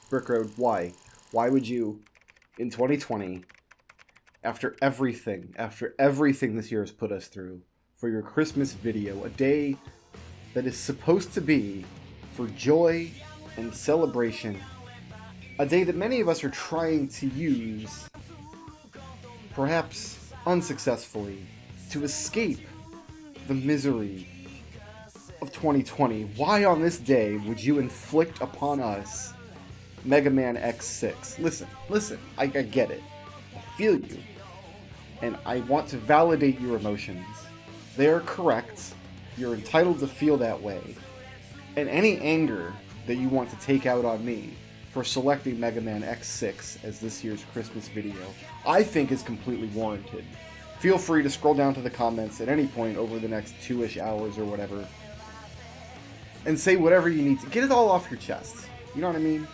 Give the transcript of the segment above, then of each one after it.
Brick Road, why? Why would you, in 2020, after everything this year has put us through, for your Christmas video, a day that is supposed to be for joy and celebration, a day that many of us are trying to use, perhaps unsuccessfully, to escape the misery of 2020. Why on this day would you inflict upon us Mega Man X6? Listen, I get it. I feel you. And I want to validate your emotions. They are correct. You're entitled to feel that way. And any anger that you want to take out on me for selecting Mega Man X6 as this year's Christmas video, I think is completely warranted. Feel free to scroll down to the comments at any point over the next 2-ish hours or whatever, and say whatever you need to. Get it all off your chest. You know what I mean?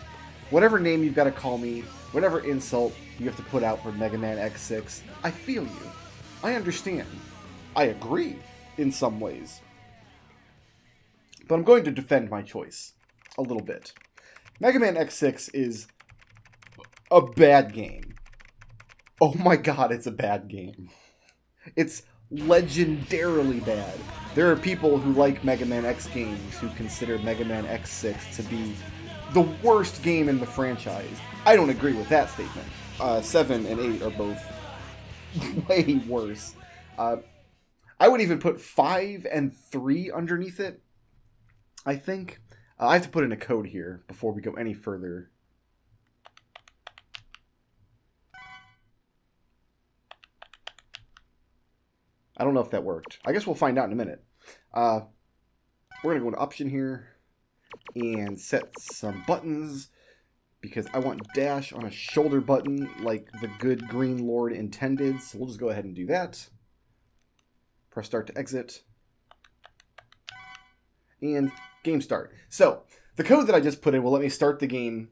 Whatever name you've got to call me, whatever insult you have to put out for Mega Man X6, I feel you. I understand. I agree in some ways. But I'm going to defend my choice a little bit. Mega Man X6 is a bad game. Oh my god, it's a bad game. It's legendarily bad. There are people who like Mega Man X games who consider Mega Man X6 to be the worst game in the franchise. I don't agree with that statement. 7 and 8 are both way worse. I would even put 5 and 3 underneath it, I think. I have to put in a code here before we go any further. I don't know if that worked. I guess we'll find out in a minute. We're going to go into option here and set some buttons because I want dash on a shoulder button like the good Green Lord intended. So we'll just go ahead and do that. Press start to exit. And game start. So the code that I just put in will let me start the game.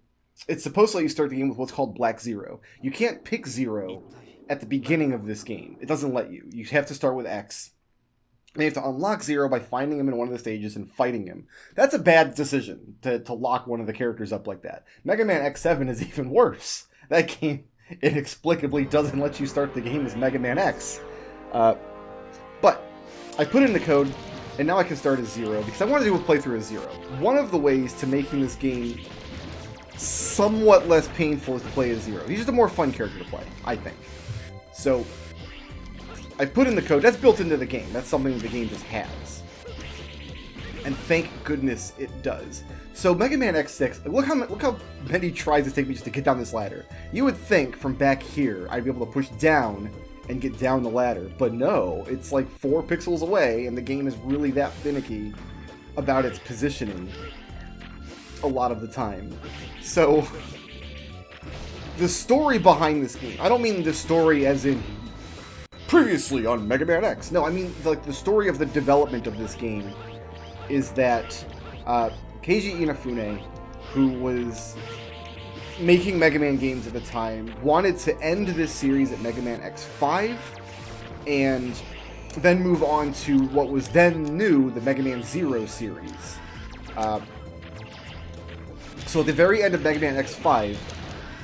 It's supposed to let you start the game with what's called Black Zero. You can't pick 0 at the beginning of this game. It doesn't let you. You have to start with X. And you have to unlock 0 by finding him in one of the stages and fighting him. That's a bad decision to lock one of the characters up like that. Mega Man X7 is even worse. That game inexplicably doesn't let you start the game as Mega Man X. But I put in the code, and now I can start as 0 because I want to do a playthrough as 0. One of the ways to making this game somewhat less painful is to play as 0. He's just a more fun character to play, I think. So I put in the code. That's built into the game. That's something that the game just has. And thank goodness it does. So Mega Man X6, look how many tries it takes me just to get down this ladder. You would think from back here I'd be able to push down and get down the ladder. But no, it's like 4 pixels away, and the game is really that finicky about its positioning a lot of the time. So the story behind this game, I don't mean the story as in previously on Mega Man X. No, I mean like the story of the development of this game is that Keiji Inafune, who was making Mega Man games at the time, wanted to end this series at Mega Man X5 and then move on to what was then new, the Mega Man Zero series. So at the very end of Mega Man X5,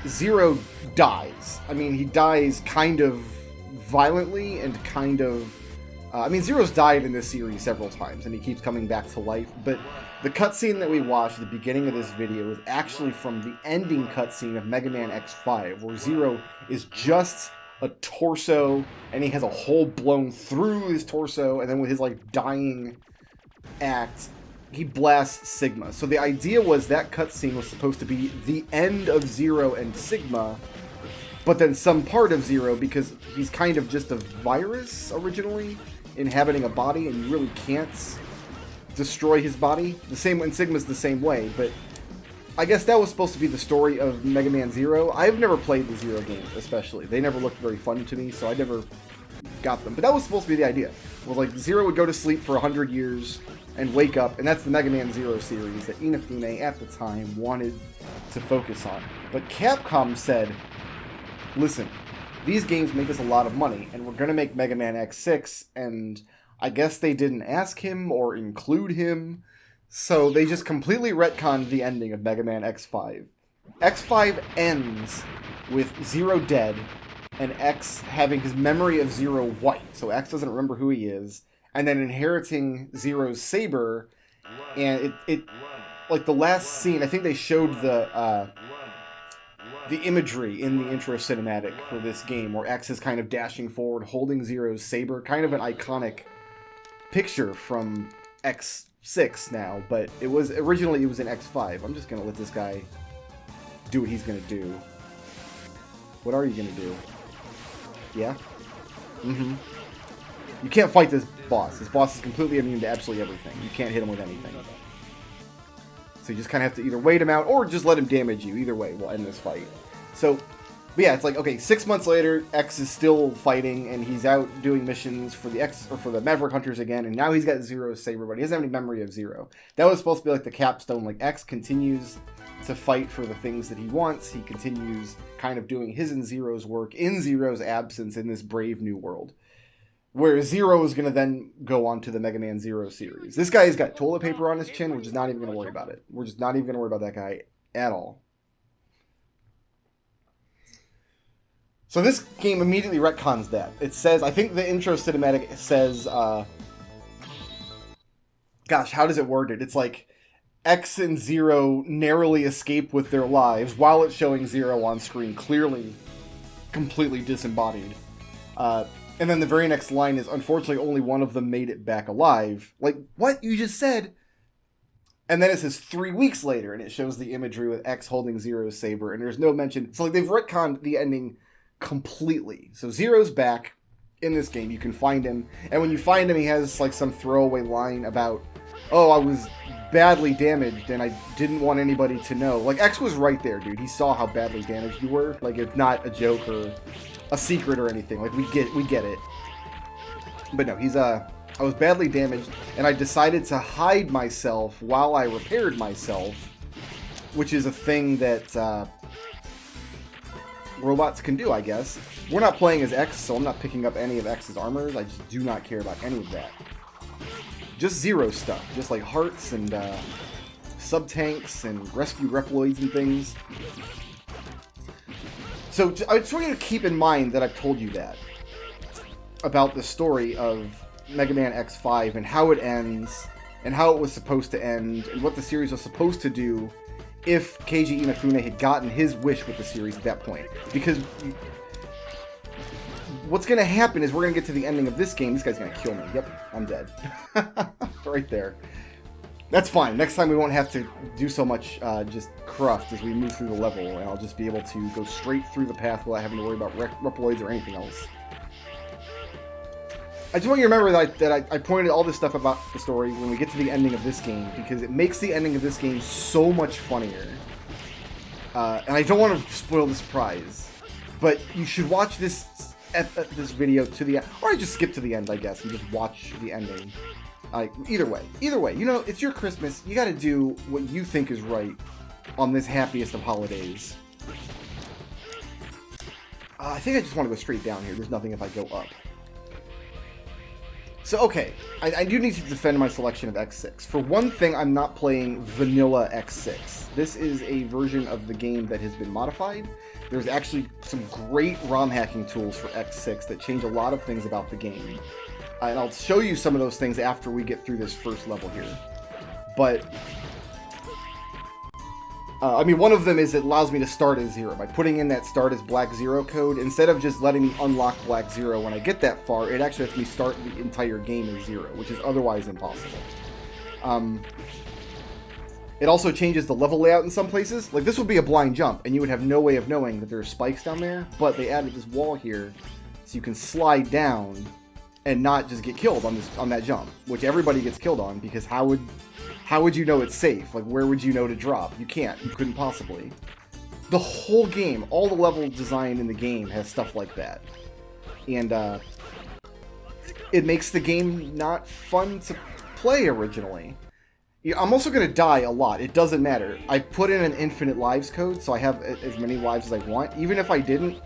Zero dies. I mean, he dies kind of violently and kind of... I mean, Zero's died in this series several times, and he keeps coming back to life, but the cutscene that we watched at the beginning of this video is actually from the ending cutscene of Mega Man X5, where Zero is just a torso, and he has a hole blown through his torso, and then with his, like, dying act, he blasts Sigma. So the idea was that cutscene was supposed to be the end of Zero and Sigma, but then some part of Zero, because he's kind of just a virus originally, inhabiting a body, and you really can't destroy his body. The same, and Sigma's the same way, but I guess that was supposed to be the story of Mega Man Zero. I've never played the Zero games, especially. They never looked very fun to me, so I never got them. But that was supposed to be the idea. It was like Zero would go to sleep for 100 years and wake up, and that's the Mega Man Zero series that Inafune at the time wanted to focus on. But Capcom said, listen, these games make us a lot of money, and we're going to make Mega Man X6, and I guess they didn't ask him or include him, so they just completely retconned the ending of Mega Man X5. X5 ends with Zero dead, and X having his memory of Zero wiped. So X doesn't remember who he is, and then inheriting Zero's saber, and it like the last scene, I think they showed the imagery in the intro cinematic for this game, where X is kind of dashing forward, holding Zero's saber, kind of an iconic picture from X6 now, but it was originally in X5. I'm just gonna let this guy do what he's gonna do. What are you gonna do? Yeah? Mm-hmm. You can't fight this boss. This boss is completely immune to absolutely everything. You can't hit him with anything. So you just kind of have to either wait him out or just let him damage you. Either way, we'll end this fight. So, but yeah, it's like, okay, 6 months later, X is still fighting, and he's out doing missions for the Maverick Hunters again, and now he's got Zero's saber, but he doesn't have any memory of Zero. That was supposed to be like the capstone. Like, X continues to fight for the things that he wants. He continues kind of doing his and Zero's work in Zero's absence in this brave new world. Where Zero is going to then go on to the Mega Man Zero series. This guy's got toilet paper on his chin. We're just not even going to worry about it. We're just not even going to worry about that guy at all. So this game immediately retcons that. It says, I think the intro cinematic says, gosh, how does it word it? It's like, X and Zero narrowly escape with their lives while it's showing Zero on screen, clearly completely disembodied. And then the very next line is, unfortunately, only one of them made it back alive. Like, what? You just said? And then it says 3 weeks later, and it shows the imagery with X holding Zero's saber, and there's no mention. So, like, they've retconned the ending completely. So, Zero's back in this game. You can find him. And when you find him, he has, like, some throwaway line about, oh, I was badly damaged, and I didn't want anybody to know. Like, X was right there, dude. He saw how badly damaged you were. Like, it's not a joke or a secret or anything. Like, we get it. But no, he's I was badly damaged, and I decided to hide myself while I repaired myself, which is a thing that robots can do, I guess. We're not playing as X, so I'm not picking up any of X's armors. I just do not care about any of that. Just Zero stuff, just like hearts and sub-tanks and rescue Reploids and things. So I just want you to keep in mind that I've told you that about the story of Mega Man X5 and how it ends and how it was supposed to end and what the series was supposed to do if Keiji Inafune had gotten his wish with the series at that point. Because what's going to happen is we're going to get to the ending of this game. This guy's going to kill me. Yep, I'm dead. Right there. That's fine. Next time we won't have to do so much just cruft as we move through the level, and I'll just be able to go straight through the path without having to worry about Reploids or anything else. I just want you to remember that I pointed all this stuff about the story when we get to the ending of this game, because it makes the ending of this game so much funnier. And I don't want to spoil the surprise, but you should watch this video to the end, or I just skip to the end, I guess, and just watch the ending. Either way, you know, it's your Christmas. You got to do what you think is right on this happiest of holidays. I think I just want to go straight down here. There's nothing if I go up. So, okay, I do need to defend my selection of X6. For one thing, I'm not playing vanilla X6. This is a version of the game that has been modified. There's actually some great ROM hacking tools for X6 that change a lot of things about the game. And I'll show you some of those things after we get through this first level here. But, I mean, one of them is it allows me to start as Zero. By putting in that start as Black Zero code, instead of just letting me unlock Black Zero when I get that far, it actually lets me start the entire game as Zero, which is otherwise impossible. It also changes the level layout in some places. Like, this would be a blind jump, and you would have no way of knowing that there are spikes down there, but they added this wall here, so you can slide down and not just get killed on that jump, which everybody gets killed on, because how would you know it's safe? Like, where would you know to drop? You can't. You couldn't possibly. The whole game, all the level design in the game has stuff like that. And it makes the game not fun to play originally. I'm also going to die a lot. It doesn't matter. I put in an infinite lives code, so I have as many lives as I want. Even if I didn't,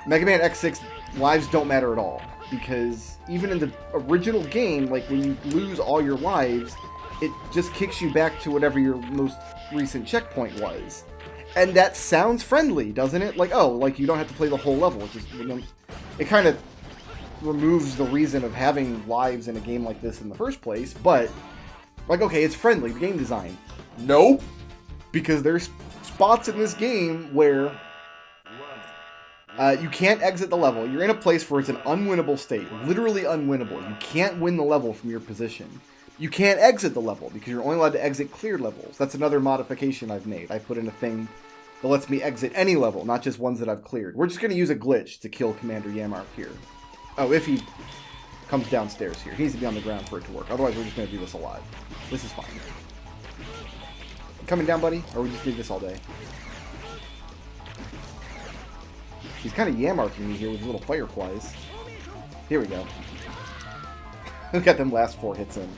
Mega Man X6 lives don't matter at all. Because even in the original game, like, when you lose all your lives, it just kicks you back to whatever your most recent checkpoint was. And that sounds friendly, doesn't it? Like, oh, like you don't have to play the whole level. It kind of removes the reason of having lives in a game like this in the first place, but, like, okay, it's friendly, the game design. Nope! Because there's spots in this game where you can't exit the level. You're in a place where it's an unwinnable state, literally unwinnable. You can't win the level from your position. You can't exit the level because you're only allowed to exit cleared levels. That's another modification I've made. I put in a thing that lets me exit any level, not just ones that I've cleared. We're just going to use a glitch to kill Commander Yamark here. Oh, if he comes downstairs here. He needs to be on the ground for it to work. Otherwise, we're just going to do this alive. This is fine. You coming down, buddy? Or we just do this all day? He's kind of Yamarking me here with his little fireflies. Here we go. Look at them last 4 hits in.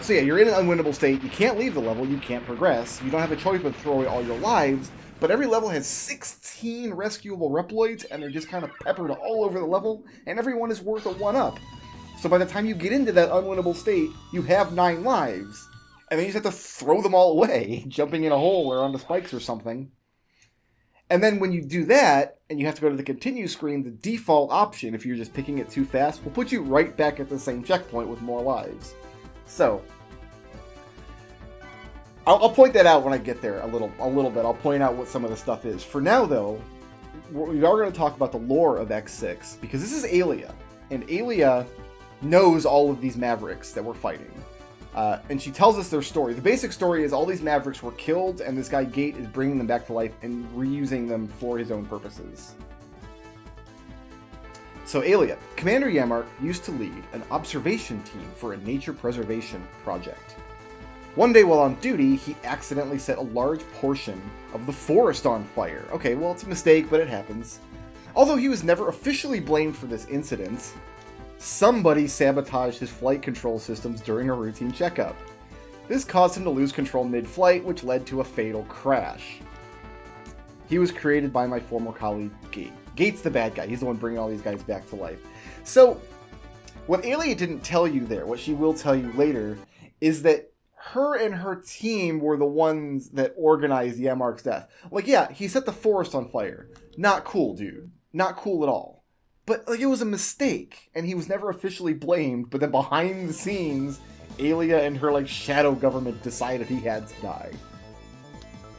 So yeah, you're in an unwinnable state. You can't leave the level. You can't progress. You don't have a choice but to throw away all your lives. But every level has 16 rescuable Reploids, and they're just kind of peppered all over the level, and everyone is worth a 1-up. So by the time you get into that unwinnable state, you have 9 lives. And then you just have to throw them all away, jumping in a hole or onto spikes or something. And then when you do that, and you have to go to the continue screen, the default option, if you're just picking it too fast, will put you right back at the same checkpoint with more lives. So, I'll point that out when I get there a little bit. I'll point out what some of the stuff is. For now, though, we are going to talk about the lore of X6, because this is Aelia, and Aelia knows all of these Mavericks that we're fighting. And she tells us their story. The basic story is all these Mavericks were killed, and this guy Gate is bringing them back to life and reusing them for his own purposes. So Aelia, Commander Yamark used to lead an observation team for a nature preservation project. One day while on duty, he accidentally set a large portion of the forest on fire. Okay, well, it's a mistake, but it happens. Although he was never officially blamed for this incident, somebody sabotaged his flight control systems during a routine checkup. This caused him to lose control mid-flight, which led to a fatal crash. He was created by my former colleague, Gate. Gate's the bad guy. He's the one bringing all these guys back to life. So, what Aelia didn't tell you there, what she will tell you later, is that her and her team were the ones that organized Yamark's death. Like, yeah, he set the forest on fire. Not cool, dude. Not cool at all. But, like, it was a mistake, and he was never officially blamed, but then behind the scenes, Aelia and her, like, shadow government decided he had to die.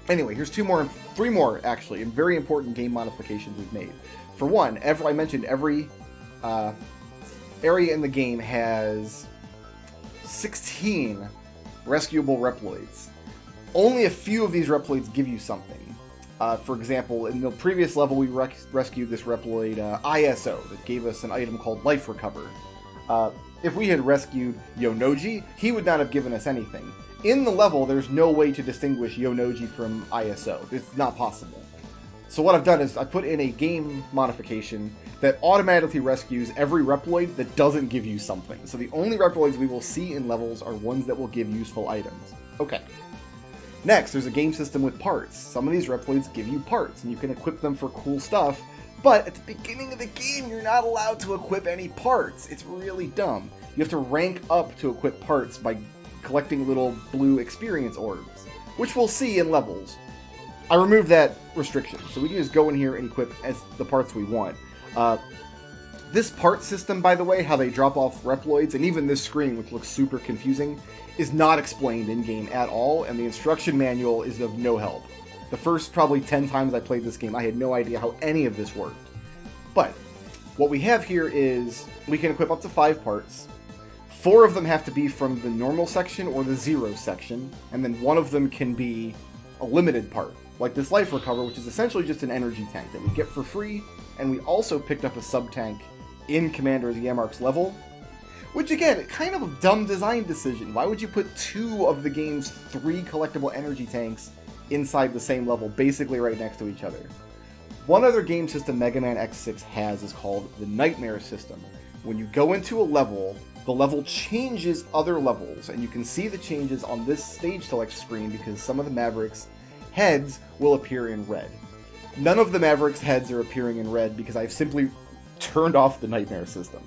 Anyway, here's 3 more, actually, and very important game modifications we've made. For one, I mentioned every area in the game has 16 rescuable Reploids. Only a few of these Reploids give you something. For example, in the previous level, we rescued this Reploid ISO that gave us an item called Life Recover. If we had rescued Yonoji, he would not have given us anything. In the level, there's no way to distinguish Yonoji from ISO. It's not possible. So what I've done is I put in a game modification that automatically rescues every Reploid that doesn't give you something. So the only Reploids we will see in levels are ones that will give useful items. Okay. Next, there's a game system with parts. Some of these Reploids give you parts, and you can equip them for cool stuff, but at the beginning of the game, you're not allowed to equip any parts. It's really dumb. You have to rank up to equip parts by collecting little blue experience orbs, which we'll see in levels. I removed that restriction, so we can just go in here and equip as the parts we want. This part system, by the way, how they drop off Reploids, and even this screen, which looks super confusing, is not explained in-game at all, and the instruction manual is of no help. The first probably 10 times I played this game, I had no idea how any of this worked. But what we have here is we can equip up to 5 parts. 4 of them have to be from the normal section or the zero section, and then 1 of them can be a limited part, like this Life Recover, which is essentially just an energy tank that we get for free, and we also picked up a sub-tank in Commander Yamark's level, which again, kind of a dumb design decision. Why would you put 2 of the game's 3 collectible energy tanks inside the same level, basically right next to each other? One other game system Mega Man X6 has is called the Nightmare system. When you go into a level, the level changes other levels, and you can see the changes on this stage select screen because some of the Mavericks' heads will appear in red. None of the Mavericks' heads are appearing in red because I've simply turned off the Nightmare system.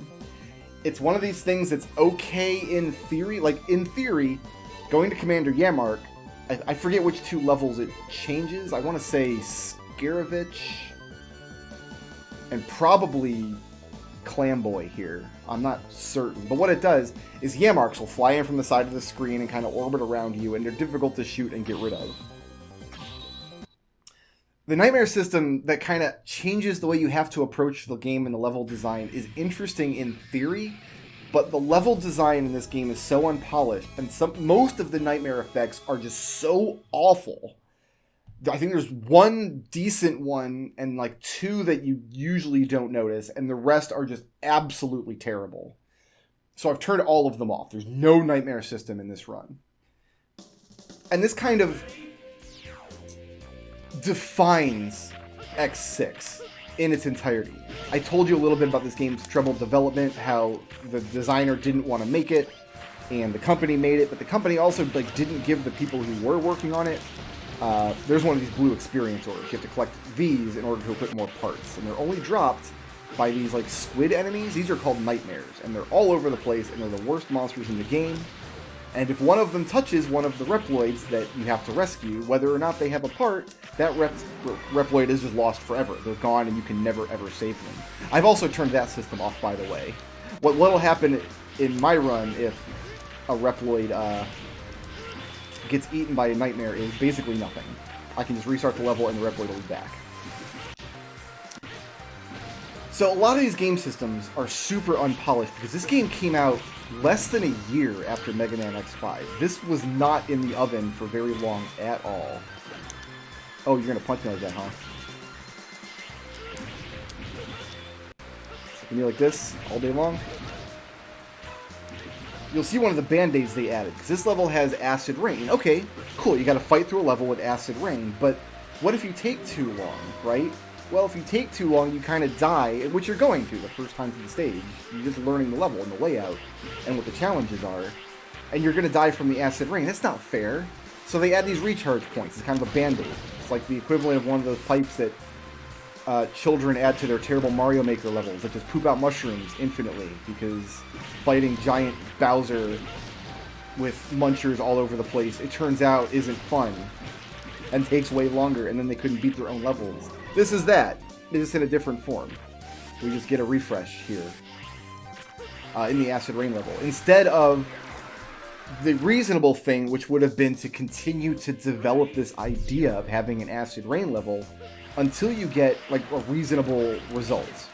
It's one of these things that's okay in theory. Like, in theory, going to Commander Yamark, I forget which 2 levels it changes. I want to say Scaravich and probably Clamboy here. I'm not certain. But what it does is Yammarks will fly in from the side of the screen and kind of orbit around you, and they're difficult to shoot and get rid of. The Nightmare system that kind of changes the way you have to approach the game and the level design is interesting in theory, but the level design in this game is so unpolished, and most of the Nightmare effects are just so awful. I think there's 1 decent one and like 2 that you usually don't notice, and the rest are just absolutely terrible. So I've turned all of them off. There's no Nightmare system in this run. And this kind of defines X6 in its entirety. I told you a little bit about this game's troubled development, how the designer didn't want to make it, and the company made it, but the company also didn't give the people who were working on it. There's one of these blue experience orders. You have to collect these in order to equip more parts, and they're only dropped by these squid enemies. These are called nightmares, and they're all over the place, and they're the worst monsters in the game. And if one of them touches one of the Reploids that you have to rescue, whether or not they have a part, that Reploid is just lost forever. They're gone, and you can never ever save them. I've also turned that system off, by the way. What'll happen in my run if a Reploid gets eaten by a nightmare is basically nothing. I can just restart the level, and the Reploid will be back. So a lot of these game systems are super unpolished because this game came out less than a year after Mega Man X5. This was not in the oven for very long at all. Oh, you're gonna punch me like that, huh? Sticking me like this all day long. You'll see one of the band-aids they added, because this level has acid rain. Okay, cool, you gotta fight through a level with acid rain, but what if you take too long, right? Well, if you take too long, you kind of die, which you're going to the first time through the stage. You're just learning the level and the layout and what the challenges are, and you're going to die from the acid rain. That's not fair. So they add these recharge points. It's kind of a band-aid. It's like the equivalent of one of those pipes that children add to their terrible Mario Maker levels that just poop out mushrooms infinitely, because fighting giant Bowser with munchers all over the place, it turns out, isn't fun and takes way longer, and then they couldn't beat their own levels. This is that. It's just in a different form. We just get a refresh here in the acid rain level. Instead of the reasonable thing, which would have been to continue to develop this idea of having an acid rain level until you get a reasonable result.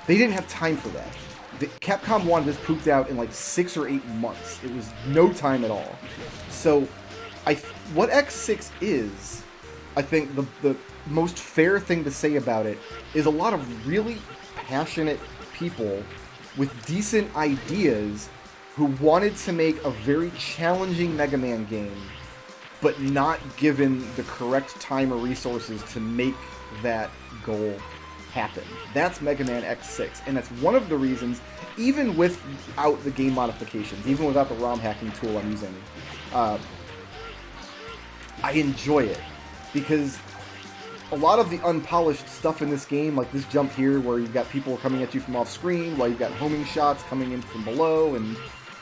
They didn't have time for that. Capcom wanted this pooped out in 6 or 8 months. It was no time at all. So, what X6 is, I think the most fair thing to say about it is a lot of really passionate people with decent ideas who wanted to make a very challenging Mega Man game, but not given the correct time or resources to make that goal happen. That's Mega Man X6, and that's one of the reasons, even without the game modifications, even without the ROM hacking tool I'm using, I enjoy it, because a lot of the unpolished stuff in this game, like this jump here where you've got people coming at you from off screen, while you've got homing shots coming in from below, and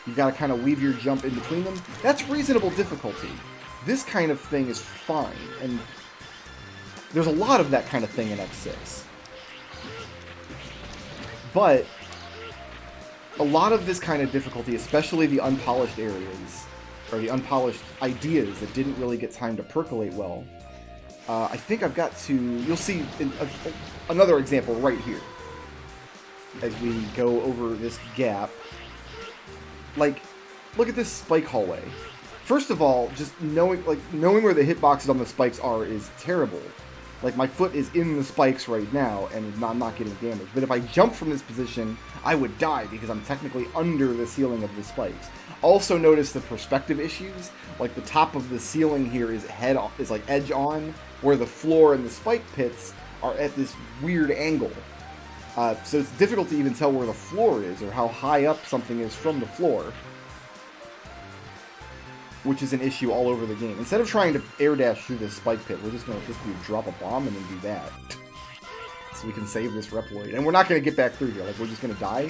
you've got to kind of weave your jump in between them, that's reasonable difficulty. This kind of thing is fine, and there's a lot of that kind of thing in X6. But a lot of this kind of difficulty, especially the unpolished areas, or the unpolished ideas that didn't really get time to percolate well, I think I've got to... You'll see another example right here as we go over this gap. Look at this spike hallway. First of all, just knowing where the hitboxes on the spikes are is terrible. My foot is in the spikes right now, and I'm not getting damaged. But if I jump from this position, I would die, because I'm technically under the ceiling of the spikes. Also notice the perspective issues. The top of the ceiling here is edge on, where the floor and the spike pits are at this weird angle. So it's difficult to even tell where the floor is, or how high up something is from the floor, which is an issue all over the game. Instead of trying to air dash through this spike pit, we're just going to drop a bomb and then do that. So we can save this Reploid. And we're not going to get back through here. We're just going to die.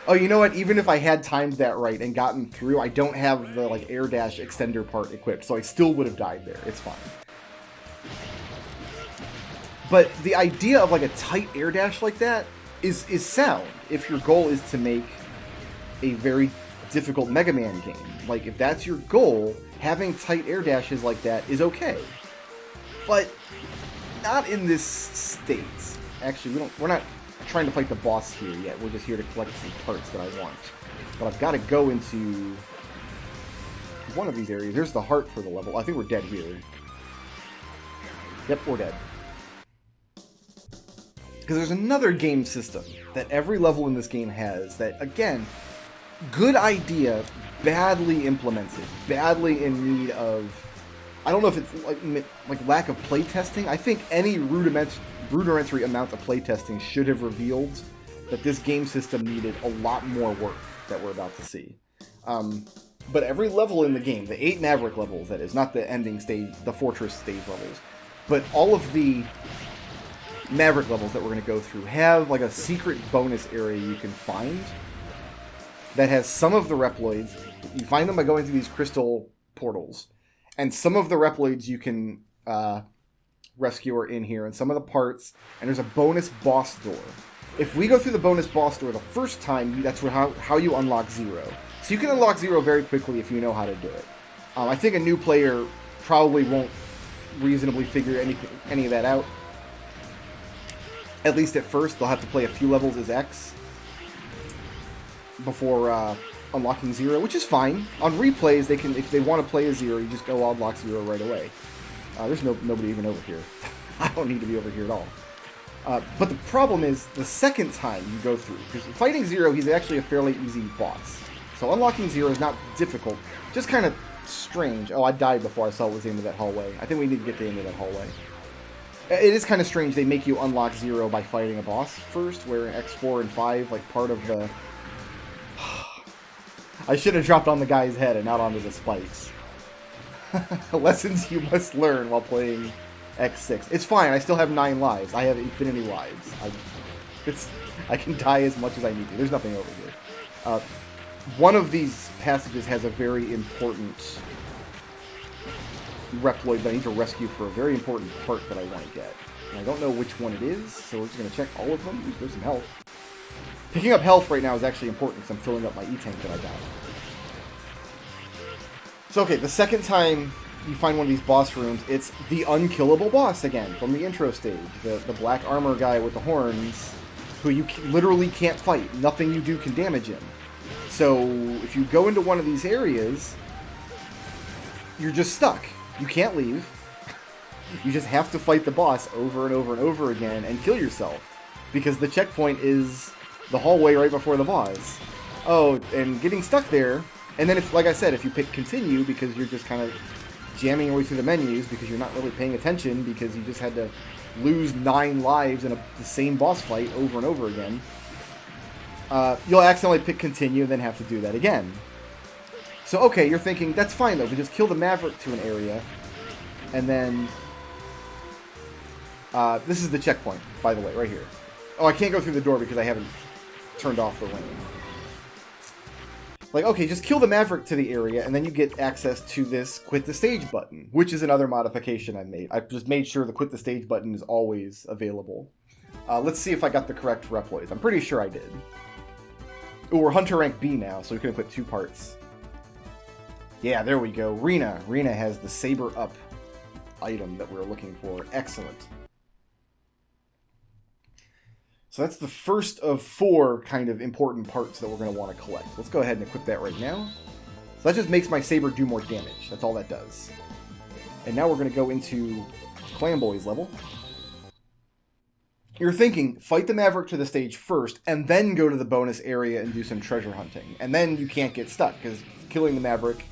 Oh, you know what? Even if I had timed that right and gotten through, I don't have the like air dash extender part equipped, so I still would have died there. It's fine. But the idea of like a tight air dash like that is sound if your goal is to make a very difficult Mega Man game. Like, if that's your goal, having tight air dashes like that is okay. But not in this state. Actually, we're not trying to fight the boss here yet. We're just here to collect some parts that I want. But I've got to go into one of these areas. There's the heart for the level. I think we're dead here. Yep, we're dead. Because there's another game system that every level in this game has that, again, good idea, badly implemented, badly in need of... I don't know if it's like lack of playtesting. I think any rudimentary amount of playtesting should have revealed that this game system needed a lot more work that we're about to see. But every level in the game, the 8 Maverick levels, that is, not the ending stage, the Fortress stage levels, but all of the Maverick levels that we're going to go through have like a secret bonus area you can find that has some of the Reploids. You find them by going through these crystal portals. And some of the Reploids you can rescue are in here, and some of the parts, and there's a bonus boss door. If we go through the bonus boss door the first time, that's how you unlock Zero. So you can unlock Zero very quickly if you know how to do it. I think a new player probably won't reasonably figure any of that out. At least at first, they'll have to play a few levels as X before unlocking Zero, which is fine. On replays, they can, if they want to play as Zero, you just go unlock Zero right away. There's nobody even over here. I don't need to be over here at all. But the problem is, the second time you go through, because fighting Zero, he's actually a fairly easy boss. So unlocking Zero is not difficult, just kind of strange. Oh, I died before I saw what was the end of that hallway. I think we need to get to the end of that hallway. It is kind of strange they make you unlock Zero by fighting a boss first, where in X4 and 5, like, part of the... I should have dropped on the guy's head and not onto the spikes. Lessons you must learn while playing X6. It's fine, I still have 9 lives. I have infinity lives. I can die as much as I need to. There's nothing over here. One of these passages has a very important Reploid that I need to rescue for a very important part that I want to get. And I don't know which one it is, so we're just going to check all of them. Ooh, there's some health. Picking up health right now is actually important because I'm filling up my E-tank that I got. So, okay, the second time you find one of these boss rooms, it's the Unkillable boss again from the intro stage. The black armor guy with the horns, who you literally can't fight. Nothing you do can damage him. So, if you go into one of these areas, you're just stuck. You can't leave. You just have to fight the boss over and over and over again and kill yourself. Because the checkpoint is the hallway right before the boss. Oh, and getting stuck there, and then, if, like I said, if you pick continue because you're just kind of jamming your way through the menus because you're not really paying attention because you just had to lose 9 lives in the same boss fight over and over again, you'll accidentally pick continue and then have to do that again. So, okay, you're thinking, that's fine though, we just kill the Maverick to an area, and then... this is the checkpoint, by the way, right here. Oh, I can't go through the door because I haven't turned off the Wunning. Like, okay, just kill the Maverick to the area, and then you get access to this quit the stage button, which is another modification I made. I just made sure the quit the stage button is always available. Let's see if I got the correct Reploids. I'm pretty sure I did. Ooh, we're Hunter rank B now, so we can equip 2 parts. Yeah, there we go. Rena. Rena has the Saber Up item that we're looking for. Excellent. So that's the first of 4 kind of important parts that we're going to want to collect. Let's go ahead and equip that right now. So that just makes my Saber do more damage. That's all that does. And now we're going to go into Clan Boys level. You're thinking, fight the Maverick to the stage first, and then go to the bonus area and do some treasure hunting. And then you can't get stuck, because killing the Maverick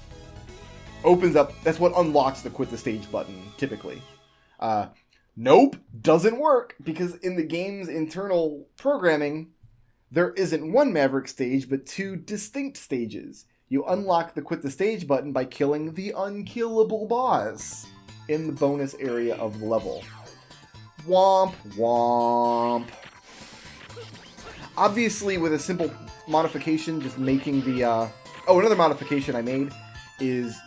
opens up... That's what unlocks the quit the stage button, typically. Nope, doesn't work, because in the game's internal programming, there isn't 1 Maverick stage, but 2 distinct stages. You unlock the quit the stage button by killing the Unkillable boss in the bonus area of the level. Womp womp. Obviously, with a simple modification, just making the... Oh, another modification I made is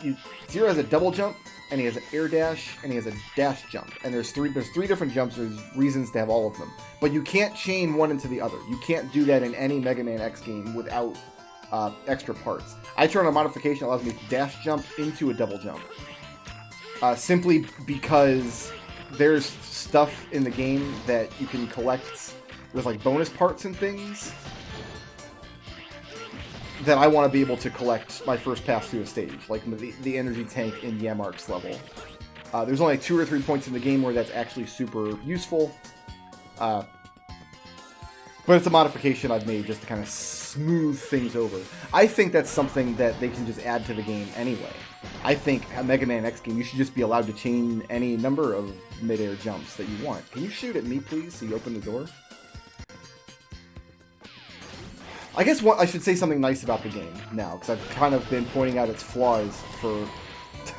Zero has a double jump, and he has an air dash, and he has a dash jump. And there's three different jumps. There's reasons to have all of them. But you can't chain one into the other. You can't do that in any Mega Man X game without extra parts. I turn on a modification that allows me to dash jump into a double jump. Simply because there's stuff in the game that you can collect with like bonus parts and things that I want to be able to collect my first pass through a stage, like the energy tank in Yamark's level. There's only 2 or 3 points in the game where that's actually super useful. But it's a modification I've made just to kind of smooth things over. I think that's something that they can just add to the game anyway. I think a Mega Man X game, you should just be allowed to chain any number of mid-air jumps that you want. Can you shoot at me, please, so you open the door? I guess I should say something nice about the game now, because I've kind of been pointing out its flaws for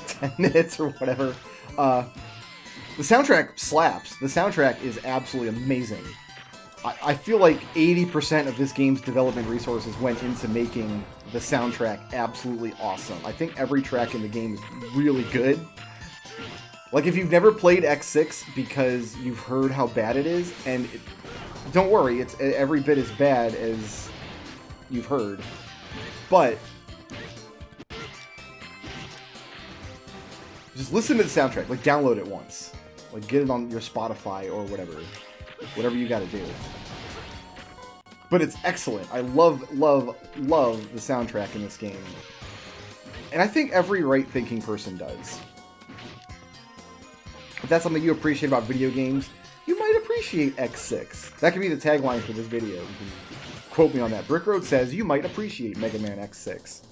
10 minutes or whatever. The soundtrack slaps. The soundtrack is absolutely amazing. I feel like 80% of this game's development resources went into making the soundtrack absolutely awesome. I think every track in the game is really good. Like, if you've never played X6 because you've heard how bad it is, and don't worry, it's every bit as bad as you've heard, but just listen to the soundtrack. Like, download it once. Like, get it on your Spotify or whatever you gotta do. But it's excellent. I love the soundtrack in this game. And I think every right-thinking person does. If that's something you appreciate about video games, you might appreciate X6. That could be the tagline for this video. You can quote me on that. Brick Road says, you might appreciate Mega Man X6.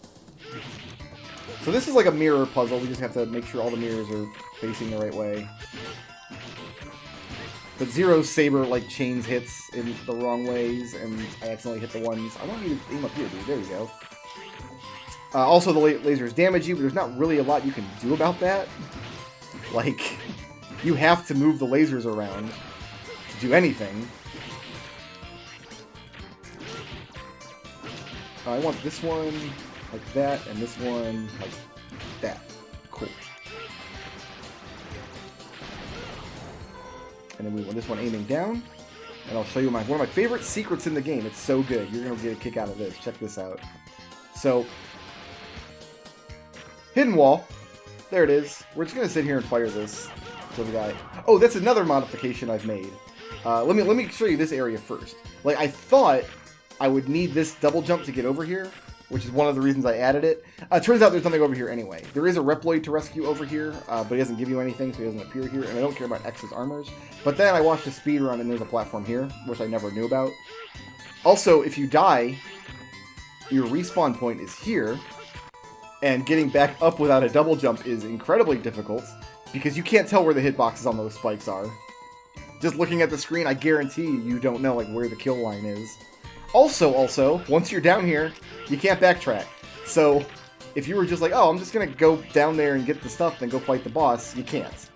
So this is like a mirror puzzle. We just have to make sure all the mirrors are facing the right way. But Zero's saber, like, chains hits in the wrong ways, and I accidentally hit the ones. I want you to aim up here, dude. There you go. Also, the lasers damage you, but there's not really a lot you can do about that. Like, you have to move the lasers around to do anything. I want this one like that, and this one like that. Cool. And then we want this one aiming down. And I'll show you one of my favorite secrets in the game. It's so good. You're going to get a kick out of this. Check this out. So, hidden wall. There it is. We're just going to sit here and fire this to the guy. Oh, that's another modification I've made. Let me show you this area first. Like, I thought I would need this double jump to get over here, which is one of the reasons I added it. Turns out there's nothing over here anyway. There is a Reploid to rescue over here, but he doesn't give you anything, so he doesn't appear here, and I don't care about X's armors. But then I watched a speedrun, and there's a platform here, which I never knew about. Also, if you die, your respawn point is here, and getting back up without a double jump is incredibly difficult, because you can't tell where the hitboxes on those spikes are. Just looking at the screen, I guarantee you don't know like where the kill line is. Also, once you're down here, you can't backtrack. So, if you were just like, oh, I'm just going to go down there and get the stuff and go fight the boss, you can't.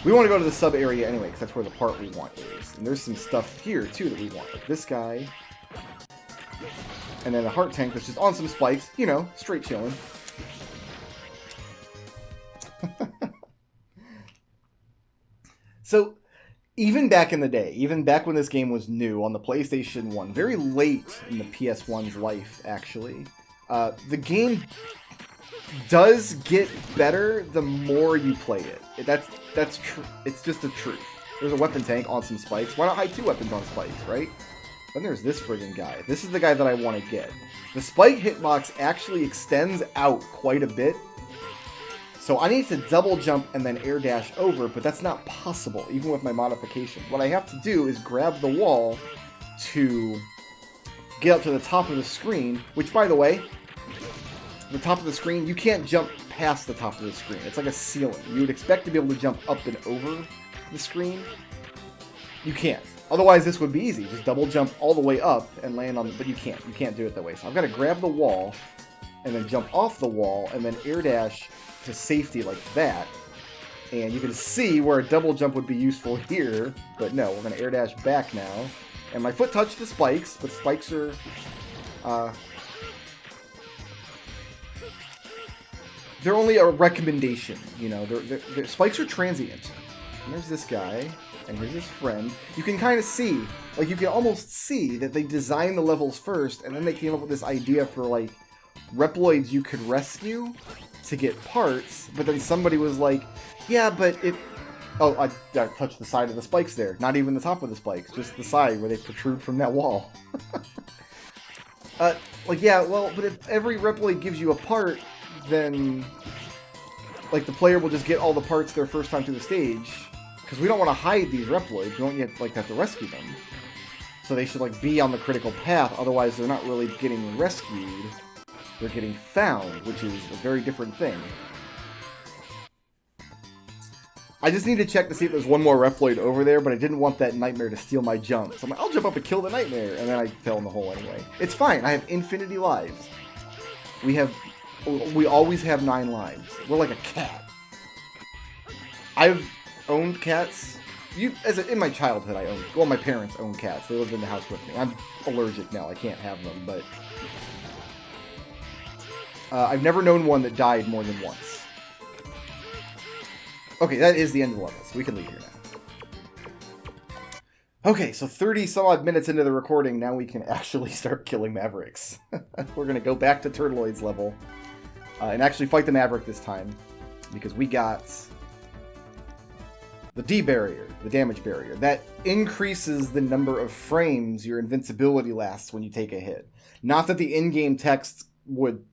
We want to go to the sub area anyway, because that's where the part we want is. And there's some stuff here, too, that we want. Like this guy. And then a heart tank that's just on some spikes. You know, straight chilling. So, even back in the day, even back when this game was new on the PlayStation 1, very late in the PS1's life, actually, the game does get better the more you play it. That's true. It's just the truth. There's a weapon tank on some spikes. Why not hide 2 weapons on spikes, right? Then there's this friggin' guy. This is the guy that I want to get. The spike hitbox actually extends out quite a bit. So I need to double jump and then air dash over, but that's not possible, even with my modification. What I have to do is grab the wall to get up to the top of the screen, which, by the way, the top of the screen, you can't jump past the top of the screen. It's like a ceiling. You would expect to be able to jump up and over the screen. You can't. Otherwise, this would be easy. Just double jump all the way up and land on the... But you can't. You can't do it that way. So I've got to grab the wall and then jump off the wall and then air dash to safety like that. And you can see where a double jump would be useful here, but no, we're going to air dash back now. And my foot touched the spikes, but spikes are... they're only a recommendation, you know. Spikes are transient. And there's this guy, and here's his friend. You can kind of see, like, you can almost see that they designed the levels first, and then they came up with this idea for, like, Reploids you could rescue to get parts, but then somebody was like, yeah, but it... Oh, I touched the side of the spikes there. Not even the top of the spikes, just the side where they protrude from that wall. Like, yeah, well, but if every Reploid gives you a part, then, like, the player will just get all the parts their first time through the stage, because we don't want to hide these Reploids. We don't yet, like, have to rescue them. So they should, like, be on the critical path, otherwise they're not really getting rescued. They're getting found, which is a very different thing. I just need to check to see if there's one more Reploid over there, but I didn't want that Nightmare to steal my jump. So I'm like, I'll jump up and kill the Nightmare, and then I fell in the hole anyway. It's fine, I have infinity lives. We always have 9 lives. We're like a cat. I've owned cats. In my childhood, I owned... Well, my parents owned cats. They lived in the house with me. I'm allergic now. I can't have them, but... I've never known one that died more than once. Okay, that is the end of the level, so we can leave here now. Okay, so 30-some-odd minutes into the recording, now we can actually start killing Mavericks. We're going to go back to Turtloid's level, and actually fight the Maverick this time, because we got the D barrier, the damage barrier. That increases the number of frames your invincibility lasts when you take a hit. Not that the in-game text would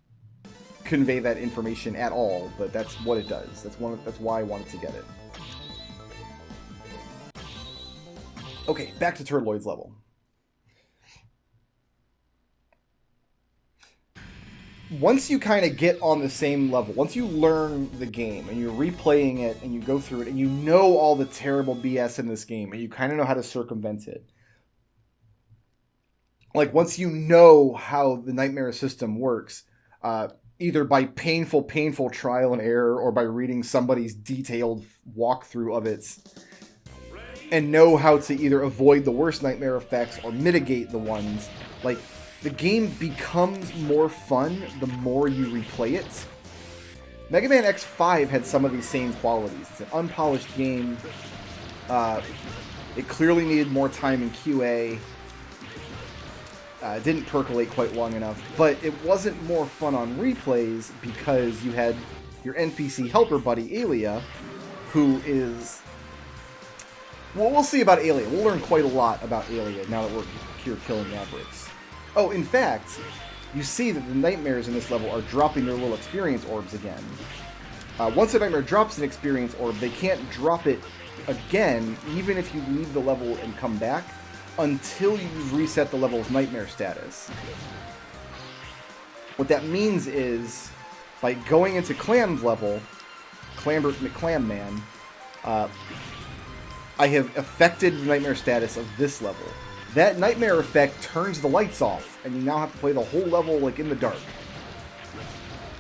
convey that information at all, but that's what it does. That's why I wanted to get it. Okay, back to Turtloid's level. Once you kind of get on the same level, once you learn the game and you're replaying it and you go through it and you know all the terrible BS in this game and you kind of know how to circumvent it, like once you know how the Nightmare system works, either by painful trial and error or by reading somebody's detailed walkthrough of it, and know how to either avoid the worst Nightmare effects or mitigate the ones, like, the game becomes more fun the more you replay it. Mega Man X5 had some of these same qualities. It's an unpolished game. It clearly needed more time in QA. It didn't percolate quite long enough, but it wasn't more fun on replays because you had your NPC helper buddy, Alia, who is... Well, we'll see about Alia. We'll learn quite a lot about Alia now that we're here killing Mavericks. Oh, in fact, you see that the Nightmares in this level are dropping their little experience orbs again. Once a Nightmare drops an experience orb, they can't drop it again, even if you leave the level and come back, until you've reset the level's Nightmare status. What that means is, by going into Clam's level, Clambert McClamman, I have affected the Nightmare status of this level. That Nightmare effect turns the lights off, and you now have to play the whole level like in the dark.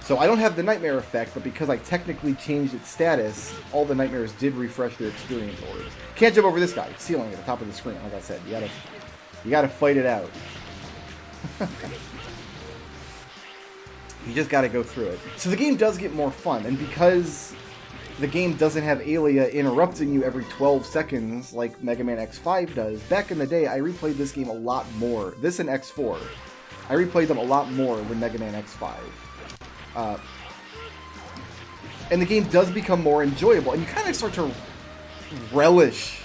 So I don't have the Nightmare effect, but because I technically changed its status, all the Nightmares did refresh their experience orders. Can't jump over this guy. It's ceiling at the top of the screen, like I said. You gotta fight it out. You just gotta go through it. So the game does get more fun, and because the game doesn't have Alia interrupting you every 12 seconds like Mega Man X5 does, back in the day I replayed this game a lot more. This and X4. I replayed them a lot more than Mega Man X5. And the game does become more enjoyable, and you kind of start to relish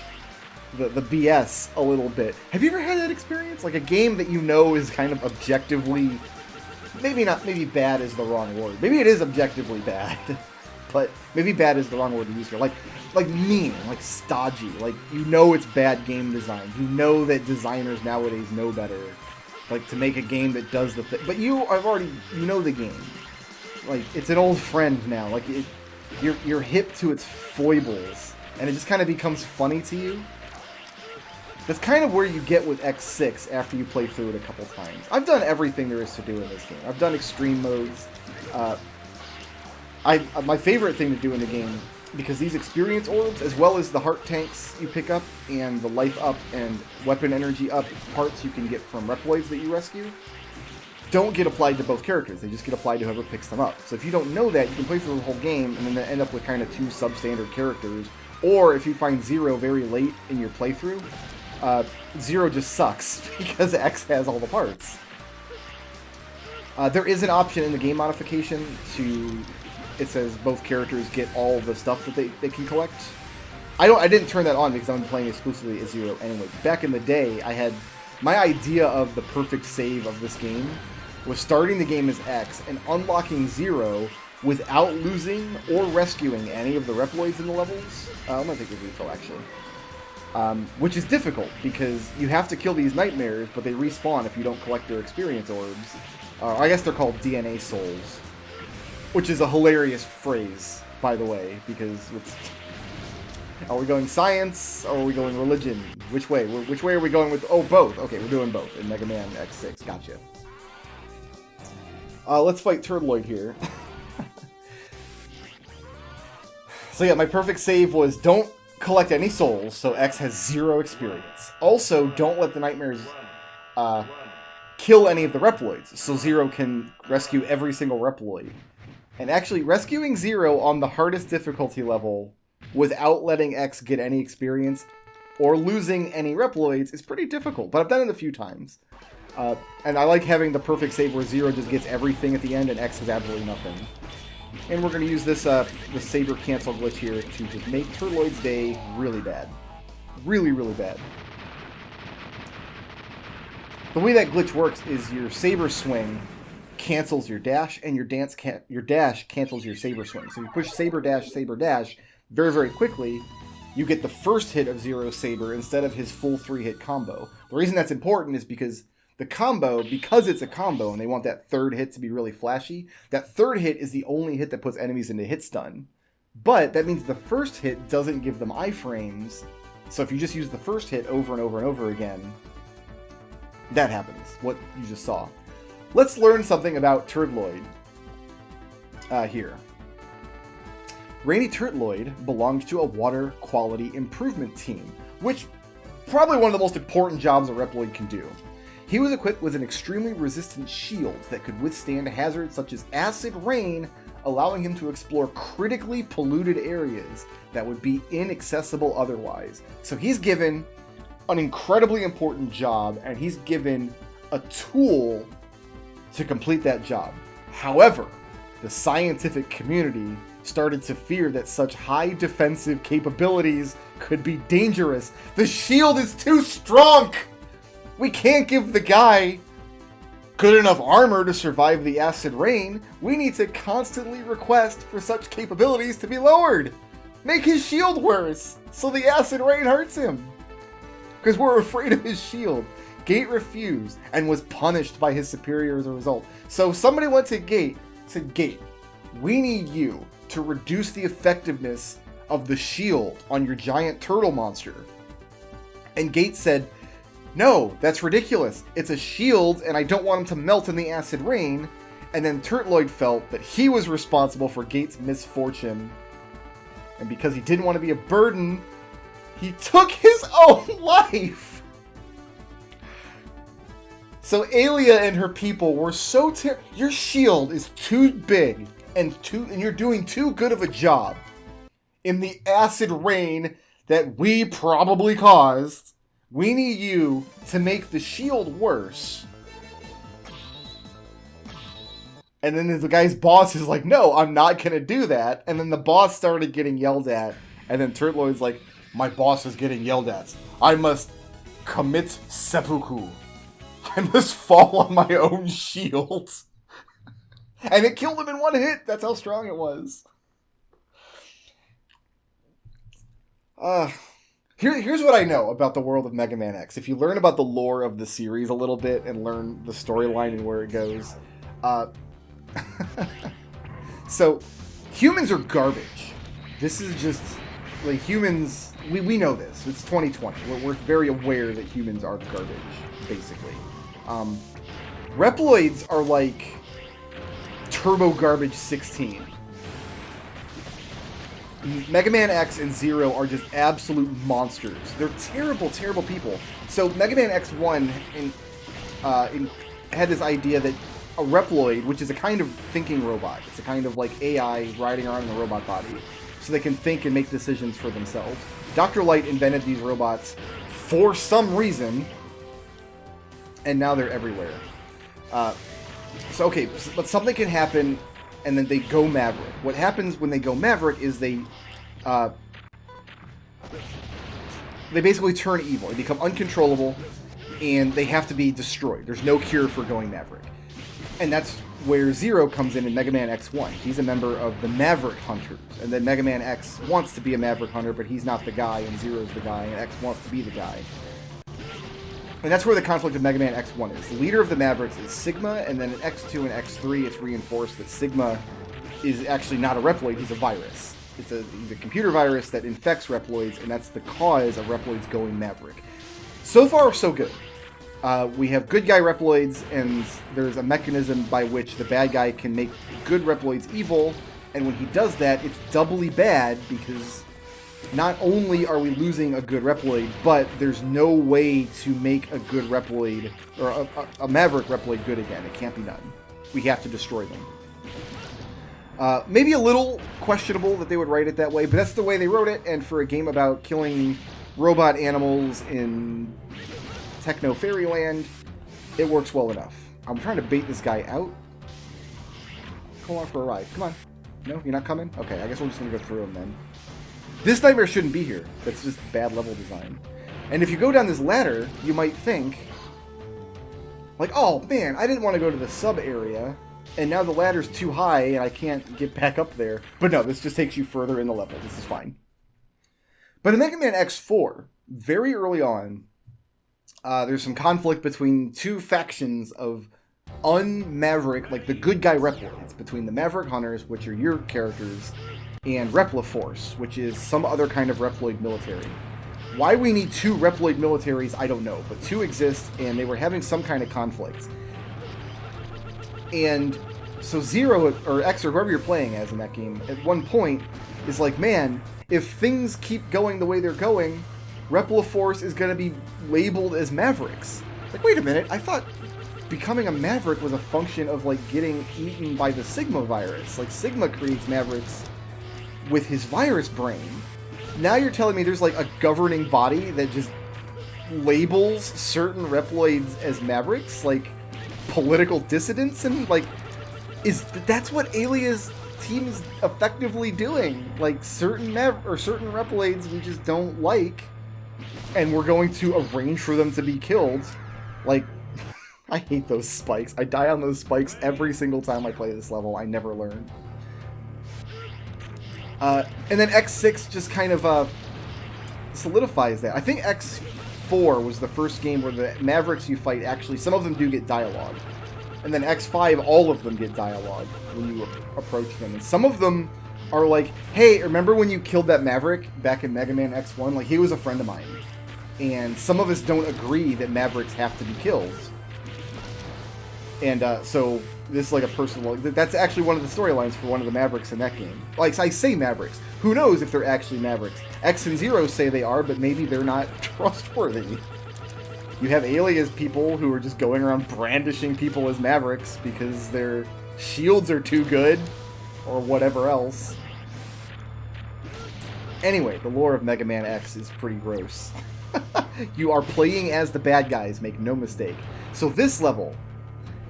the BS a little bit. Have you ever had that experience? Like a game that you know is kind of objectively... Maybe bad is the wrong word. Maybe it is objectively bad. But maybe bad is the wrong word to use here. Like mean, like stodgy. Like, you know it's bad game design. You know that designers nowadays know better. Like, to make a game that does the thing. But you know the game. Like, it's an old friend now. Like, you're hip to its foibles. And it just kind of becomes funny to you. That's kind of where you get with X6 after you play through it a couple times. I've done everything there is to do in this game. I've done extreme modes. My favorite thing to do in the game because these experience orbs, as well as the heart tanks you pick up, and the life up and weapon energy up parts you can get from Reploids that you rescue, don't get applied to both characters. They just get applied to whoever picks them up. So if you don't know that, you can play through the whole game and then end up with kind of two substandard characters. Or if you find Zero very late in your playthrough, Zero just sucks because X has all the parts. There is an option in the game modification to... It says both characters get all the stuff that they can collect. I didn't turn that on because I'm playing exclusively as Zero anyway. Back in the day, I had... My idea of the perfect save of this game was starting the game as X and unlocking Zero without losing or rescuing any of the Reploids in the levels. I'm going to take a refill, actually. Which is difficult, because you have to kill these nightmares, but they respawn if you don't collect their experience orbs. I guess they're called DNA souls. Which is a hilarious phrase, by the way, because it's... Are we going science, or are we going religion? Which way? Which way are we going with... Oh, both. Okay, we're doing both in Mega Man X6. Gotcha. Let's fight Turtloid here. So yeah, my perfect save was don't collect any souls, so X has 0 experience. Also, don't let the nightmares kill any of the Reploids, so Zero can rescue every single Reploid. And actually, rescuing Zero on the hardest difficulty level without letting X get any experience or losing any Reploids is pretty difficult, but I've done it a few times. And I like having the perfect save where Zero just gets everything at the end and X has absolutely nothing. And we're going to use this Saber cancel glitch here to just make Turtloid's day really bad. Really, really bad. The way that glitch works is your Saber swing cancels your dash, and your dash cancels your Saber swing. So you push Saber dash very, very quickly, you get the first hit of Zero's Saber instead of his full 3-hit combo. The reason that's important is because the combo, because it's a combo and they want that third hit to be really flashy, that third hit is the only hit that puts enemies into hit stun. But that means the first hit doesn't give them iframes, so if you just use the first hit over and over and over again, that happens, what you just saw. Let's learn something about Turtloid here. Rainy Turtloid belonged to a water quality improvement team, which probably one of the most important jobs a Reploid can do. He was equipped with an extremely resistant shield that could withstand hazards such as acid rain, allowing him to explore critically polluted areas that would be inaccessible otherwise. So he's given an incredibly important job, and he's given a tool to complete that job. However, the scientific community started to fear that such high defensive capabilities could be dangerous. The shield is too strong! We can't give the guy good enough armor to survive the acid rain. We need to constantly request for such capabilities to be lowered. Make his shield worse, so the acid rain hurts him. Because we're afraid of his shield. Gate refused, and was punished by his superior as a result. So somebody went to Gate, said, Gate, we need you to reduce the effectiveness of the shield on your giant turtle monster. And Gate said, no, that's ridiculous. It's a shield, and I don't want him to melt in the acid rain. And then Turtloid felt that he was responsible for Gate's misfortune. And because he didn't want to be a burden, he took his own life. So Alia and her people were so your shield is too big and you're doing too good of a job in the acid rain that we probably caused. We need you to make the shield worse. And then the guy's boss is like, no, I'm not going to do that. And then the boss started getting yelled at. And then Turtloid's like, my boss is getting yelled at. I must commit seppuku. I must fall on my own shield. And it killed him in one hit. That's how strong it was. Here's what I know about the world of Mega Man X. If you learn about the lore of the series a little bit and learn the storyline and where it goes. So, humans are garbage. This is just, like, humans, we know this. It's 2020. We're very aware that humans are garbage, basically. Reploids are like Turbo Garbage 16. Mega Man X and Zero are just absolute monsters. They're terrible, terrible people. So Mega Man X1 had this idea that a Reploid, which is a kind of thinking robot, it's a kind of like AI riding around in a robot body, so they can think and make decisions for themselves. Dr. Light invented these robots for some reason, and now they're everywhere. But something can happen, and then they go Maverick. What happens when they go Maverick is they basically turn evil. They become uncontrollable, and they have to be destroyed. There's no cure for going Maverick. And that's where Zero comes in Mega Man X1. He's a member of the Maverick Hunters. And then Mega Man X wants to be a Maverick Hunter, but he's not the guy, and Zero's the guy, and X wants to be the guy. And that's where the conflict of Mega Man X1 is. The leader of the Mavericks is Sigma, and then in X2 and X3 it's reinforced that Sigma is actually not a Reploid, he's a virus. He's a computer virus that infects Reploids, and that's the cause of Reploids going Maverick. So far, so good. We have good guy Reploids, and there's a mechanism by which the bad guy can make good Reploids evil, and when he does that, it's doubly bad, because not only are we losing a good Reploid, but there's no way to make a good Reploid, or a Maverick Reploid good again. It can't be done. We have to destroy them. Maybe a little questionable that they would write it that way, but that's the way they wrote it, and for a game about killing robot animals in Techno Fairyland, it works well enough. I'm trying to bait this guy out. Come on for a ride. Come on. No, you're not coming? Okay, I guess we're just going to go through him then. This nightmare shouldn't be here. That's just bad level design. And if you go down this ladder, you might think, like, oh man, I didn't want to go to the sub area, and now the ladder's too high and I can't get back up there. But no, this just takes you further in the level. This is fine. But in Mega Man X4, very early on, there's some conflict between two factions of un-Maverick, like the good guy Reploids, between the Maverick Hunters, which are your characters, and Repliforce, which is some other kind of Reploid military. Why we need two Reploid militaries, I don't know, but two exist, and they were having some kind of conflict. And so Zero, or X, or whoever you're playing as in that game, at one point is like, man, if things keep going the way they're going, Repliforce is going to be labeled as Mavericks. Like, wait a minute, I thought becoming a Maverick was a function of, like, getting eaten by the Sigma virus. Like, Sigma creates Mavericks with his virus brain. Now you're telling me there's, like, a governing body that just labels certain Reploids as Mavericks? Like, political dissidents? And, like, that's what Alia's team is effectively doing. Like, certain Reploids we just don't like, and we're going to arrange for them to be killed. Like, I hate those spikes. I die on those spikes every single time I play this level. I never learn. And then X6 just kind of solidifies that. I think X4 was the first game where the Mavericks you fight actually, some of them do get dialogue. And then X5, all of them get dialogue when you approach them. And some of them are like, hey, remember when you killed that Maverick back in Mega Man X1? Like, he was a friend of mine. And some of us don't agree that Mavericks have to be killed. And so this is like a personal... That's actually one of the storylines for one of the Mavericks in that game. Like, I say Mavericks. Who knows if they're actually Mavericks? X and Zero say they are, but maybe they're not trustworthy. You have Alias people who are just going around brandishing people as Mavericks because their shields are too good, or whatever else. Anyway, the lore of Mega Man X is pretty gross. You are playing as the bad guys, make no mistake. So this level,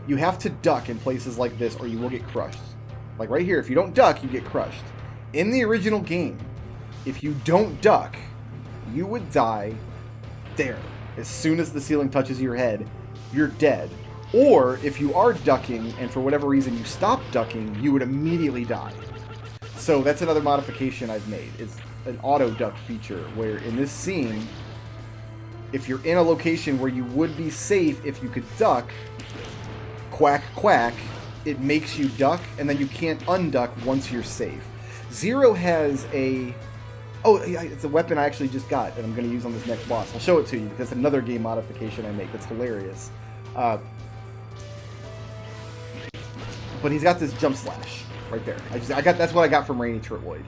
you have to duck in places like this or you will get crushed. Like right here, if you don't duck, you get crushed. In the original game, if you don't duck, you would die there. As soon as the ceiling touches your head, you're dead. Or if you are ducking and for whatever reason you stop ducking, you would immediately die. So that's another modification I've made. It's an auto duck feature where in this scene, if you're in a location where you would be safe if you could duck, quack, quack, it makes you duck, and then you can't unduck once you're safe. Zero has a... Oh, it's a weapon I actually just got that I'm going to use on this next boss. I'll show it to you because it's another game modification I make that's hilarious. But he's got this jump slash right there. That's what I got from Rainy Turtloid.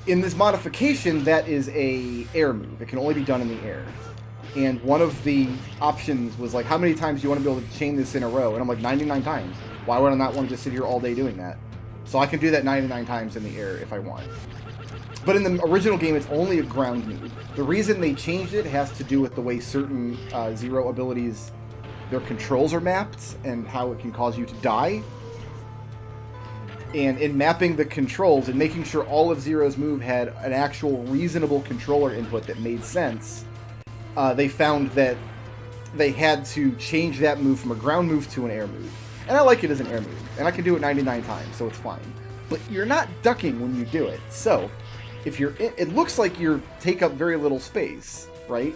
In this modification, that is a air move. It can only be done in the air. And one of the options was like, how many times do you want to be able to chain this in a row? And I'm like, 99 times. Why would I not want to just sit here all day doing that? So I can do that 99 times in the air if I want. But in the original game, it's only a ground move. The reason they changed it has to do with the way certain Zero abilities, their controls are mapped, and how it can cause you to die. And in mapping the controls and making sure all of Zero's move had an actual reasonable controller input that made sense, they found that they had to change that move from a ground move to an air move. And I like it as an air move, and I can do it 99 times, so it's fine. But you're not ducking when you do it. So, if you're it looks like you take up very little space, right?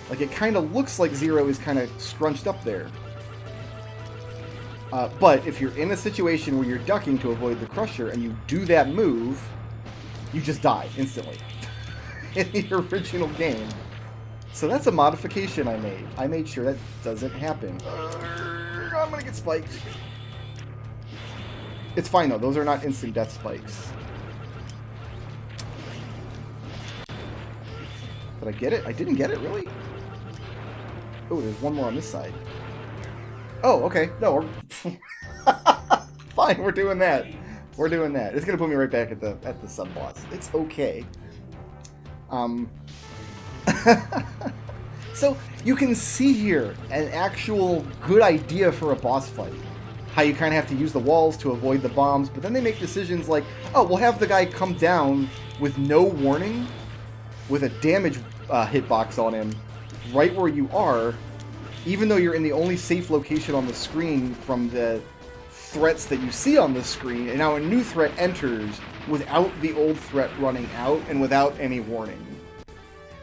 Like, it kind of looks like Zero is kind of scrunched up there. But if you're in a situation where you're ducking to avoid the Crusher and you do that move, you just die instantly in the original game. So that's a modification I made. I made sure that doesn't happen. I'm gonna get spiked. It's fine though, those are not instant death spikes. Did I get it? I didn't get it, really? Oh, there's one more on this side. Oh, okay. No, we're fine. We're doing that. We're doing that. It's gonna put me right back at the sub boss. It's okay. So you can see here an actual good idea for a boss fight. How you kind of have to use the walls to avoid the bombs, but then they make decisions like, oh, we'll have the guy come down with no warning, with a damage hitbox on him, right where you are, even though you're in the only safe location on the screen from the threats that you see on the screen, and now a new threat enters without the old threat running out and without any warning.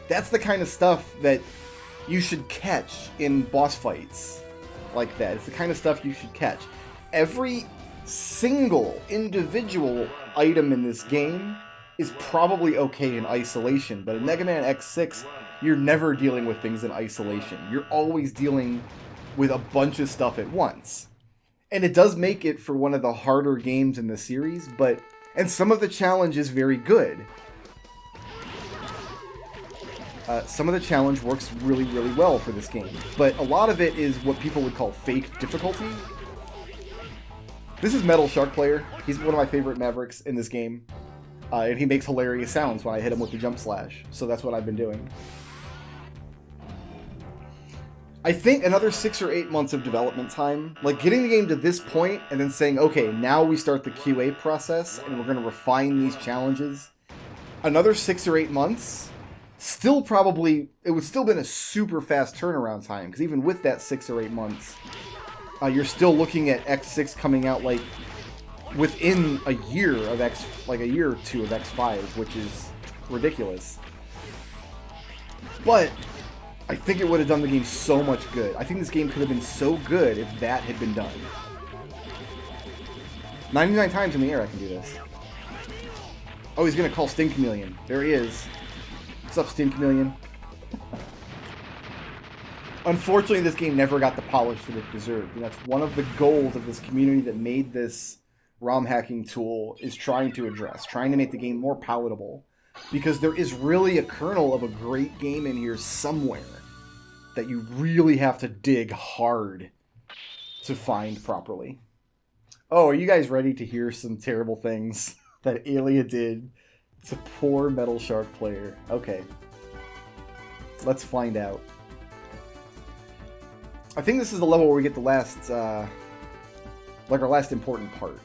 That's the kind of stuff that you should catch in boss fights like that. It's the kind of stuff you should catch. Every single individual item in this game is probably okay in isolation, but in Mega Man X6, you're never dealing with things in isolation. You're always dealing with a bunch of stuff at once. And it does make it for one of the harder games in the series, and some of the challenge is very good. Some of the challenge works really, really well for this game, but a lot of it is what people would call fake difficulty. This is Metal Shark Player. He's one of my favorite Mavericks in this game, and he makes hilarious sounds when I hit him with the jump slash, so that's what I've been doing. I think another 6 or 8 months of development time, like getting the game to this point and then saying, okay, now we start the QA process and we're going to refine these challenges. Another 6 or 8 months, still probably, it would still been a super fast turnaround time, because even with that 6 or 8 months, you're still looking at X6 coming out like within a year of a year or two of X5, which is ridiculous. But I think it would have done the game so much good. I think this game could have been so good if that had been done. 99 times in the air I can do this. Oh, he's going to call Sting Chameleon. There he is. What's up, Sting Chameleon? Unfortunately, this game never got the polish that it deserved. And that's one of the goals of this community that made this ROM hacking tool, is trying to address, trying to make the game more palatable. Because there is really a kernel of a great game in here somewhere that you really have to dig hard to find properly. Oh, are you guys ready to hear some terrible things that Alia did to poor Metal Shark Player? Okay. Let's find out. I think this is the level where we get the last, like our last important part.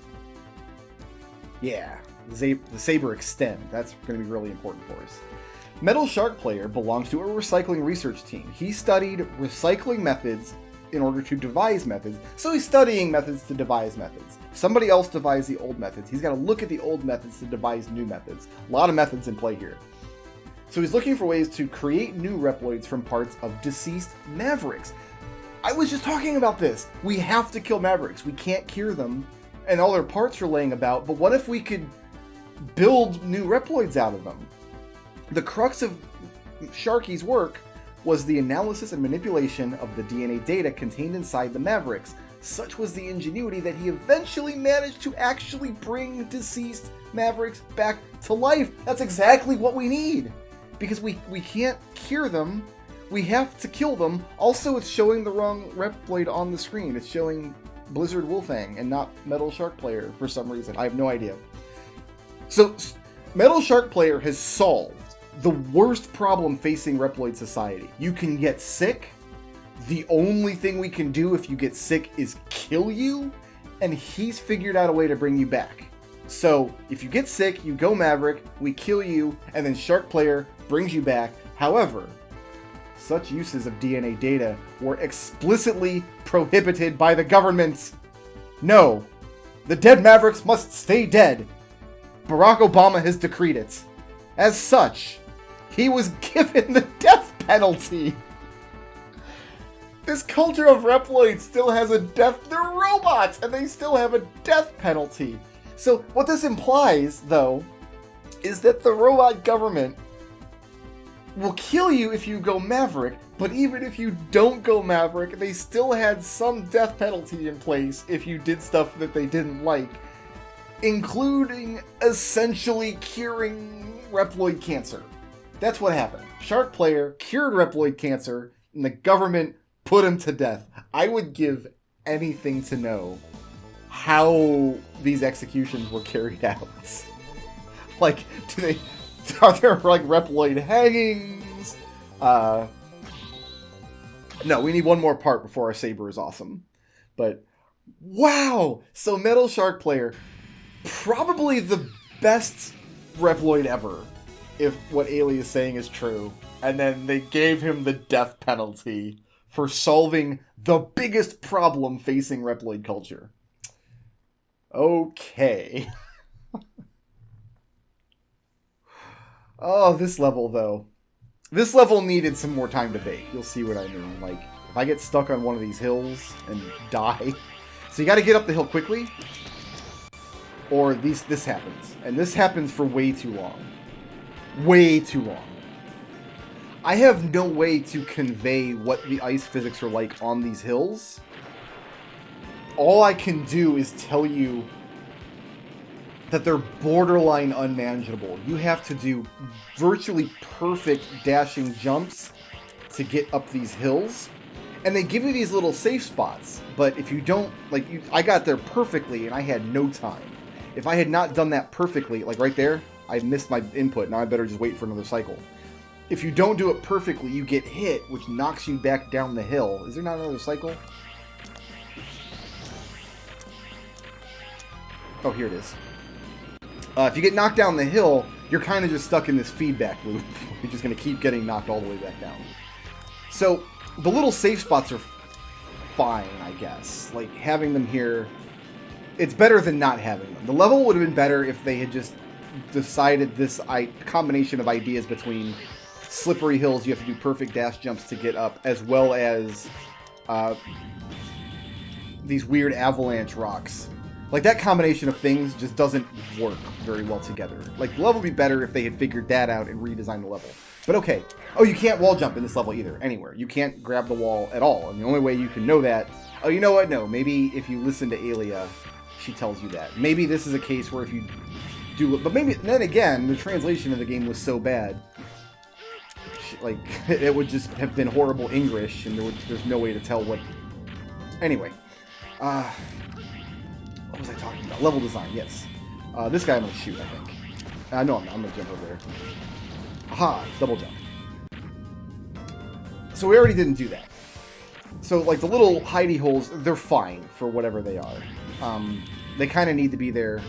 Yeah. The Saber Extend. That's going to be really important for us. Metal Shark Player belongs to a recycling research team. He studied recycling methods in order to devise methods. So he's studying methods to devise methods. Somebody else devised the old methods. He's got to look at the old methods to devise new methods. A lot of methods in play here. So he's looking for ways to create new Reploids from parts of deceased Mavericks. I was just talking about this. We have to kill Mavericks. We can't cure them, and all their parts are laying about, but what if we could build new Reploids out of them? The crux of Sharky's work was the analysis and manipulation of the DNA data contained inside the Mavericks, Such was the ingenuity that he eventually managed to actually bring deceased Mavericks back to life. That's exactly what we need. Because we can't cure them. We have to kill them. Also, it's showing the wrong Reploid on the screen. It's showing Blizzard Wolfang and not Metal Shark Player for some reason. I have no idea. So, Metal Shark Player has solved the worst problem facing Reploid society. You can get sick. The only thing we can do if you get sick is kill you. And he's figured out a way to bring you back. So, if you get sick, you go Maverick, we kill you, and then Shark Player brings you back. However, such uses of DNA data were explicitly prohibited by the government. No, the dead Mavericks must stay dead. Barack Obama has decreed it. As such, he was given the death penalty. This culture of Reploids still has a death... They're robots, and they still have a death penalty. So what this implies, though, is that the robot government will kill you if you go Maverick, but even if you don't go Maverick, they still had some death penalty in place if you did stuff that they didn't like, including essentially curing Reploid cancer. That's what happened. Shark Player cured Reploid cancer, and the government put him to death. I would give anything to know how these executions were carried out. Like, are there like Reploid hangings? No, we need one more part before our saber is awesome. But wow! So Metal Shark Player, probably the best Reploid ever, if what Ailey is saying is true. And then they gave him the death penalty for solving the biggest problem facing Reploid culture. Okay. Oh, this level, though. This level needed some more time to bake. You'll see what I mean. Like, if I get stuck on one of these hills and die... So you gotta get up the hill quickly, or this happens. And this happens for way too long. Way too long. I have no way to convey what the ice physics are like on these hills. All I can do is tell you that they're borderline unmanageable. You have to do virtually perfect dashing jumps to get up these hills. And they give you these little safe spots, but if you don't, like, I got there perfectly and I had no time. If I had not done that perfectly, like right there, I missed my input. Now I better just wait for another cycle. If you don't do it perfectly, you get hit, which knocks you back down the hill. Is there not another cycle? Oh, here it is. If you get knocked down the hill, you're kind of just stuck in this feedback loop. You're just going to keep getting knocked all the way back down. So, the little safe spots are fine, I guess. Like, having them here, it's better than not having them. The level would have been better if they had just decided this combination of ideas between slippery hills, you have to do perfect dash jumps to get up, as well as these weird avalanche rocks. Like, that combination of things just doesn't work very well together. Like, the level would be better if they had figured that out and redesigned the level. But okay. Oh, you can't wall jump in this level either, anywhere. You can't grab the wall at all. And the only way you can know that... Oh, you know what? No. Maybe if you listen to Aelia, she tells you that. Maybe this is a case where if you do... But maybe... Then again, the translation of the game was so bad. Like, it would just have been horrible English, and there's no way to tell what... Anyway. What was I talking about? Level design, yes. This guy I'm going to shoot, I think. No, I'm not. I'm going to jump over there. Aha! Double jump. So we already didn't do that. So, like, the little hidey holes, they're fine for whatever they are. They kind of need to be there.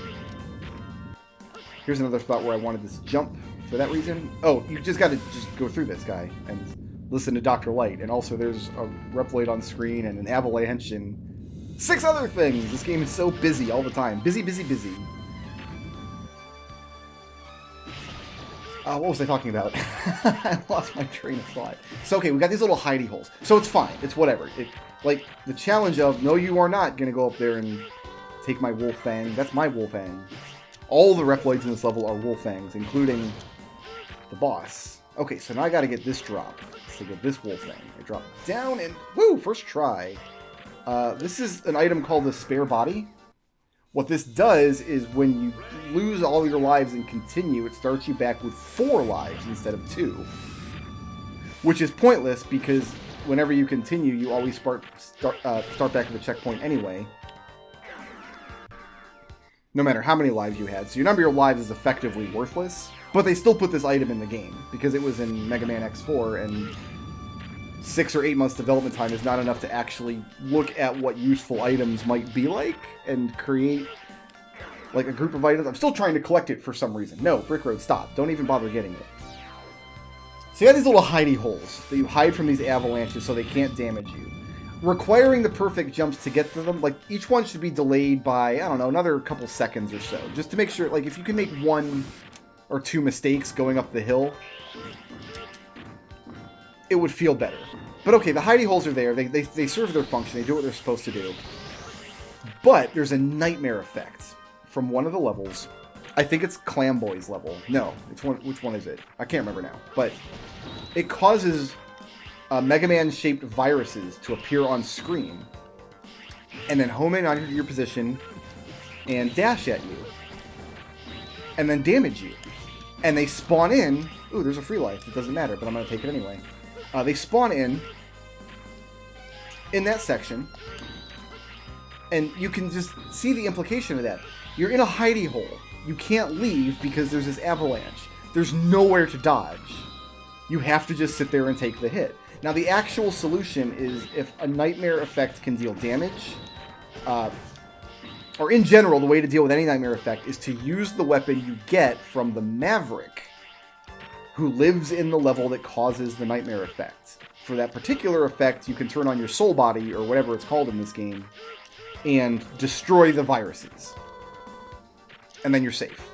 Here's another spot where I wanted this jump for that reason. Oh, you just got to just go through this guy and listen to Dr. Light. And also there's a Reploid on screen and an avalanche and 6 other things. This game is so busy all the time. Busy, busy, busy. What was I talking about? I lost my train of thought. So, okay, we got these little hidey holes. So it's fine. It's whatever. Like, the challenge of, no, you are not going to go up there and take my Wolfang. That's my Wolfang. All the Reploids in this level are Wolfangs, including the boss. Okay, so now I got to get this drop to get this Wolfang. I drop down and, woo, first try. This is an item called the Spare Body. What this does is when you lose all your lives and continue, it starts you back with 4 lives instead of 2. Which is pointless because whenever you continue, you always start back at the checkpoint anyway. No matter how many lives you had. So your number of your lives is effectively worthless. But they still put this item in the game because it was in Mega Man X4 and 6 or 8 months development time is not enough to actually look at what useful items might be like and create like a group of items. I'm still trying to collect it for some reason. No, Brick Road, stop. Don't even bother getting it. So you got these little hidey holes that you hide from these avalanches so they can't damage you. Requiring the perfect jumps to get to them, like each one should be delayed by, I don't know, another couple seconds or so. Just to make sure, like if you can make 1 or 2 mistakes going up the hill, it would feel better. But okay, the hidey holes are there. They serve their function. They do what they're supposed to do. But there's a nightmare effect from one of the levels. I think it's Clamboy's level. No, which one is it? I can't remember now. But it causes Mega Man-shaped viruses to appear on screen and then home in on your position and dash at you. And then damage you. And they spawn in... Ooh, there's a free life. It doesn't matter, but I'm going to take it anyway. They spawn in that section, and you can just see the implication of that. You're in a hidey hole. You can't leave because there's this avalanche. There's nowhere to dodge. You have to just sit there and take the hit. Now, the actual solution is if a nightmare effect can deal damage, or in general, the way to deal with any nightmare effect is to use the weapon you get from the Maverick, who lives in the level that causes the nightmare effect. For that particular effect, you can turn on your soul body, or whatever it's called in this game, and destroy the viruses. And then you're safe.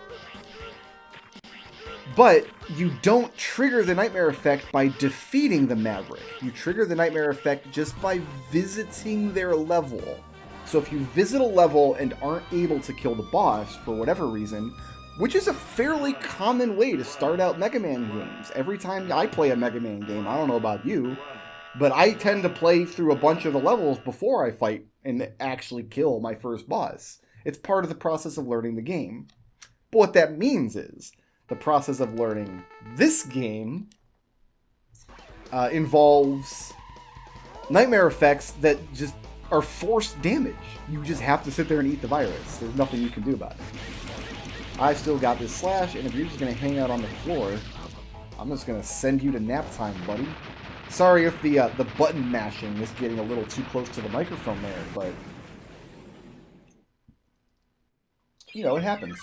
But you don't trigger the nightmare effect by defeating the Maverick. You trigger the nightmare effect just by visiting their level. So if you visit a level and aren't able to kill the boss for whatever reason, which is a fairly common way to start out Mega Man games. Every time I play a Mega Man game, I don't know about you, but I tend to play through a bunch of the levels before I fight and actually kill my first boss. It's part of the process of learning the game. But what that means is, the process of learning this game involves nightmare effects that just are forced damage. You just have to sit there and eat the virus. There's nothing you can do about it. I still got this slash, and if you're just going to hang out on the floor, I'm just going to send you to nap time, buddy. Sorry if the button mashing is getting a little too close to the microphone there, but... you know, it happens.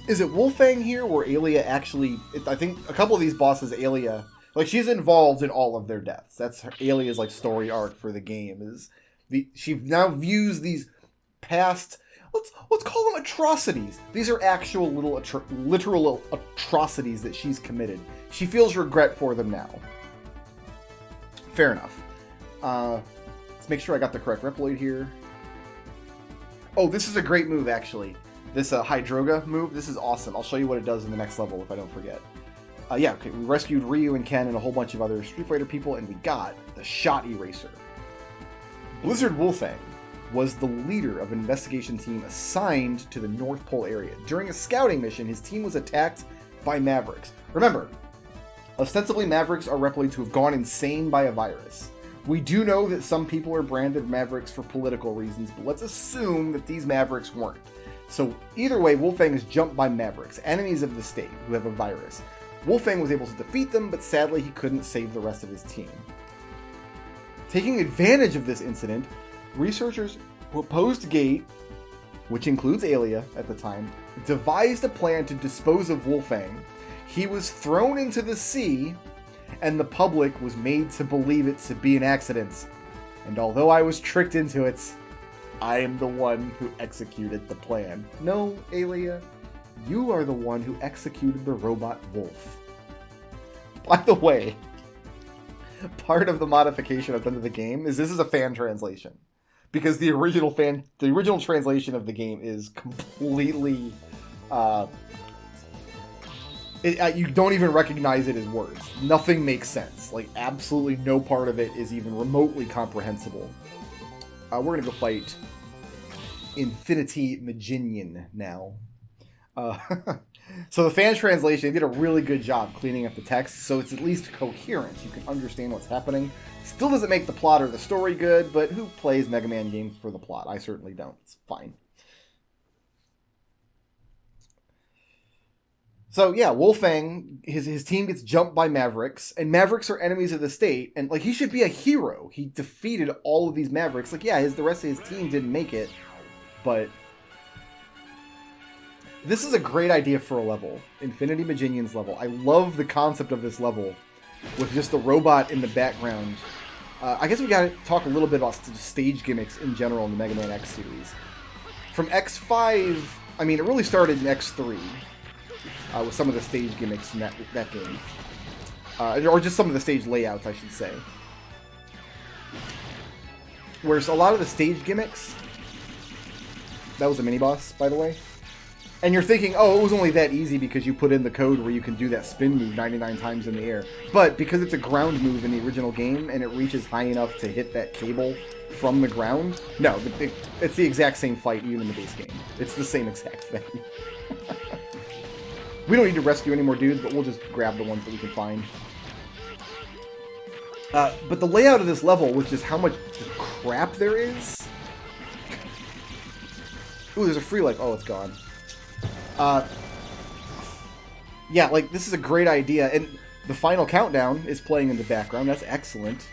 Is it Wolfang here, where Alia actually... I think a couple of these bosses, Alia... like, she's involved in all of their deaths. That's Alia's, like, story arc for the game. She now views these past... Let's call them atrocities. These are actual literal atrocities that she's committed. She feels regret for them now. Fair enough. Let's make sure I got the correct Reploid here. Oh, this is a great move, actually. This Hydroga move, this is awesome. I'll show you what it does in the next level if I don't forget. Yeah, okay, we rescued Ryu and Ken and a whole bunch of other Street Fighter people, and we got the Shot Eraser. Blizzard Wolfang was the leader of an investigation team assigned to the North Pole area. During a scouting mission, his team was attacked by Mavericks. Remember, ostensibly Mavericks are reported to have gone insane by a virus. We do know that some people are branded Mavericks for political reasons, but let's assume that these Mavericks weren't. So either way, Wolfang is jumped by Mavericks, enemies of the state, who have a virus. Wolfang was able to defeat them, but sadly he couldn't save the rest of his team. Taking advantage of this incident, researchers who opposed Gate, which includes Alia at the time, devised a plan to dispose of Wolfang. He was thrown into the sea, and the public was made to believe it to be an accident. And although I was tricked into it, I am the one who executed the plan. No, Alia, you are the one who executed the robot wolf. By the way, part of the modification I've done to the game is this is a fan translation. Because the original translation of the game is completely You don't even recognize it as words. Nothing makes sense. Like, absolutely no part of it is even remotely comprehensible. We're going to go fight Infinity Maginian now. So the fan translation did a really good job cleaning up the text, so it's at least coherent. You can understand what's happening. Still doesn't make the plot or the story good, but who plays Mega Man games for the plot? I certainly don't. It's fine. So yeah, Wolfang, his team gets jumped by Mavericks, and Mavericks are enemies of the state, and like he should be a hero. He defeated all of these Mavericks. Like yeah, the rest of his team didn't make it, but this is a great idea for a level, Infinity Maginian's level. I love the concept of this level with just the robot in the background. I guess we got to talk a little bit about stage gimmicks in general in the Mega Man X series. From X5, I mean, it really started in X3 with some of the stage gimmicks in that game. Or just some of the stage layouts, I should say. Whereas a lot of the stage gimmicks... That was a mini-boss, by the way. And you're thinking, oh, it was only that easy because you put in the code where you can do that spin move 99 times in the air. But because it's a ground move in the original game and it reaches high enough to hit that cable from the ground, no, it's the exact same fight even in the base game. It's the same exact thing. We don't need to rescue any more dudes, but we'll just grab the ones that we can find. But the layout of this level with just how much crap there is... Ooh, there's a free life. Oh, it's gone. Yeah, like, this is a great idea, and the final countdown is playing in the background. That's excellent.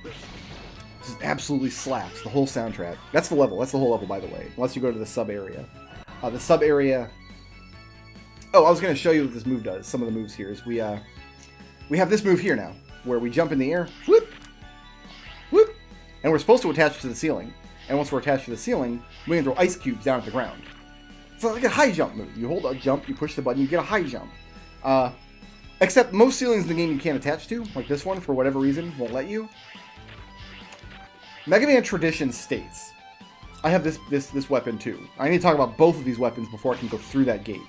This absolutely slaps, the whole soundtrack. That's the level. That's the whole level, by the way, unless you go to the sub-area. The sub-area... Oh, I was going to show you what this move does. Some of the moves here is we have this move here now, where we jump in the air, whoop, whoop, and we're supposed to attach to the ceiling. And once we're attached to the ceiling, we can throw ice cubes down at the ground. It's like a high jump move. You hold a jump, you push the button, you get a high jump. Except most ceilings in the game you can't attach to, like this one, for whatever reason, won't let you. Mega Man tradition states, I have this weapon too. I need to talk about both of these weapons before I can go through that gate.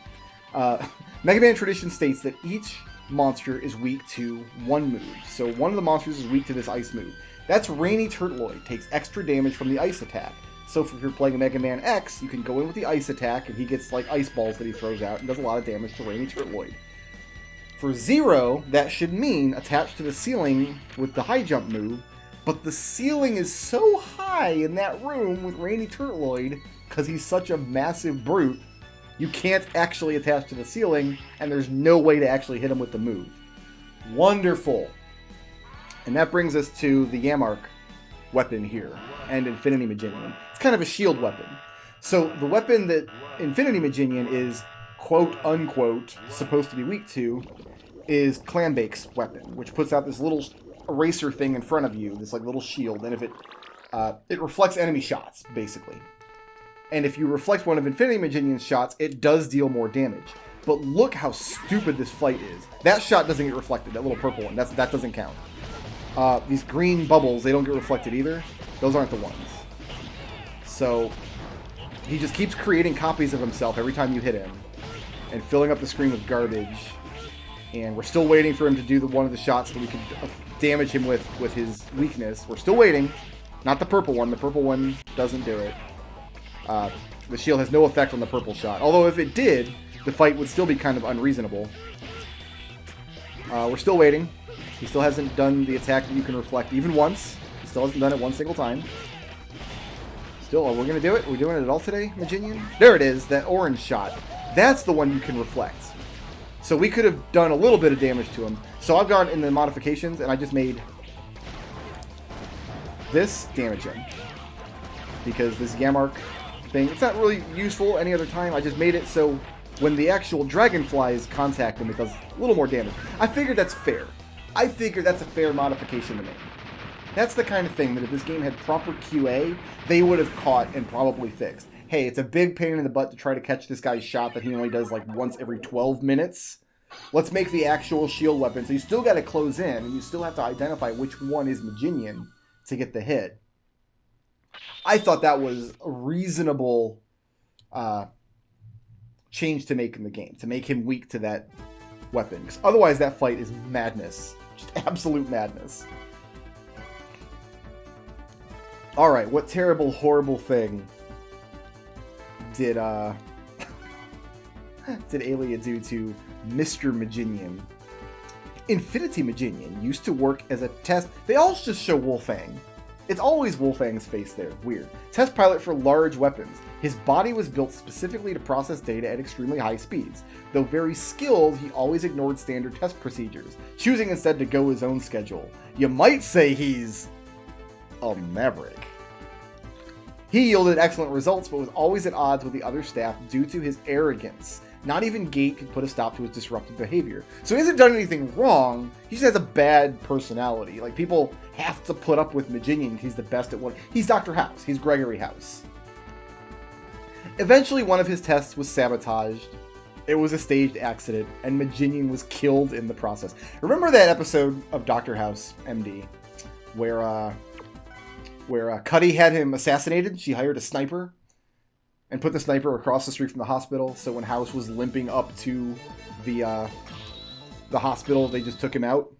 Mega Man tradition states that each monster is weak to one move. So one of the monsters is weak to this ice move. That's Rainy Turtloid, takes extra damage from the ice attack. So if you're playing a Mega Man X, you can go in with the ice attack, and he gets like ice balls that he throws out, and does a lot of damage to Rainy Turtloid. For Zero, that should mean attached to the ceiling with the high jump move, but the ceiling is so high in that room with Rainy Turtloid, because he's such a massive brute, you can't actually attach to the ceiling, and there's no way to actually hit him with the move. Wonderful! And that brings us to the Yamark weapon here, and Infinity Maginian. It's kind of a shield weapon. So the weapon that Infinity Maginian is, quote-unquote, supposed to be weak to, is Clambake's weapon, which puts out this little eraser thing in front of you, this like little shield, and if it reflects enemy shots, basically. And if you reflect one of Infinity Maginian's shots, it does deal more damage. But look how stupid this fight is. That shot doesn't get reflected, that little purple one, that doesn't count. These green bubbles, they don't get reflected either. Those aren't the ones. So, he just keeps creating copies of himself every time you hit him. And filling up the screen with garbage. And we're still waiting for him to do one of the shots that we can damage him with his weakness. We're still waiting. Not the purple one. The purple one doesn't do it. The shield has no effect on the purple shot. Although if it did, the fight would still be kind of unreasonable. We're still waiting. He still hasn't done the attack that you can reflect even once. He still hasn't done it one single time. Still, are we going to do it? Are we doing it at all today, Maginian? There it is, that orange shot. That's the one you can reflect. So we could have done a little bit of damage to him. So I've gone in the modifications, and I just made this damage him. Because this Yamark thing, it's not really useful any other time. I just made it so when the actual dragonflies contact him, it does a little more damage. I figured that's fair. I figured that's a fair modification to make. That's the kind of thing that if this game had proper QA, they would have caught and probably fixed. Hey, it's a big pain in the butt to try to catch this guy's shot that he only does like once every 12 minutes. Let's make the actual shield weapon. So you still got to close in, and you still have to identify which one is Maginian to get the hit. I thought that was a reasonable change to make in the game, to make him weak to that weapon. Because otherwise that fight is madness. Just absolute madness. Alright, what terrible, horrible thing did Aelia do to Mr. Maginian? Infinity Maginian used to work as a test... They all just show Wolfang. It's always Wolfang's face there. Weird. Test pilot for large weapons. His body was built specifically to process data at extremely high speeds. Though very skilled, he always ignored standard test procedures, choosing instead to go his own schedule. You might say he's a maverick. He yielded excellent results, but was always at odds with the other staff due to his arrogance. Not even Gate could put a stop to his disruptive behavior. So he hasn't done anything wrong, he just has a bad personality. Like, people have to put up with Maginian. He's the best at one. He's Dr. House. He's Gregory House. Eventually, one of his tests was sabotaged. It was a staged accident, and Maginian was killed in the process. Remember that episode of Dr. House, MD, where Cuddy had him assassinated? She hired a sniper and put the sniper across the street from the hospital, so when House was limping up to the hospital, they just took him out.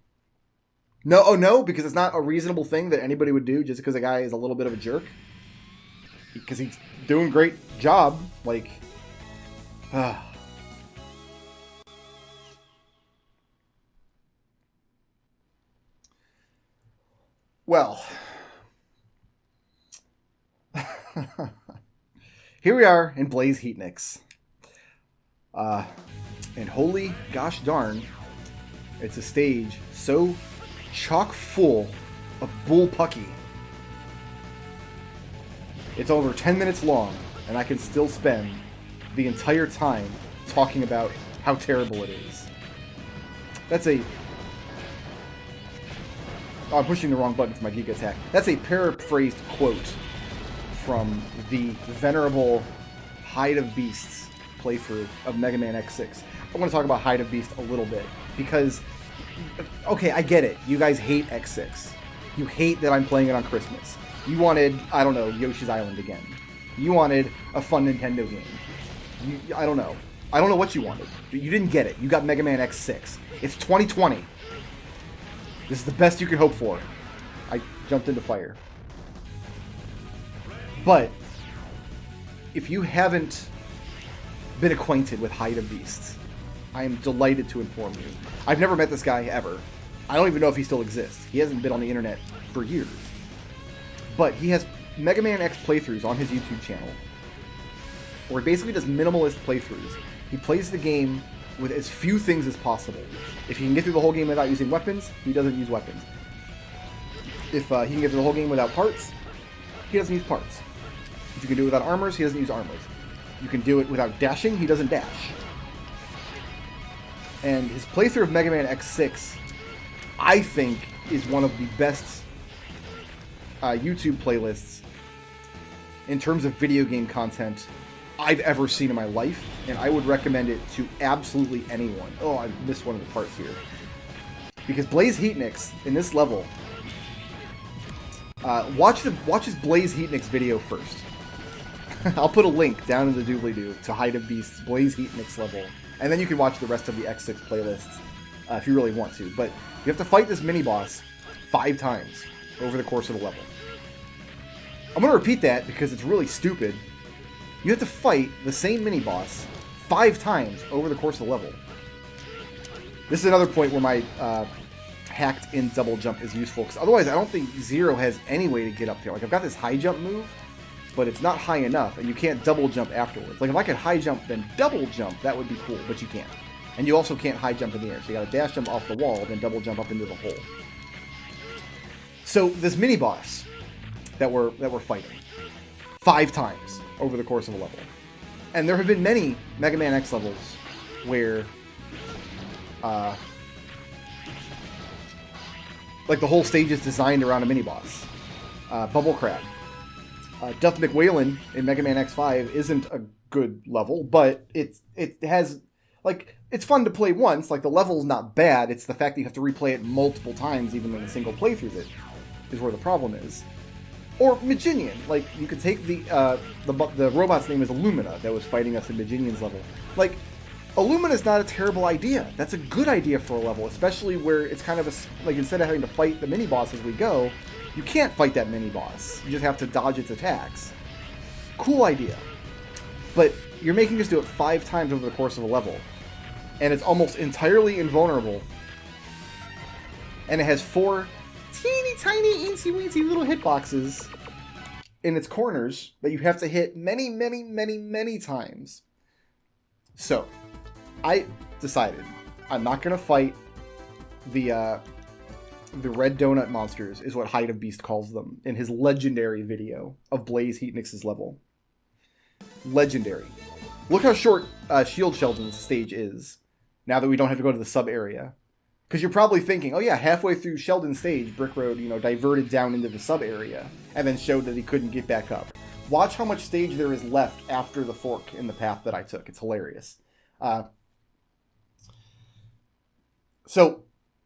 No, oh no, because it's not a reasonable thing that anybody would do just because a guy is a little bit of a jerk. Because he's doing a great job, like... Well... Here we are in Blaze Heatniks. And holy gosh darn, it's a stage so chock full of bullpucky. It's over 10 minutes long, and I can still spend the entire time talking about how terrible it is. That's a... Oh, I'm pushing the wrong button for my Giga Attack. That's a paraphrased quote from the venerable Hide of Beasts playthrough of Mega Man X6. I want to talk about Hide of Beast a little bit, because, okay, I get it. You guys hate X6. You hate that I'm playing it on Christmas. You wanted, I don't know, Yoshi's Island again. You wanted a fun Nintendo game. I don't know. I don't know what you wanted. You didn't get it. You got Mega Man X6. It's 2020. This is the best you could hope for. I jumped into fire. But if you haven't been acquainted with Hide of Beasts, I am delighted to inform you. I've never met this guy ever. I don't even know if he still exists. He hasn't been on the internet for years. But he has Mega Man X playthroughs on his YouTube channel, where he basically does minimalist playthroughs. He plays the game with as few things as possible. If he can get through the whole game without using weapons, he doesn't use weapons. If he can get through the whole game without parts, he doesn't use parts. If you can do it without armors, he doesn't use armors. You can do it without dashing, he doesn't dash. And his playthrough of Mega Man X6, I think, is one of the best YouTube playlists in terms of video game content I've ever seen in my life, and I would recommend it to absolutely anyone. Oh, I missed one of the parts here. Because Blaze Heatniks, in this level, watch his Blaze Heatniks video first. I'll put a link down in the doobly-doo to Hide of Beast's Blaze Heatniks level, and then you can watch the rest of the X6 playlists if you really want to. But you have to fight this mini-boss 5 times over the course of the level. I'm going to repeat that because it's really stupid. You have to fight the same mini-boss 5 times over the course of the level. This is another point where my hacked-in double jump is useful, because otherwise I don't think Zero has any way to get up there. Like, I've got this high jump move, but it's not high enough, and you can't double jump afterwards. Like, if I could high jump then double jump, that would be cool, but you can't. And you also can't high jump in the air, so you gotta dash jump off the wall, then double jump up into the hole. So, this mini-boss that we're fighting 5 times over the course of a level. And there have been many Mega Man X levels where like the whole stage is designed around a mini-boss. Bubble Crab. Duff McWhalen in Mega Man X5 isn't a good level, but it has, like, it's fun to play once. Like, the level's not bad. It's the fact that you have to replay it multiple times, even in a single playthrough, that is where the problem is. Or Maginian, like, you could take the robot's name is Illumina that was fighting us in Maginian's level. Like, Illumina's not a terrible idea. That's a good idea for a level, especially where it's kind of a, like, instead of having to fight the mini-boss as we go, you can't fight that mini-boss. You just have to dodge its attacks. Cool idea. But you're making us do it 5 times over the course of a level, and it's almost entirely invulnerable. And it has 4 teeny tiny eensy weensy little hitboxes in its corners that you have to hit many, many, many, many times. So, I decided I'm not going to fight the red donut monsters, is what Hide of Beast calls them in his legendary video of Blaze Heatnix's level. Legendary. Look how short Shield Sheldon's stage is, now that we don't have to go to the sub-area. Because you're probably thinking, oh yeah, halfway through Sheldon's stage, Brick Road, diverted down into the sub-area, and then showed that he couldn't get back up. Watch how much stage there is left after the fork in the path that I took. It's hilarious. So,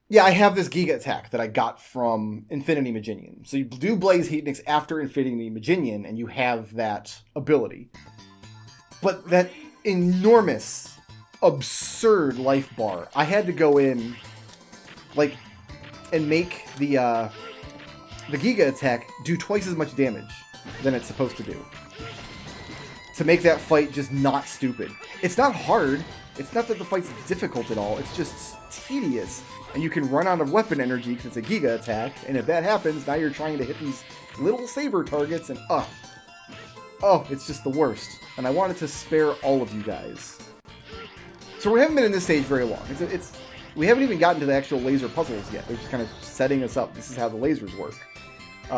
yeah, I have this Giga attack that I got from Infinity Maginian. So you do Blaze Heatnix after Infinity Maginian, and you have that ability. But that enormous, absurd life bar, I had to go in, like, and make the Giga attack do twice as much damage than it's supposed to do. To make that fight just not stupid. It's not hard. It's not that the fight's difficult at all. It's just tedious. And you can run out of weapon energy because it's a Giga attack. And if that happens, now you're trying to hit these little saber targets and it's just the worst. And I wanted to spare all of you guys. So we haven't been in this stage very long. We haven't even gotten to the actual laser puzzles yet. They're just kind of setting us up. This is how the lasers work.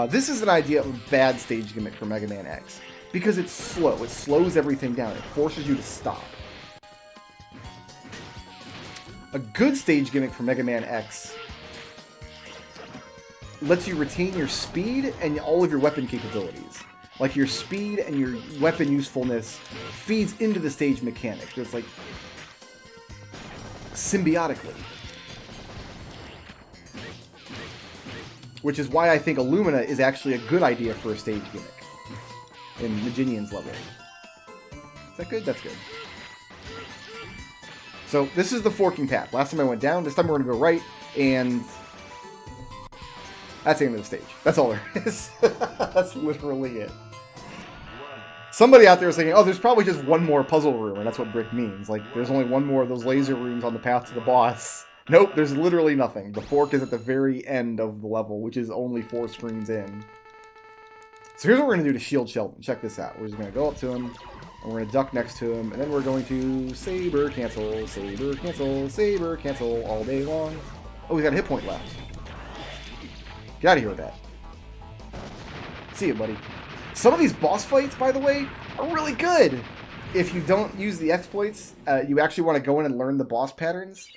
This is an idea of a bad stage gimmick for Mega Man X. Because it's slow. It slows everything down. It forces you to stop. A good stage gimmick for Mega Man X lets you retain your speed and all of your weapon capabilities. Like, your speed and your weapon usefulness feeds into the stage mechanic. There's, like, symbiotically. Which is why I think Illumina is actually a good idea for a stage gimmick in Maginian's level. Is that good? That's good. So this is the forking path. Last time I went down, this time we're going to go right, and that's the end of the stage. That's all there is. That's literally it. Somebody out there is thinking, oh, there's probably just one more puzzle room, and that's what Brick means. Like, there's only one more of those laser rooms on the path to the boss. Nope, there's literally nothing. The fork is at the very end of the level, which is only 4 screens in. So here's what we're going to do to Shield Sheldon. Check this out. We're just going to go up to him, and we're going to duck next to him, and then we're going to saber cancel, saber cancel, saber cancel all day long. Oh, he's got a hit point left. Get out of here with that. See you, buddy. Some of these boss fights, by the way, are really good. If you don't use the exploits, you actually want to go in and learn the boss patterns.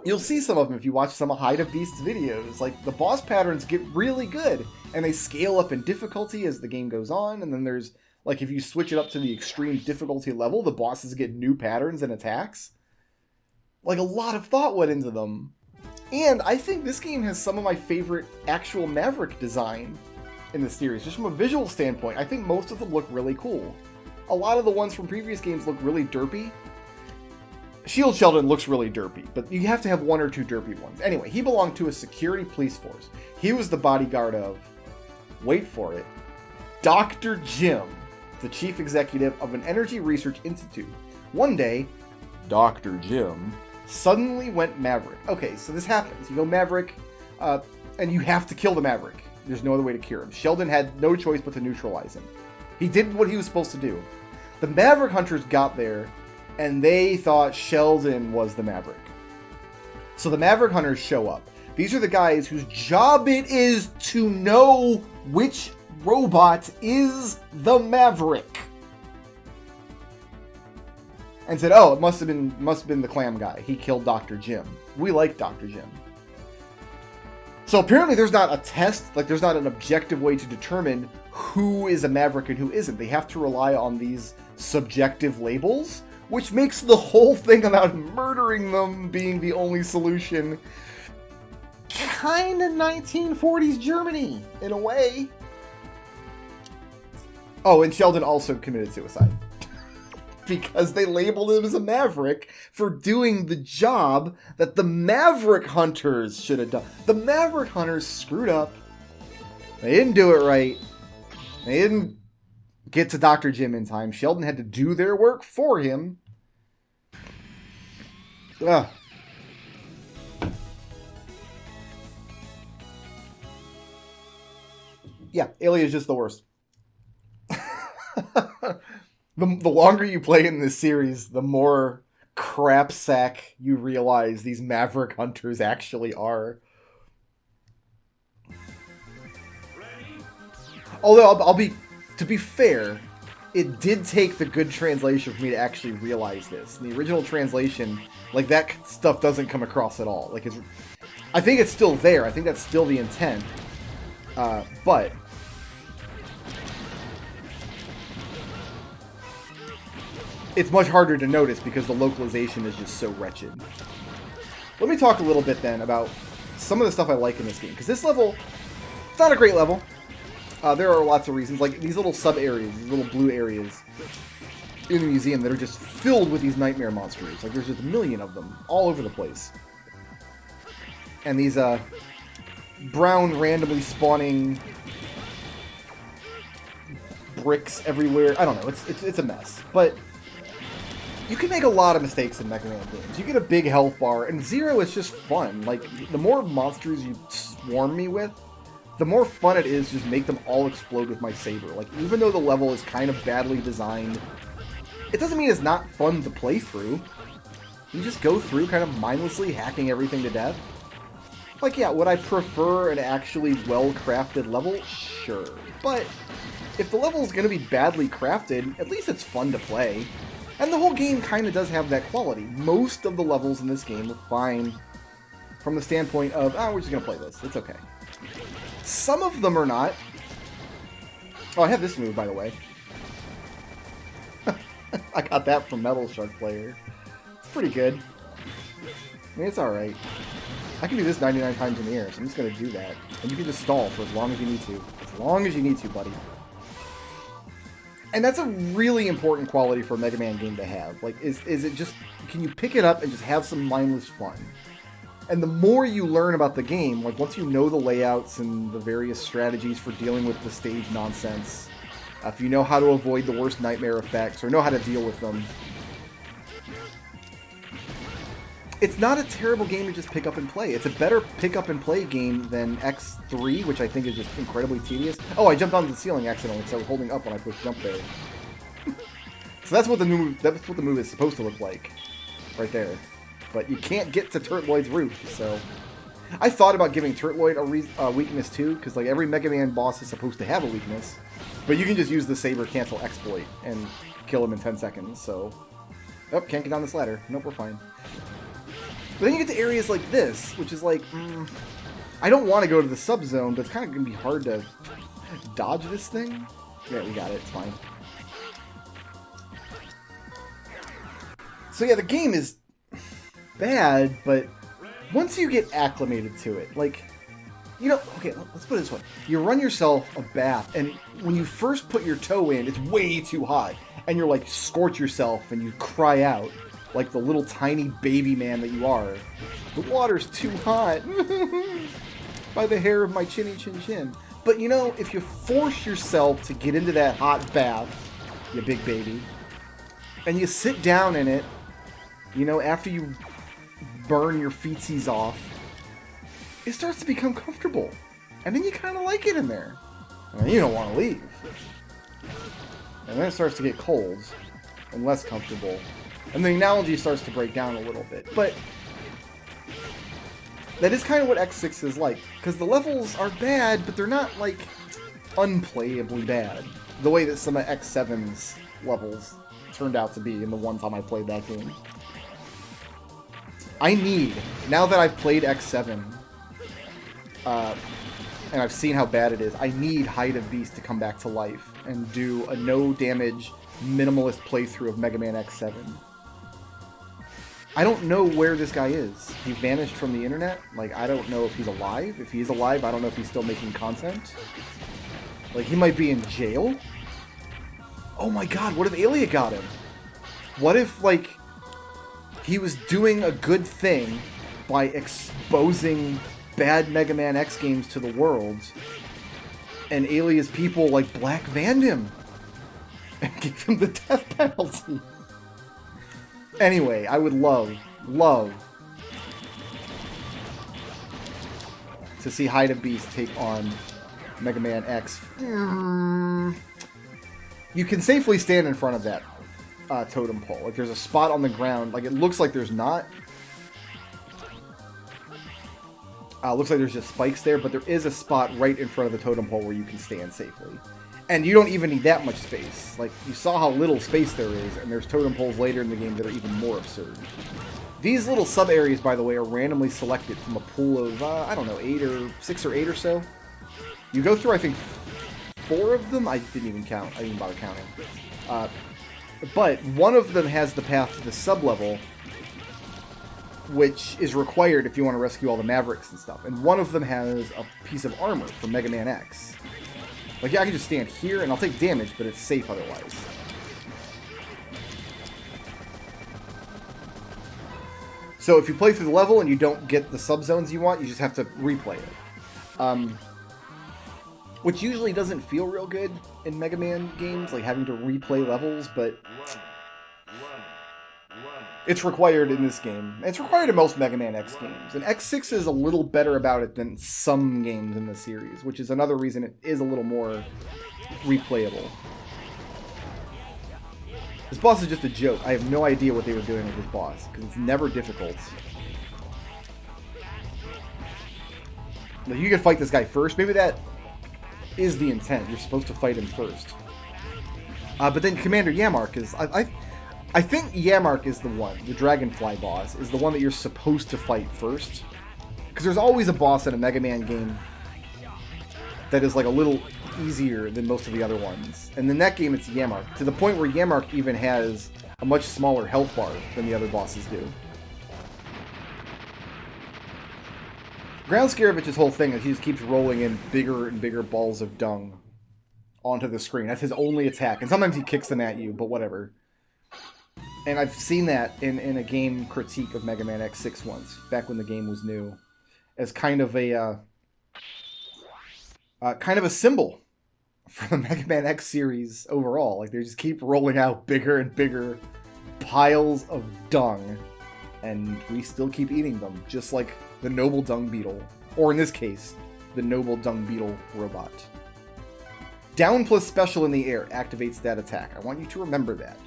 You'll see some of them if you watch some of Hide of Beast's videos. Like, the boss patterns get really good, and they scale up in difficulty as the game goes on, and then there's, like, if you switch it up to the extreme difficulty level, the bosses get new patterns and attacks. Like, a lot of thought went into them. And I think this game has some of my favorite actual Maverick design in the series. Just from a visual standpoint, I think most of them look really cool. A lot of the ones from previous games look really derpy. Shield Sheldon looks really derpy, but you have to have 1 or 2 derpy ones. Anyway, he belonged to a security police force. He was the bodyguard of, wait for it, Dr. Jim, the chief executive of an energy research institute. One day, Dr. Jim suddenly went Maverick. Okay, so this happens. You go Maverick, and you have to kill the Maverick. There's no other way to cure him. Sheldon had no choice but to neutralize him. He did what he was supposed to do. The Maverick Hunters got there, and they thought Sheldon was the Maverick. So the Maverick Hunters show up. These are the guys whose job it is to know which robot is the Maverick. And said, oh, it must have been the clam guy. He killed Dr. Jim. We like Dr. Jim. So apparently there's not a test, like there's not an objective way to determine who is a Maverick and who isn't. They have to rely on these subjective labels, which makes the whole thing about murdering them being the only solution kind of 1940s Germany, in a way. Oh, and Sheldon also committed suicide. Because they labeled him as a Maverick for doing the job that the Maverick Hunters should have done. The Maverick Hunters screwed up. They didn't do it right. They didn't get to Dr. Jim in time. Sheldon had to do their work for him. Ugh. Yeah, Alien is just the worst. The longer you play in this series, the more crap sack you realize these Maverick Hunters actually are. Although, to be fair, it did take the good translation for me to actually realize this. In the original translation, like, that stuff doesn't come across at all. Like, I think it's still there. I think that's still the intent. But it's much harder to notice because the localization is just so wretched. Let me talk a little bit then about some of the stuff I like in this game. Because this level, it's not a great level. There are lots of reasons. Like these little sub-areas, these little blue areas in the museum that are just filled with these nightmare monsters. Like there's just a million of them all over the place. And these brown randomly spawning bricks everywhere. I don't know. It's a mess. But you can make a lot of mistakes in Mega Man games. You get a big health bar, and Zero is just fun. Like, the more monsters you swarm me with, the more fun it is just make them all explode with my saber. Like, even though the level is kind of badly designed, it doesn't mean it's not fun to play through. You just go through kind of mindlessly hacking everything to death. Like, yeah, would I prefer an actually well-crafted level? Sure. But if the level is going to be badly crafted, at least it's fun to play. And the whole game kind of does have that quality. Most of the levels in this game are fine from the standpoint of, we're just going to play this. It's okay. Some of them are not. Oh, I have this move, by the way. I got that from Metal Shark Player. It's pretty good. I mean, it's alright. I can do this 99 times in the air, so I'm just going to do that. And you can just stall for as long as you need to. As long as you need to, buddy. And that's a really important quality for a Mega Man game to have. Like, is it just, can you pick it up and just have some mindless fun? And the more you learn about the game, like once you know the layouts and the various strategies for dealing with the stage nonsense, if you know how to avoid the worst nightmare effects or know how to deal with them, it's not a terrible game to just pick up and play. It's a better pick up and play game than X3, which I think is just incredibly tedious. Oh, I jumped onto the ceiling accidentally because I was holding up when I pushed jump there. So that's what the move is supposed to look like, right there. But you can't get to Turtloid's roof, so I thought about giving Turtloid a weakness too, because like every Mega Man boss is supposed to have a weakness, but you can just use the Saber Cancel exploit and kill him in 10 seconds. So, oh, can't get down this ladder. Nope, we're fine. But then you get to areas like this, which is like, I don't want to go to the sub-zone, but it's kind of going to be hard to dodge this thing. Yeah, we got it. It's fine. So yeah, the game is bad, but once you get acclimated to it, like, you know, okay, let's put it this way. You run yourself a bath, and when you first put your toe in, it's way too hot, and you're like, scorch yourself, and you cry out. Like the little tiny baby man that you are. The water's too hot. By the hair of my chinny chin chin. But you know, if you force yourself to get into that hot bath, you big baby, and you sit down in it, you know, after you burn your feetsies off, it starts to become comfortable. And then you kind of like it in there. And you don't want to leave. And then it starts to get cold and less comfortable. And the analogy starts to break down a little bit. But that is kind of what X6 is like. Because the levels are bad, but they're not, like, unplayably bad. The way that some of X7's levels turned out to be in the one time I played that game. I need, now that I've played X7, and I've seen how bad it is, I need Hide of Beast to come back to life and do a no-damage, minimalist playthrough of Mega Man X7. I don't know where this guy is. He vanished from the internet. Like, I don't know if he's alive. If he is alive, I don't know if he's still making content. Like, he might be in jail. Oh my god, what if Aelia got him? What if, like, he was doing a good thing by exposing bad Mega Man X games to the world, and Aelia's people, like, Black Vanned him and gave him the death penalty? Anyway, I would love to see Hyde Beast take on Mega Man X. You can safely stand in front of that totem pole. Like, there's a spot on the ground. Like, it looks like there's not. Looks like there's just spikes there, but there is a spot right in front of the totem pole where you can stand safely. And you don't even need that much space. Like, you saw how little space there is, and there's totem poles later in the game that are even more absurd. These little sub-areas, by the way, are randomly selected from a pool of, I don't know, 6 or 8 or so. You go through, I think, 4 of them. I didn't even count. I didn't even bother counting. But one of them has the path to the sub-level, which is required if you want to rescue all the Mavericks and stuff. And one of them has a piece of armor from Mega Man X. Like, yeah, I can just stand here and I'll take damage, but it's safe otherwise. So if you play through the level and you don't get the sub-zones you want, you just have to replay it. Which usually doesn't feel real good in Mega Man games, like having to replay levels, but it's required in this game. It's required in most Mega Man X games. And X6 is a little better about it than some games in the series, which is another reason it is a little more replayable. This boss is just a joke. I have no idea what they were doing with this boss, because it's never difficult. Like, you can fight this guy first. Maybe that is the intent. You're supposed to fight him first. But then Commander Yamark is... I think Yamark is the one, the Dragonfly boss, is the one that you're supposed to fight first. Because there's always a boss in a Mega Man game that is like a little easier than most of the other ones. And in that game it's Yamark, to the point where Yamark even has a much smaller health bar than the other bosses do. Ground Scarevich's whole thing is he just keeps rolling in bigger and bigger balls of dung onto the screen. That's his only attack. And sometimes he kicks them at you, but whatever. And I've seen that in a game critique of Mega Man X6 once, back when the game was new, as kind of a symbol for the Mega Man X series overall. Like, they just keep rolling out bigger and bigger piles of dung, and we still keep eating them, just like the Noble Dung Beetle, or in this case, the Noble Dung Beetle robot. Down plus special in the air activates that attack. I want you to remember that.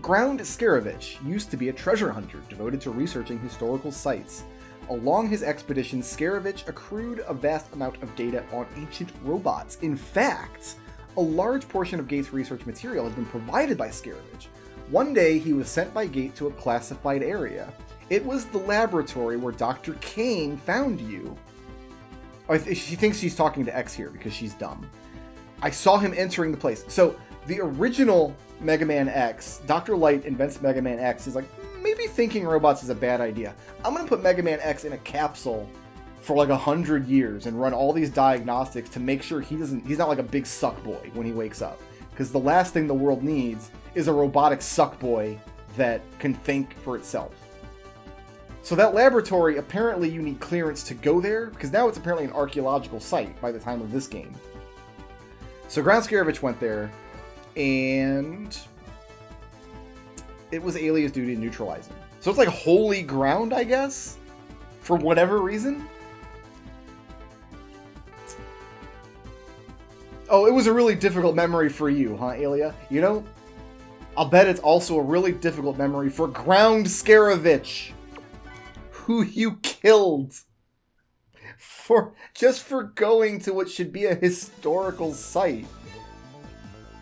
Ground Scaravich used to be a treasure hunter devoted to researching historical sites. Along his expedition, Scaravich accrued a vast amount of data on ancient robots. In fact, a large portion of Gate's research material has been provided by Scaravich. One day, he was sent by Gate to a classified area. It was the laboratory where Dr. Kane found you. Oh, she thinks she's talking to X here because she's dumb. I saw him entering the place. So, the original Mega Man X, Dr. Light invents Mega Man X. He's like, maybe thinking robots is a bad idea. I'm going to put Mega Man X in a capsule for like 100 years and run all these diagnostics to make sure he's not like a big suck boy when he wakes up. Because the last thing the world needs is a robotic suck boy that can think for itself. So that laboratory, apparently you need clearance to go there, because now it's apparently an archaeological site by the time of this game. So Ground Scaravich went there, and it was Aelia's duty to neutralize him. So it's like holy ground, I guess? For whatever reason? Oh, it was a really difficult memory for you, huh, Aelia? You know, I'll bet it's also a really difficult memory for Ground Scaravich, who you killed just for going to what should be a historical site.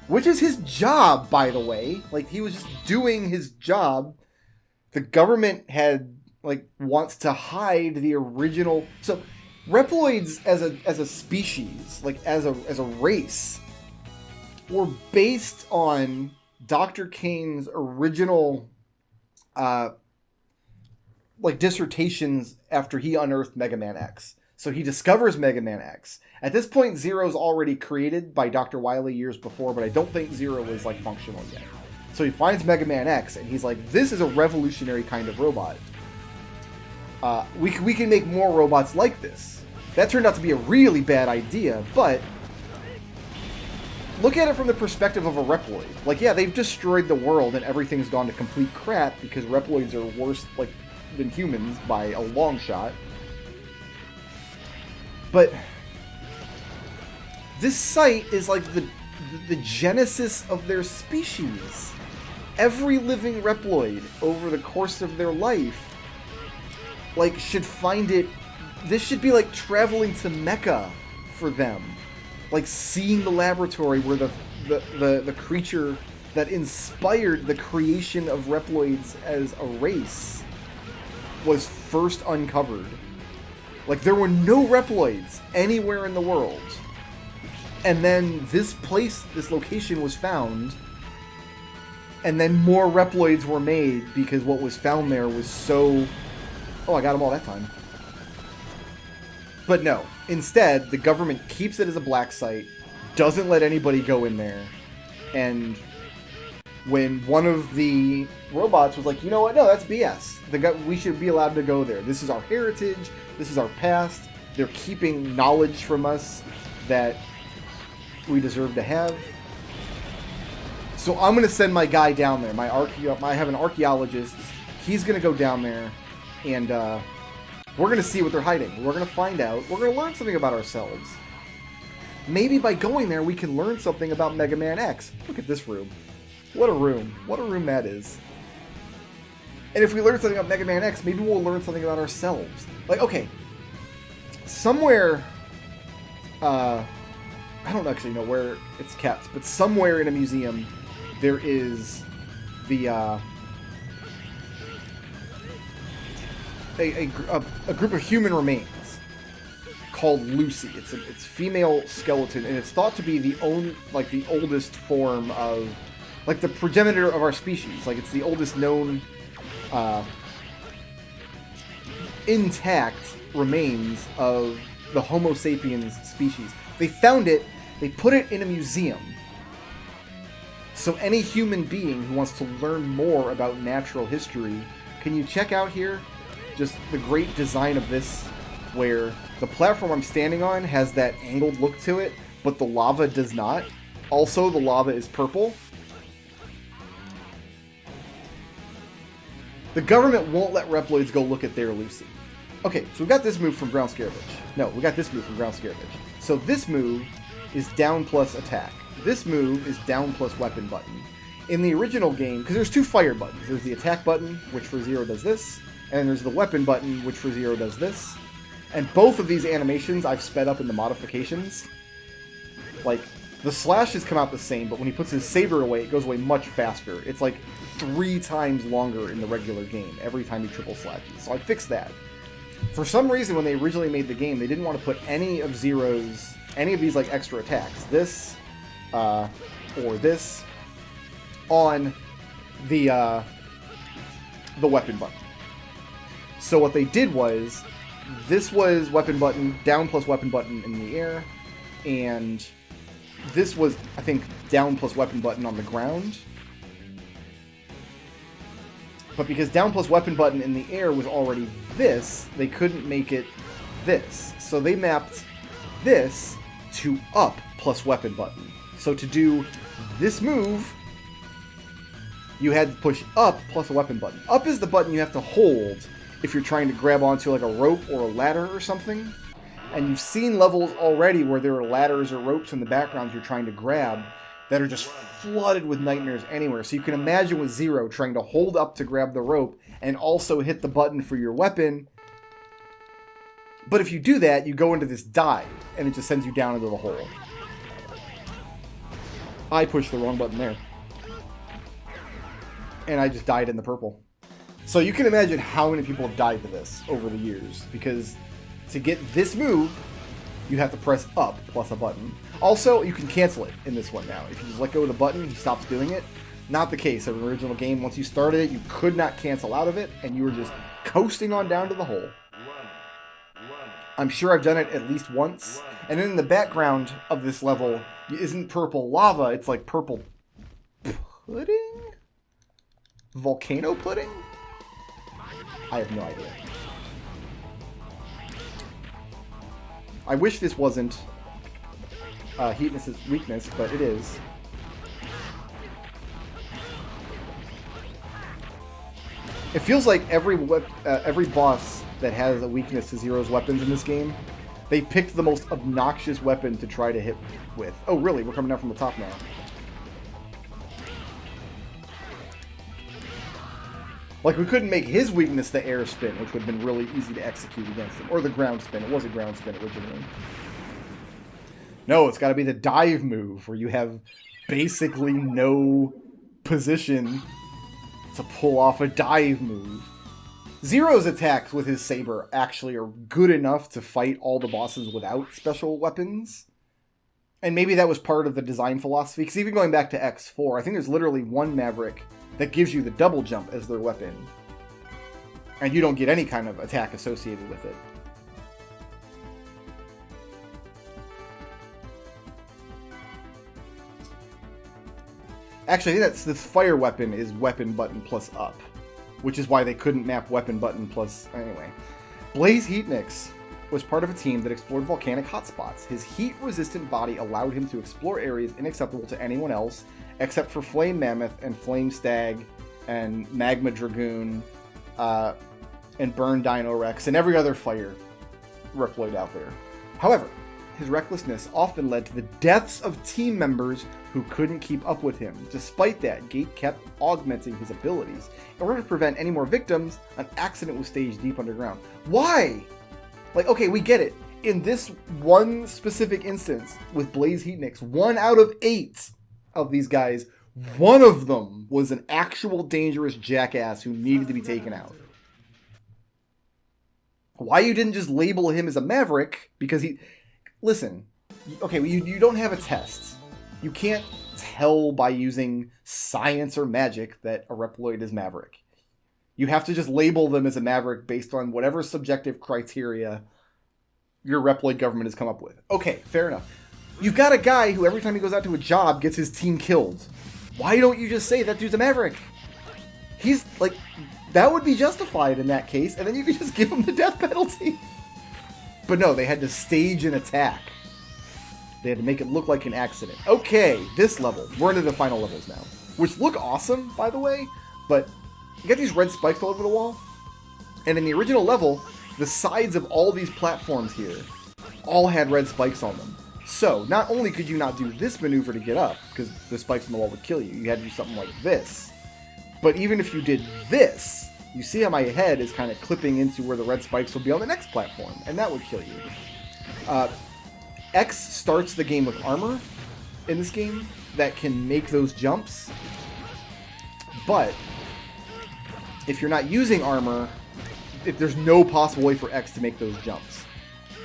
Which is his job, by the way. Like, he was just doing his job. The government wants to hide the original. So, Reploids as a species, like as a race, were based on Dr. Kane's original dissertations after he unearthed Mega Man X. So he discovers Mega Man X. At this point, Zero's already created by Dr. Wily years before, but I don't think Zero is like functional yet. So he finds Mega Man X, and he's like, this is a revolutionary kind of robot. We can make more robots like this. That turned out to be a really bad idea, but look at it from the perspective of a Reploid. Like, yeah, they've destroyed the world, and everything's gone to complete crap because Reploids are worse than humans by a long shot. But this site is like the genesis of their species. Every living Reploid over the course of their life, like, should find it. This should be like traveling to Mecca for them, like seeing the laboratory where the creature that inspired the creation of Reploids as a race was first uncovered. Like, there were no Reploids anywhere in the world. And then this location was found. And then more Reploids were made because what was found there was so... Oh, I got them all that time. But no. Instead, the government keeps it as a black site, doesn't let anybody go in there. And when one of the robots was like, you know what? No, that's BS. We should be allowed to go there. This is our heritage. This is our past. They're keeping knowledge from us that we deserve to have. So I'm going to send my guy down there. I have an archaeologist. He's going to go down there, and we're going to see what they're hiding. We're going to find out. We're going to learn something about ourselves. Maybe by going there, we can learn something about Mega Man X. Look at this room. What a room. What a room that is. And if we learn something about Mega Man X, maybe we'll learn something about ourselves. Like, okay, somewhere, I don't actually know where it's kept, but somewhere in a museum, there is the, a group of human remains called Lucy. It's female skeleton, and it's thought to be the oldest form of, like, the progenitor of our species. Like, it's the oldest known intact remains of the Homo sapiens species. They found it, they put it in a museum. So any human being who wants to learn more about natural history, can you check out here just the great design of this, where the platform I'm standing on has that angled look to it, but the lava does not. Also, the lava is purple. The government won't let Reploids go look at their Lucy. Okay, so we got this move from Ground Scaravage. No, we got this move from Ground Scaravage. So this move is down plus attack. This move is down plus weapon button. In the original game, because there's two fire buttons. There's the attack button, which for Zero does this, and there's the weapon button, which for Zero does this. And both of these animations I've sped up in the modifications. Like, the slashes come out the same, but when he puts his saber away, it goes away much faster. It's like 3 times longer in the regular game every time he triple slashes. So I fixed that. For some reason, when they originally made the game, they didn't want to put any of these like extra attacks, this or this, on the weapon button. So what they did was, this was weapon button, down plus weapon button in the air, and this was, I think, down plus weapon button on the ground. But because down plus weapon button in the air was already this, they couldn't make it this. So they mapped this to up plus weapon button. So to do this move, you had to push up plus a weapon button. Up is the button you have to hold if you're trying to grab onto like a rope or a ladder or something. And you've seen levels already where there are ladders or ropes in the background you're trying to grab that are just flooded with nightmares anywhere. So you can imagine with Zero trying to hold up to grab the rope and also hit the button for your weapon. But if you do that, you go into this dive, and it just sends you down into the hole. I pushed the wrong button there. And I just died in the purple. So you can imagine how many people have died to this over the years, because to get this move, you have to press up plus a button. Also, you can cancel it in this one now. If you just let go of the button, he stops doing it. Not the case in the original game. Once you started it, you could not cancel out of it, and you were just coasting on down to the hole. I'm sure I've done it at least once. And then in the background of this level isn't purple lava, it's like purple pudding? Volcano pudding? I have no idea. I wish this wasn't Heatness's weakness, but it is. It feels like every boss that has a weakness to Zero's weapons in this game, they picked the most obnoxious weapon to try to hit with. Oh, really? We're coming down from the top now. Like, we couldn't make his weakness the air spin, which would have been really easy to execute against him. Or the ground spin. It was a ground spin originally. No, it's got to be the dive move, where you have basically no position to pull off a dive move. Zero's attacks with his saber actually are good enough to fight all the bosses without special weapons. And maybe that was part of the design philosophy, because even going back to X4, I think there's literally one Maverick that gives you the double jump as their weapon. And you don't get any kind of attack associated with it. Actually, I think that's this fire weapon is weapon button plus up, which is why they couldn't map weapon button plus... Anyway. Blaze Heatnix was part of a team that explored volcanic hotspots. His heat-resistant body allowed him to explore areas inaccessible to anyone else, except for Flame Mammoth and Flame Stag and Magma Dragoon and Burn Dino Rex and every other fire Reploid out there. However, his recklessness often led to the deaths of team members who couldn't keep up with him. Despite that, Gate kept augmenting his abilities. In order to prevent any more victims, an accident was staged deep underground. Why? Like, okay, we get it. In this one specific instance with Blaze Heatnix, 1 out of 8 of these guys, one of them was an actual dangerous jackass who needed to be taken out. Why you didn't just label him as a Maverick? Because he... Listen, okay, you don't have a test. You can't tell by using science or magic that a Reploid is Maverick. You have to just label them as a Maverick based on whatever subjective criteria your Reploid government has come up with. Okay, fair enough. You've got a guy who every time he goes out to a job gets his team killed. Why don't you just say that dude's a Maverick? He's, like, that would be justified in that case, and then you could just give him the death penalty. But no, they had to stage an attack. They had to make it look like an accident. Okay, this level. We're into the final levels now. Which look awesome, by the way, but you got these red spikes all over the wall. And in the original level, the sides of all these platforms here all had red spikes on them. So, not only could you not do this maneuver to get up, because the spikes on the wall would kill you, you had to do something like this. But even if you did this, you see how my head is kind of clipping into where the red spikes will be on the next platform, and that would kill you. X starts the game with armor in this game that can make those jumps, but if you're not using armor, if there's no possible way for X to make those jumps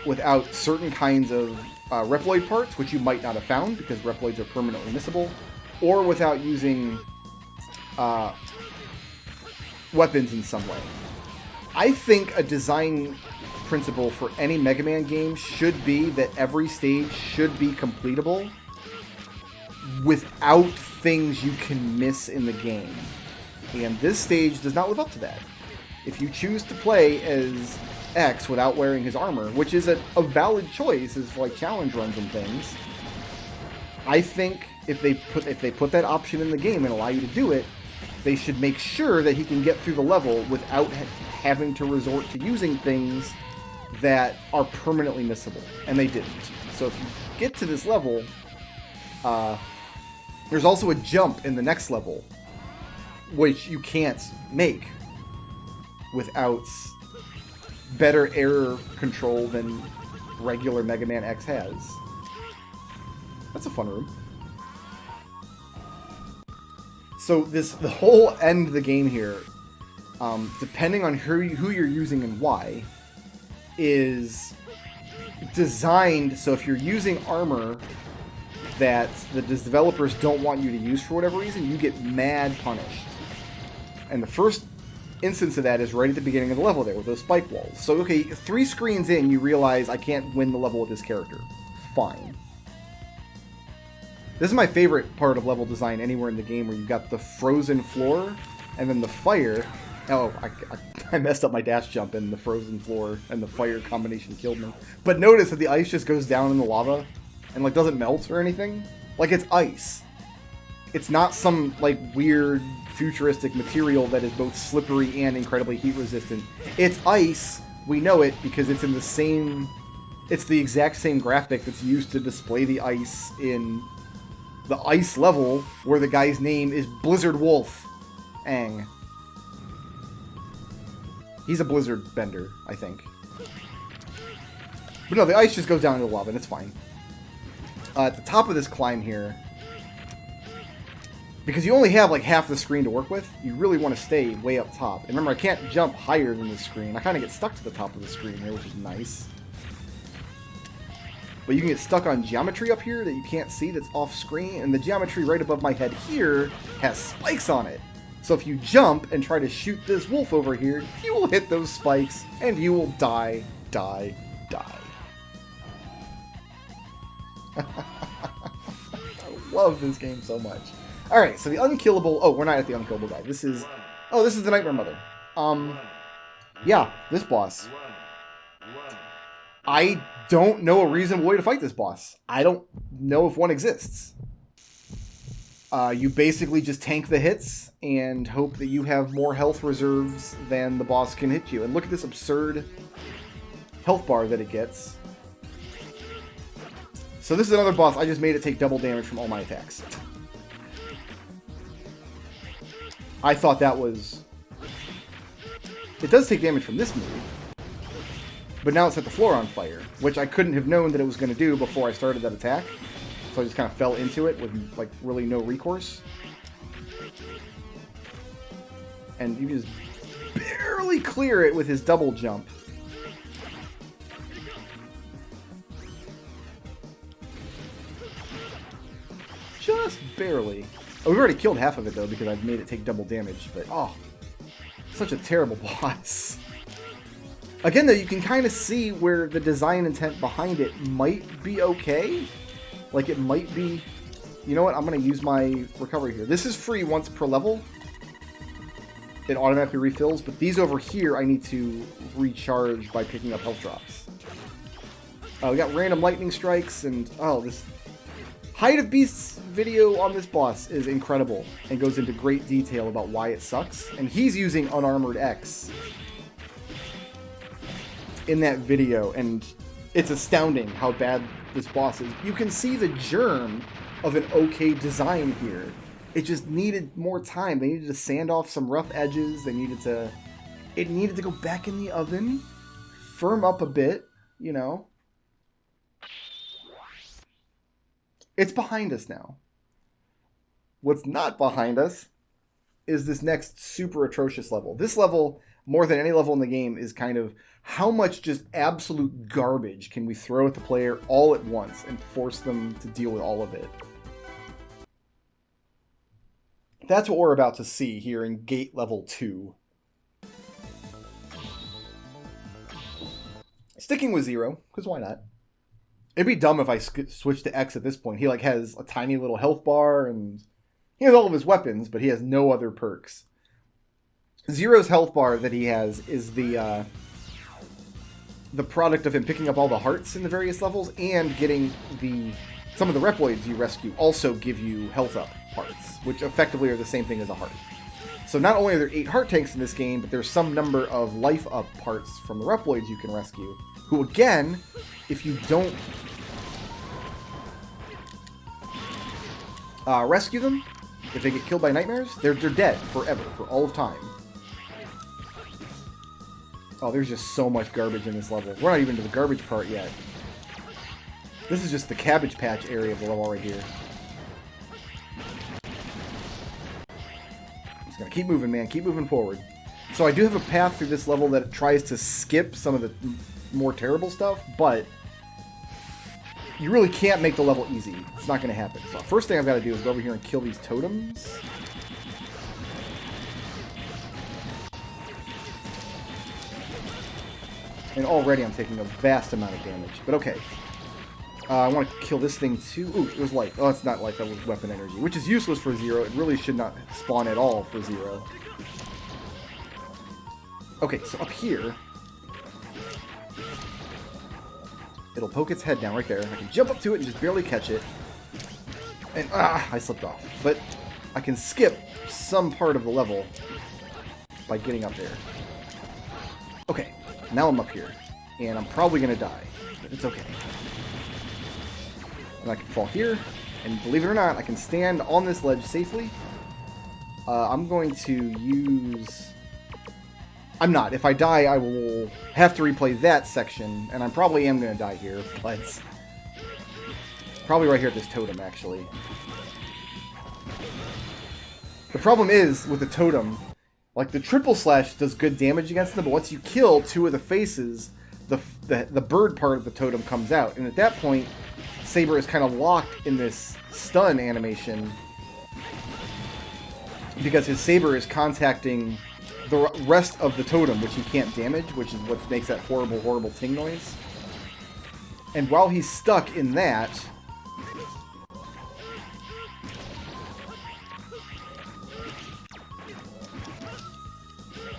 without certain kinds of Reploid parts, which you might not have found because Reploids are permanently missable, or without using weapons in some way. I think a design principle for any Mega Man game should be that every stage should be completable without things you can miss in the game. And this stage does not live up to that. If you choose to play as X without wearing his armor, which is a valid choice as like challenge runs and things, I think if they put that option in the game and allow you to do it, they should make sure that he can get through the level without having to resort to using things that are permanently missable. And they didn't. So if you get to this level, there's also a jump in the next level, which you can't make without better error control than regular Mega Man X has. That's a fun room. So the whole end of the game here, depending on who you're using and why, is designed so if you're using armor that the developers don't want you to use for whatever reason, you get mad punished. And the first instance of that is right at the beginning of the level there with those spike walls. So, okay, 3 screens in, you realize I can't win the level with this character. Fine. This is my favorite part of level design anywhere in the game, where you've got the frozen floor and then the fire. Oh, I messed up my dash jump, and the frozen floor and the fire combination killed me. But notice that the ice just goes down in the lava and, like, doesn't melt or anything. Like, it's ice. It's not some, like, weird futuristic material that is both slippery and incredibly heat resistant. It's ice. We know it because it's in the same... It's the exact same graphic that's used to display the ice in the ice level, where the guy's name is Blizzard Wolf Ang. He's a blizzard bender, I think. But no, the ice just goes down into the lava, and it's fine. At the top of this climb here, because you only have like half the screen to work with, you really want to stay way up top. And remember, I can't jump higher than the screen. I kind of get stuck to the top of the screen here, which is nice. But you can get stuck on geometry up here that you can't see that's off screen, and the geometry right above my head here has spikes on it. So if you jump and try to shoot this wolf over here, you will hit those spikes, and you will die, die, die. I love this game so much. Alright, so the Unkillable... Oh, we're not at the Unkillable guy. This is... Oh, this is the Nightmare Mother. Yeah, this boss. I don't know a reasonable way to fight this boss. I don't know if one exists. You basically just tank the hits and hope that you have more health reserves than the boss can hit you. And look at this absurd health bar that it gets. So this is another boss. I just made it take double damage from all my attacks. I thought that was... It does take damage from this move. But now it set the floor on fire, which I couldn't have known that it was going to do before I started that attack. So I just kind of fell into it with, like, really no recourse. And you just barely clear it with his double jump. Just barely. Oh, we've already killed half of it, though, because I've made it take double damage. But, oh, such a terrible boss. Again, though, you can kind of see where the design intent behind it might be okay. Like, it might be... You know what? I'm going to use my recovery here. This is free once per level. It automatically refills, but these over here I need to recharge by picking up health drops. We got random lightning strikes, and... Oh, this... Height of Beasts video on this boss is incredible, and goes into great detail about why it sucks. And he's using Unarmored X in that video, and it's astounding how bad this boss is. You can see the germ of an okay design here. It just needed more time. They needed to sand off some rough edges. It needed to go back in the oven, firm up a bit, you know. It's behind us now. What's not behind us is this next super atrocious level. This level, more than any level in the game, is kind of how much just absolute garbage can we throw at the player all at once and force them to deal with all of it. That's what we're about to see here in Gate Level 2. Sticking with Zero, because why not? It'd be dumb if I switched to X at this point. He like has a tiny little health bar, and he has all of his weapons, but he has no other perks. Zero's health bar that he has is the product of him picking up all the hearts in the various levels and getting some of the Reploids you rescue also give you health up parts, which effectively are the same thing as a heart. So not only are there 8 heart tanks in this game, but there's some number of life up parts from the Reploids you can rescue, who again, if you don't rescue them, if they get killed by nightmares, they're dead forever, for all of time. Oh, there's just so much garbage in this level. We're not even to the garbage part yet. This is just the Cabbage Patch area of the level right here. Just gotta keep moving, man. Keep moving forward. So I do have a path through this level that tries to skip some of the more terrible stuff, but you really can't make the level easy. It's not going to happen. So first thing I've got to do is go over here and kill these totems. And already I'm taking a vast amount of damage. But okay. I want to kill this thing too. Ooh, it was life. Oh, it's not life. That was weapon energy. Which is useless for Zero. It really should not spawn at all for Zero. Okay, so up here... it'll poke its head down right there. I can jump up to it and just barely catch it. And, I slipped off. But I can skip some part of the level by getting up there. Okay, now I'm up here. And I'm probably going to die. But it's okay. And I can fall here. And believe it or not, I can stand on this ledge safely. I'm going to use... I'm not. If I die, I will have to replay that section, and I probably am going to die here, but... probably right here at this totem, actually. The problem is, with the totem, like, the triple slash does good damage against them, but once you kill two of the faces, the bird part of the totem comes out, and at that point, Saber is kind of locked in this stun animation, because his Saber is contacting... the rest of the totem, which he can't damage, which is what makes that horrible, horrible ting noise. And while he's stuck in that...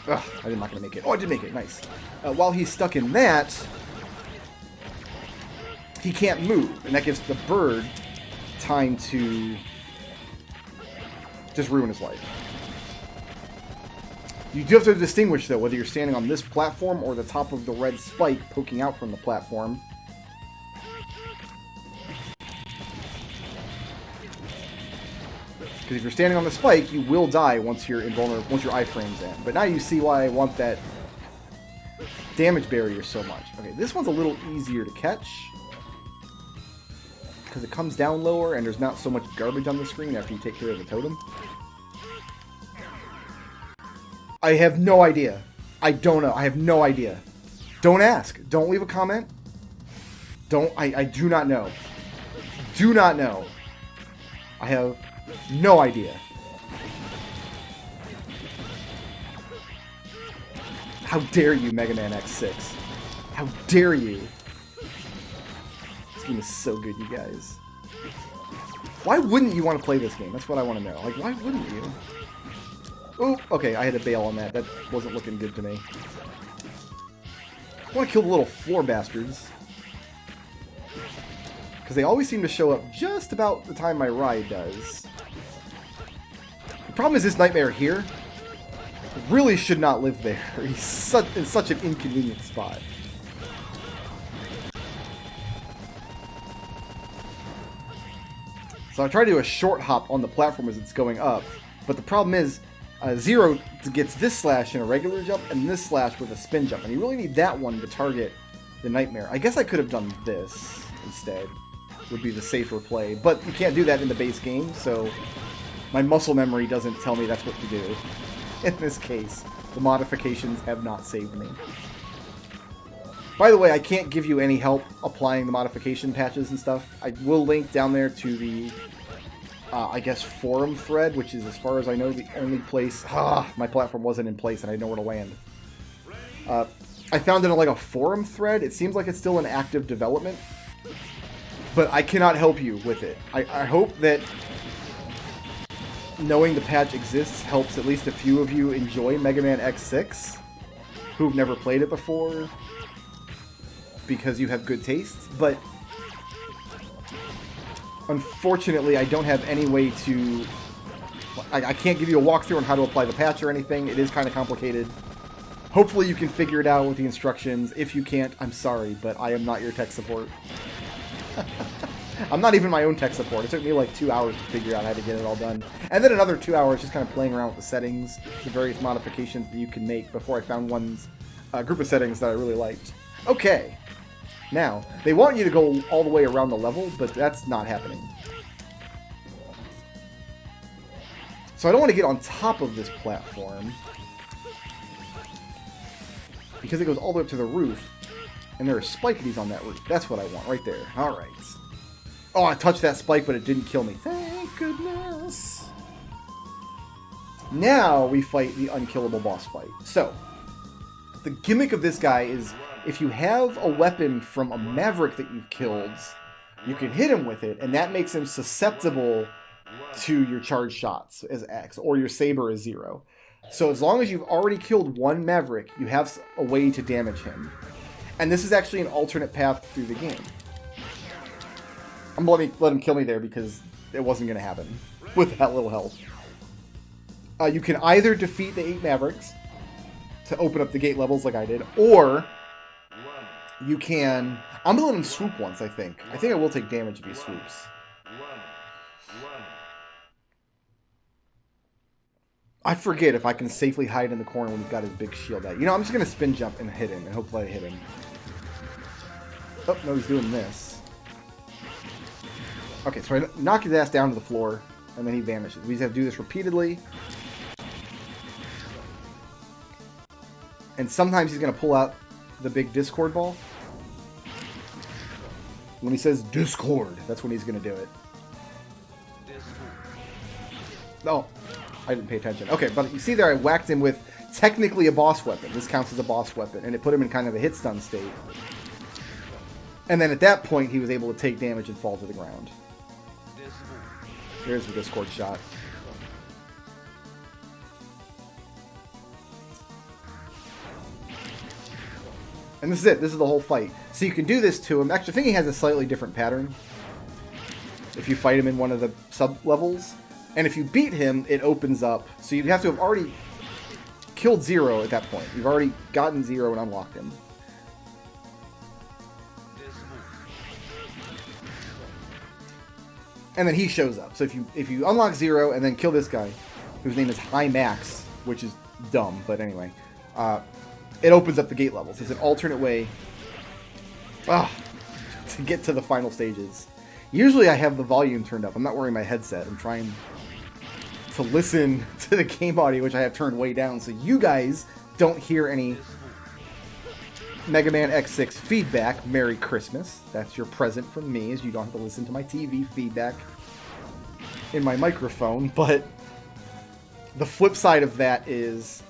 ugh, I'm not going to make it. Oh, I did make it. Nice. While he's stuck in that, he can't move. And that gives the bird time to just ruin his life. You do have to distinguish, though, whether you're standing on this platform or the top of the red spike poking out from the platform. Because if you're standing on the spike, you will die once you're invulnerable, once your iframe's in. But now you see why I want that damage barrier so much. Okay, this one's a little easier to catch. Because it comes down lower and there's not so much garbage on the screen after you take care of the totem. I have no idea. I don't know. I have no idea. Don't ask. Don't leave a comment. I do not know. Do not know. I have no idea. How dare you, Megaman X6? How dare you? This game is so good, you guys. Why wouldn't you want to play this game? That's what I want to know. Like, why wouldn't you? Oh, okay, I had to bail on that. That wasn't looking good to me. I want to kill the little floor bastards. Because they always seem to show up just about the time my ride does. The problem is this nightmare here really should not live there. He's in such an inconvenient spot. So I try to do a short hop on the platform as it's going up. But the problem is, Zero gets this slash in a regular jump and this slash with a spin jump. And you really need that one to target the nightmare. I guess I could have done this instead. Would be the safer play. But you can't do that in the base game, so my muscle memory doesn't tell me that's what to do. In this case, the modifications have not saved me. By the way, I can't give you any help applying the modification patches and stuff. I will link down there to the... I guess, forum thread, which is, as far as I know, the only place... my platform wasn't in place and I didn't know where to land. I found it in, like, a forum thread. It seems like it's still in active development. But I cannot help you with it. I hope that knowing the patch exists helps at least a few of you enjoy Mega Man X6, who've never played it before, because you have good taste, but... unfortunately, I don't have any way to... I can't give you a walkthrough on how to apply the patch or anything. It is kind of complicated. Hopefully you can figure it out with the instructions. If you can't, I'm sorry, but I am not your tech support. I'm not even my own tech support. It took me like 2 hours to figure out how to get it all done. And then another 2 hours just kind of playing around with the settings, the various modifications that you can make before I found a group of settings that I really liked. Okay. Now, they want you to go all the way around the level, but that's not happening. So I don't want to get on top of this platform, because it goes all the way up to the roof, and there are spikities on that roof. That's what I want, right there. Alright. Oh, I touched that spike, but it didn't kill me. Thank goodness. Now we fight the Unkillable boss fight. So, the gimmick of this guy is if you have a weapon from a Maverick that you've killed, you can hit him with it, and that makes him susceptible to your charged shots as X, or your Saber as 0. So as long as you've already killed one Maverick, you have a way to damage him. And this is actually an alternate path through the game. I'm going to let him kill me there because it wasn't going to happen with that little health. You can either defeat the 8 Mavericks to open up the gate levels like I did, or you can... I'm going to let him swoop once, I think. I think I will take damage if he swoops. I forget if I can safely hide in the corner when he's got his big shield out. You know, I'm just going to spin jump and hit him, and hopefully I hit him. Oh, no, he's doing this. Okay, so I knock his ass down to the floor, and then he vanishes. We just have to do this repeatedly. And sometimes he's going to pull out the big Discord ball. When he says Discord, that's when he's going to do it. Oh, I didn't pay attention. Okay, but you see there I whacked him with technically a boss weapon. This counts as a boss weapon, and it put him in kind of a hit stun state. And then at that point, he was able to take damage and fall to the ground. Here's the Discord shot. And this is it. This is the whole fight. So you can do this to him. Actually, I think he has a slightly different pattern if you fight him in one of the sub-levels. And if you beat him, it opens up. So you'd have to have already killed 0 at that point. You've already gotten 0 and unlocked him. And then he shows up. So if you unlock 0 and then kill this guy, whose name is High Max, which is dumb, but anyway, it opens up the gate levels. It's an alternate way to get to the final stages. Usually I have the volume turned up. I'm not wearing my headset. I'm trying to listen to the game audio, which I have turned way down, so you guys don't hear any Mega Man X6 feedback. Merry Christmas. That's your present from me, is you don't have to listen to my TV feedback in my microphone. But the flip side of that is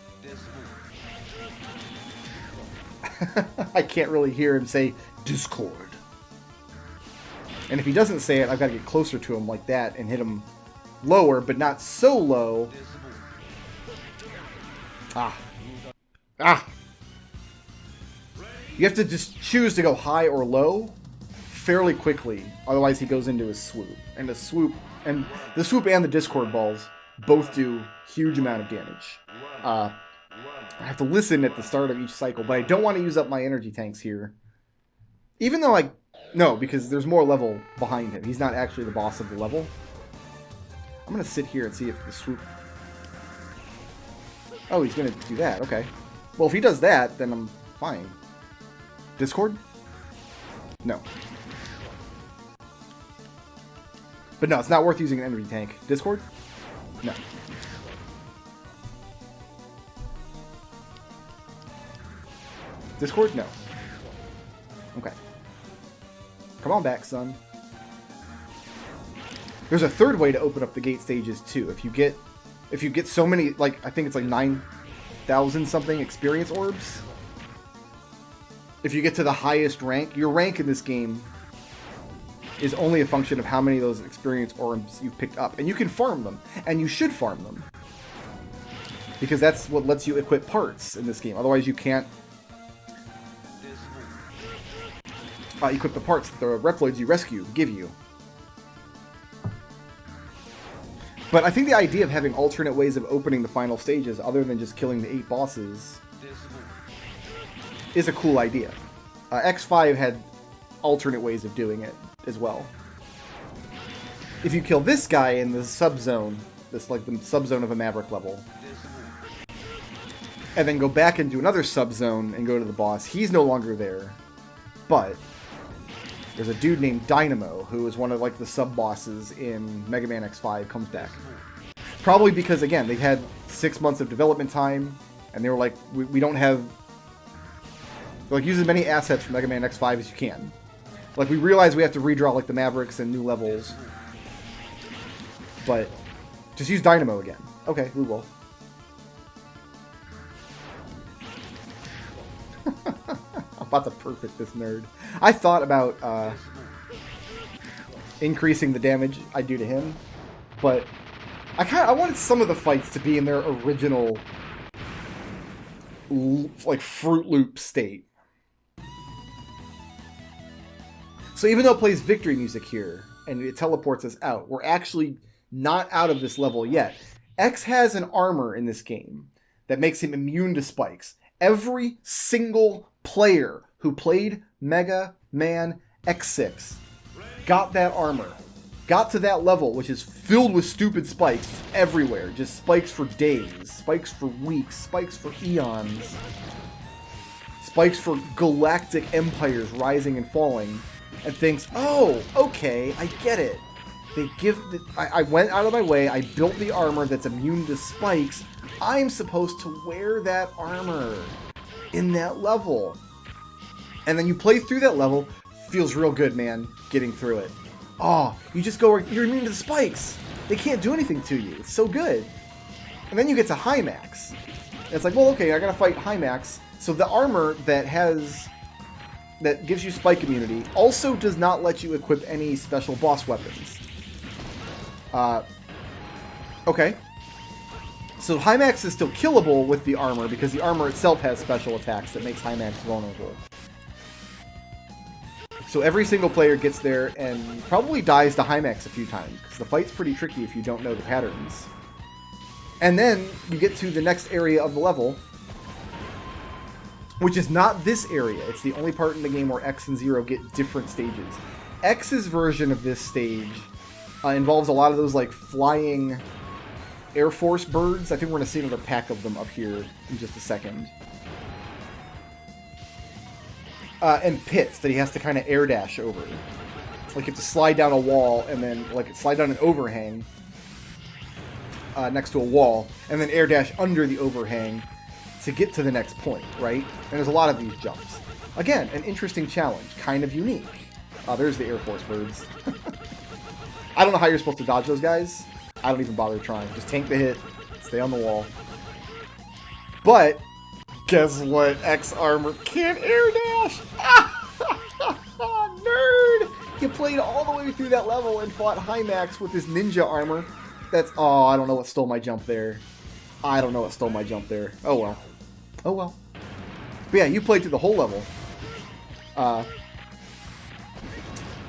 I can't really hear him say Discord. And if he doesn't say it, I've got to get closer to him like that and hit him lower, but not so low. You have to just choose to go high or low fairly quickly, otherwise he goes into his swoop. And the swoop and the Discord balls both do huge amount of damage. I have to listen at the start of each cycle, but I don't want to use up my energy tanks here. Even though no, because there's more level behind him. He's not actually the boss of the level. I'm going to sit here and see if the swoop... Oh, he's going to do that. Okay. Well, if he does that, then I'm fine. Discord? No. But no, it's not worth using an energy tank. Discord? No. Discord? No. Okay. Come on back, son. There's a third way to open up the gate stages too. If you get so many, like I think it's like 9,000 something experience orbs. If you get to the highest rank, your rank in this game is only a function of how many of those experience orbs you've picked up, and you can farm them, and you should farm them, because that's what lets you equip parts in this game. Otherwise, you can't equip the parts that the Reploids you rescue give you. But I think the idea of having alternate ways of opening the final stages, other than just killing the 8 bosses, is a cool idea. X5 had alternate ways of doing it as well. If you kill this guy in the sub-zone, this like the sub-zone of a Maverick level, and then go back into another sub-zone and go to the boss, he's no longer there. But there's a dude named Dynamo, who is one of like the sub-bosses in Mega Man X5, comes back. Probably because, again, they had 6 months of development time, and they were like, we don't have... Like, use as many assets from Mega Man X5 as you can. Like, we realize we have to redraw, like, the Mavericks and new levels. But, just use Dynamo again. Okay, we will. about to perfect this nerd. I thought about increasing the damage I do to him, but I wanted some of the fights to be in their original like Fruit Loop state. So even though it plays victory music here and it teleports us out, we're actually not out of this level yet. X has an armor in this game that makes him immune to spikes. Every single player who played Mega Man X6 got that armor. Got to that level, which is filled with stupid spikes everywhere. Just spikes for days, spikes for weeks, spikes for eons, spikes for galactic empires rising and falling, and thinks, oh, okay, I get it. I went out of my way, I built the armor that's immune to spikes. I'm supposed to wear that armor in that level. And then you play through that level, feels real good, man, getting through it. Oh, you just go, you're immune to the spikes. They can't do anything to you. It's so good. And then you get to high max. And it's like, well, okay, I gotta fight high max. So the armor that gives you spike immunity also does not let you equip any special boss weapons. Okay. So high max is still killable with the armor because the armor itself has special attacks that makes high max vulnerable. So every single player gets there and probably dies to high max a few times because the fight's pretty tricky if you don't know the patterns. And then you get to the next area of the level, which is not this area. It's the only part in the game where X and Zero get different stages. X's version of this stage involves a lot of those like flying Air Force birds. I think we're going to see another pack of them up here in just a second. And pits that he has to kind of air dash over. Like you have to slide down a wall and then like slide down an overhang next to a wall and then air dash under the overhang to get to the next point, right? And there's a lot of these jumps. Again, an interesting challenge, kind of unique. There's the Air Force birds. I don't know how you're supposed to dodge those guys. I don't even bother trying. Just tank the hit, stay on the wall. But guess what? X armor can't air dash! Nerd! You played all the way through that level and fought high max with this ninja armor. Oh, I don't know what stole my jump there. I don't know what stole my jump there. Oh well. Oh well. But yeah, you played through the whole level.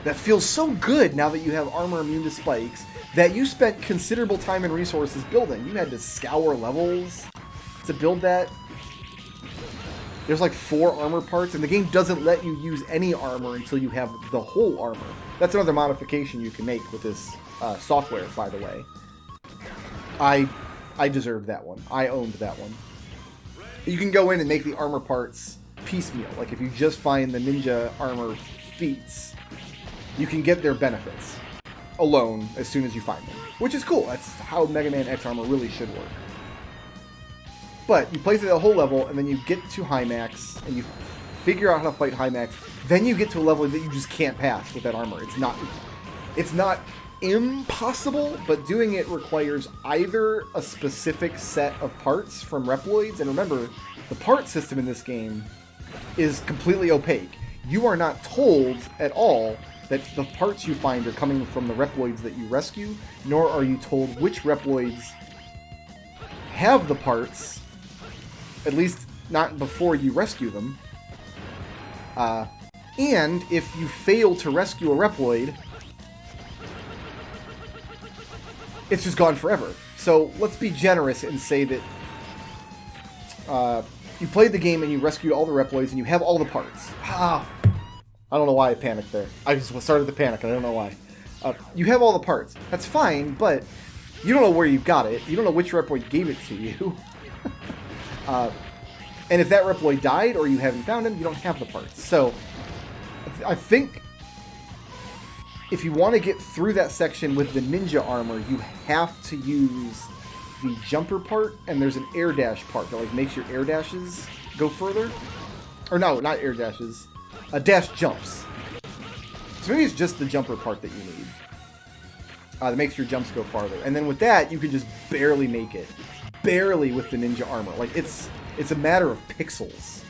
That feels so good now that you have armor immune to spikes that you spent considerable time and resources building. You had to scour levels to build that. There's like 4 armor parts, and the game doesn't let you use any armor until you have the whole armor. That's another modification you can make with this software, by the way. I deserved that one. I owned that one. You can go in and make the armor parts piecemeal. Like if you just find the ninja armor feats, you can get their benefits alone as soon as you find them. Which is cool. That's how Mega Man X armor really should work. But you play through the whole level, and then you get to high max, and you figure out how to fight high max. Then you get to a level that you just can't pass with that armor. It's not impossible, but doing it requires either a specific set of parts from Reploids, and remember, the part system in this game is completely opaque. You are not told at all that the parts you find are coming from the Reploids that you rescue, nor are you told which Reploids have the parts, at least not before you rescue them. And if you fail to rescue a Reploid, it's just gone forever. So let's be generous and say that you played the game and you rescued all the Reploids and you have all the parts. I don't know why I panicked there. I just started to panic. I don't know why. You have all the parts. That's fine, but you don't know where you got it. You don't know which Reploid gave it to you. And if that Reploid died or you haven't found him, you don't have the parts. So I think if you want to get through that section with the ninja armor, you have to use the jumper part, and there's an air dash part that like makes your air dashes go further. Or no, not air dashes. Dash jumps. So maybe it's just the jumper part that you need. That makes your jumps go farther. And then with that, you can just barely make it. Barely with the ninja armor. Like, it's a matter of pixels.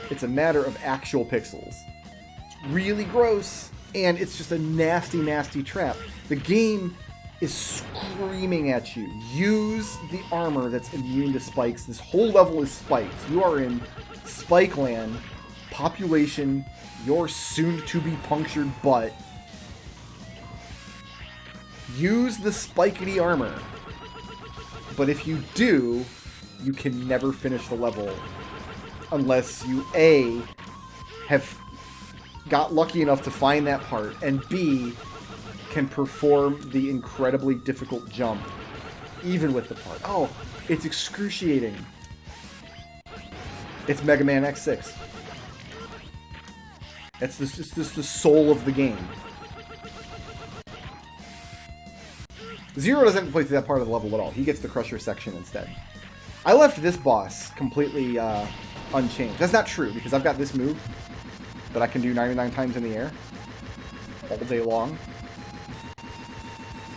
It's a matter of actual pixels. It's really gross, and it's just a nasty, nasty trap. The game is screaming at you. Use the armor that's immune to spikes. This whole level is spikes. You are in Spike Land. Population, your soon-to-be punctured butt. Use the spikety armor. But if you do, you can never finish the level unless you A, have got lucky enough to find that part, and B, can perform the incredibly difficult jump even with the part. Oh, it's excruciating. It's Mega Man X6. It's just the soul of the game. Zero doesn't play through that part of the level at all. He gets the Crusher section instead. I left this boss completely unchanged. That's not true, because I've got this move that I can do 99 times in the air all day long.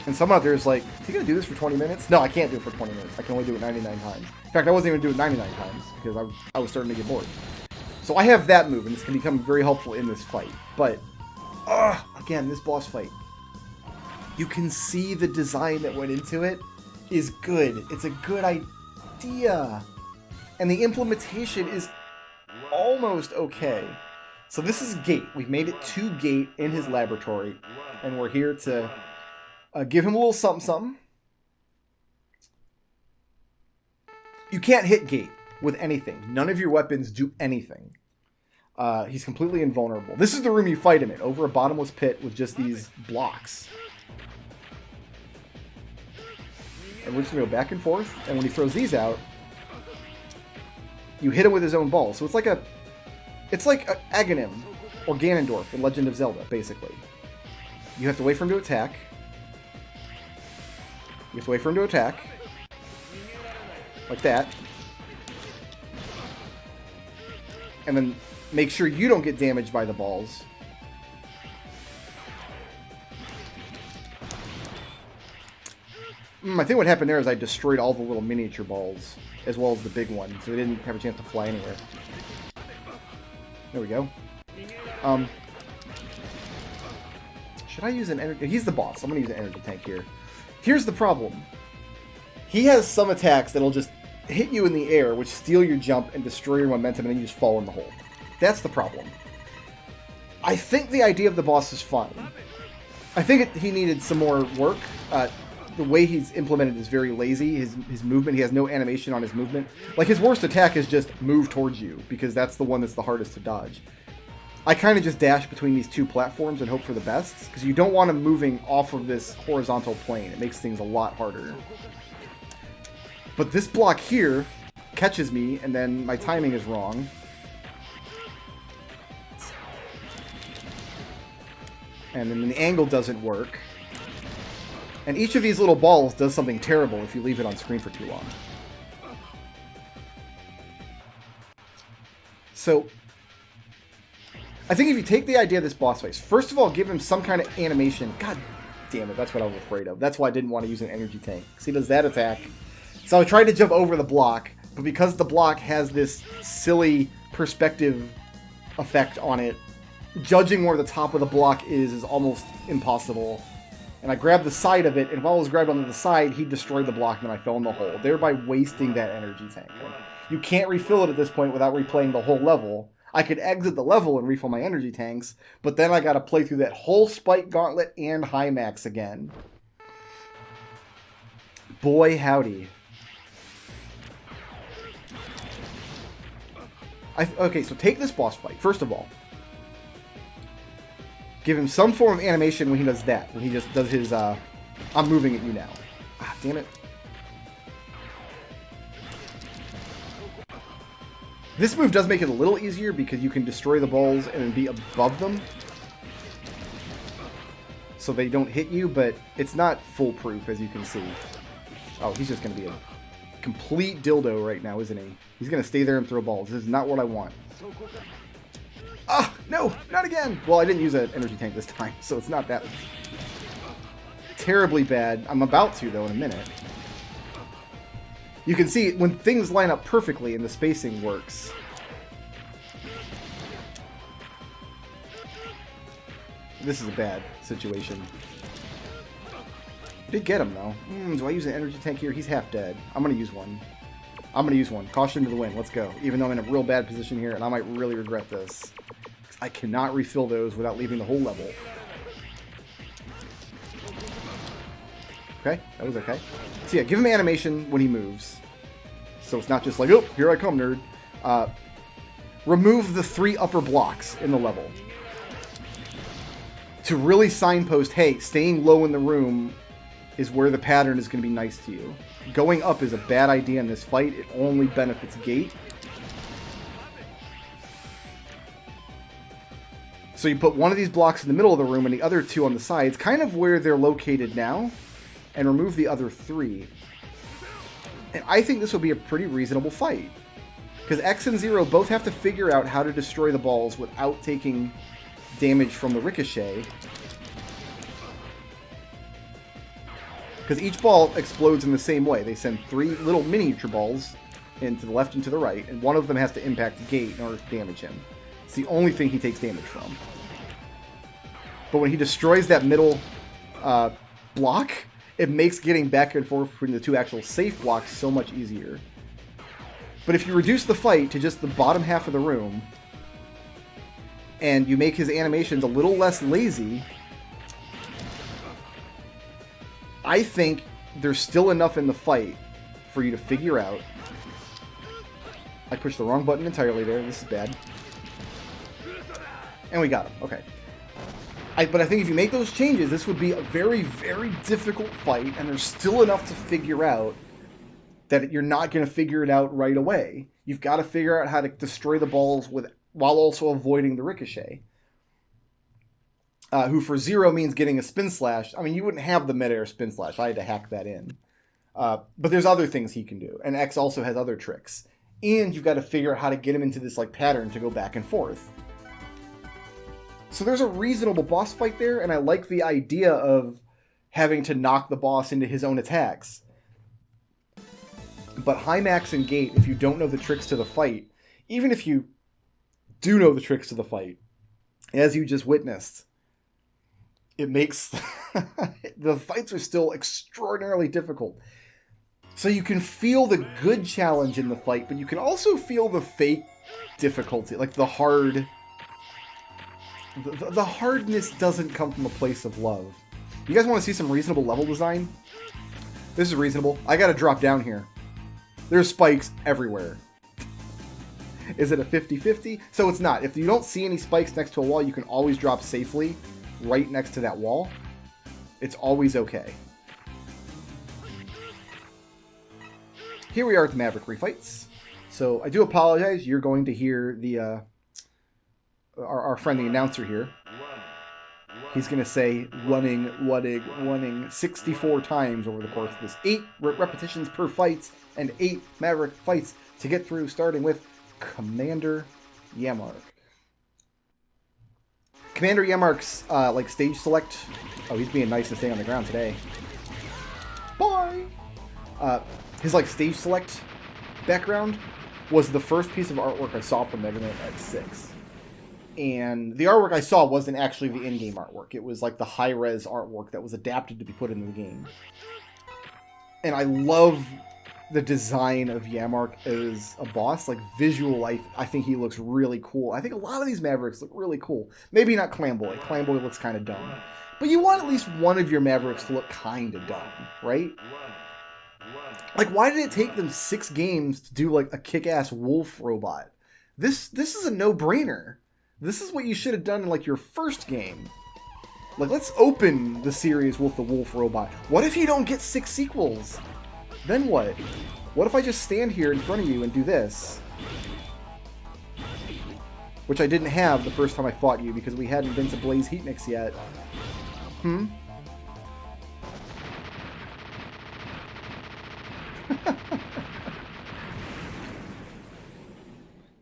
And someone out there is like, is he going to do this for 20 minutes? No, I can't do it for 20 minutes. I can only do it 99 times. In fact, I wasn't even doing it 99 times because I was starting to get bored. So I have that move, and this can become very helpful in this fight. But, again, this boss fight. You can see the design that went into it is good. It's a good idea. And the implementation is almost okay. So this is Gate. We've made it to Gate in his laboratory. And we're here to give him a little something something. You can't hit Gate with anything. None of your weapons do anything. He's completely invulnerable. This is the room you fight him in, over a bottomless pit with just these blocks. And we're just going to go back and forth, and when he throws these out, you hit him with his own ball. So it's like a Aghanim or Ganondorf in Legend of Zelda, basically. You have to wait for him to attack. You have to wait for him to attack. Like that. And then make sure you don't get damaged by the balls. I think what happened there is I destroyed all the little miniature balls, as well as the big one, so they didn't have a chance to fly anywhere. There we go. Should I use an energy... He's the boss. I'm going to use an energy tank here. Here's the problem. He has some attacks that'll just hit you in the air, which steal your jump and destroy your momentum, and then you just fall in the hole. That's the problem. I think the idea of the boss is fine. I think he needed some more work. The way he's implemented is very lazy. His movement, he has no animation on his movement. Like, his worst attack is just move towards you, because that's the one that's the hardest to dodge. I kind of just dash between these two platforms and hope for the best, because you don't want him moving off of this horizontal plane. It makes things a lot harder. But this block here catches me, and then my timing is wrong. And then the angle doesn't work. And each of these little balls does something terrible if you leave it on screen for too long. So, I think if you take the idea of this boss fight, first of all, give him some kind of animation. God damn it, that's what I was afraid of. That's why I didn't want to use an energy tank. Because he does that attack. So I tried to jump over the block, but because the block has this silly perspective effect on it, judging where the top of the block is almost impossible. And I grabbed the side of it, and while I was grabbed onto the side, he destroyed the block, and then I fell in the hole, thereby wasting that energy tank. And you can't refill it at this point without replaying the whole level. I could exit the level and refill my energy tanks, but then I gotta play through that whole Spike Gauntlet and High Max again. Boy howdy. Okay, so take this boss fight, first of all. Give him some form of animation when he does that. When he just does his, I'm moving at you now. Ah, damn it. This move does make it a little easier because you can destroy the balls and be above them. So they don't hit you, but it's not foolproof, as you can see. Oh, he's just going to be a complete dildo right now, isn't he? He's going to stay there and throw balls. This is not what I want. Ah, no, not again. Well, I didn't use an energy tank this time, so it's not that terribly bad. I'm about to, though, in a minute. You can see when things line up perfectly and the spacing works, this is a bad situation. Did get him, though. Do I use an energy tank here? He's half dead. I'm going to use one. I'm going to use one. Caution to the wind. Let's go. Even though I'm in a real bad position here, and I might really regret this. I cannot refill those without leaving the whole level. Okay, that was okay. So yeah, give him animation when he moves. So it's not just like, oh, here I come, nerd. Remove the 3 upper blocks in the level. To really signpost, hey, staying low in the room is where the pattern is going to be nice to you. Going up is a bad idea in this fight. It only benefits Gate. So you put one of these blocks in the middle of the room and the other 2 on the sides, kind of where they're located now, and remove the other 3. And I think this will be a pretty reasonable fight. Because X and Zero both have to figure out how to destroy the balls without taking damage from the ricochet. Because each ball explodes in the same way. They send 3 little miniature balls into the left and to the right, and one of them has to impact the Gate in order to damage him. It's the only thing he takes damage from. But when he destroys that middle block, it makes getting back and forth between the 2 actual safe blocks so much easier. But if you reduce the fight to just the bottom half of the room, and you make his animations a little less lazy, I think there's still enough in the fight for you to figure out. I pushed the wrong button entirely there. This is bad. And we got him. Okay. But I think if you make those changes, this would be a very, very difficult fight, and there's still enough to figure out that you're not going to figure it out right away. You've got to figure out how to destroy the balls while also avoiding the ricochet. Who for Zero means getting a spin slash. I mean, you wouldn't have the mid-air spin slash. I had to hack that in. But there's other things he can do. And X also has other tricks. And you've got to figure out how to get him into this like pattern to go back and forth. So there's a reasonable boss fight there, and I like the idea of having to knock the boss into his own attacks. But Hymax and Gate, if you don't know the tricks to the fight, even if you do know the tricks to the fight, as you just witnessed, it makes the fights are still extraordinarily difficult. So you can feel the good challenge in the fight, but you can also feel the fake difficulty, like the hard. The hardness doesn't come from a place of love. You guys want to see some reasonable level design? This is reasonable. I gotta drop down here. There's spikes everywhere. Is it a 50-50? So it's not. If you don't see any spikes next to a wall, you can always drop safely right next to that wall. It's always okay. Here we are at the Maverick refights. So I do apologize. You're going to hear the our friendly announcer here. He's going to say Wunning, Wunning, Wunning 64 times over the course of this. 8 repetitions per fight and 8 Maverick fights to get through, starting with Commander Yamark. Commander Yamark's like stage select. Oh, he's being nice and staying on the ground today. Bye! His like stage select background was the first piece of artwork I saw from Mega Man X6. And the artwork I saw wasn't actually the in-game artwork. It was like the high-res artwork that was adapted to be put into the game. And I love the design of Yamark as a boss. Like, visual, I think he looks really cool. I think a lot of these Mavericks look really cool. Maybe not Clamboy. Clamboy looks kind of dumb. But you want at least one of your Mavericks to look kind of dumb, right? Like, why did it take them 6 games to do, like, a kick-ass wolf robot? This is a no-brainer. This is what you should have done in, like, your first game. Like, let's open the series with the wolf robot. What if you don't get 6 sequels? Then what? What if I just stand here in front of you and do this? Which I didn't have the first time I fought you because we hadn't been to Blaze Heat Mix yet.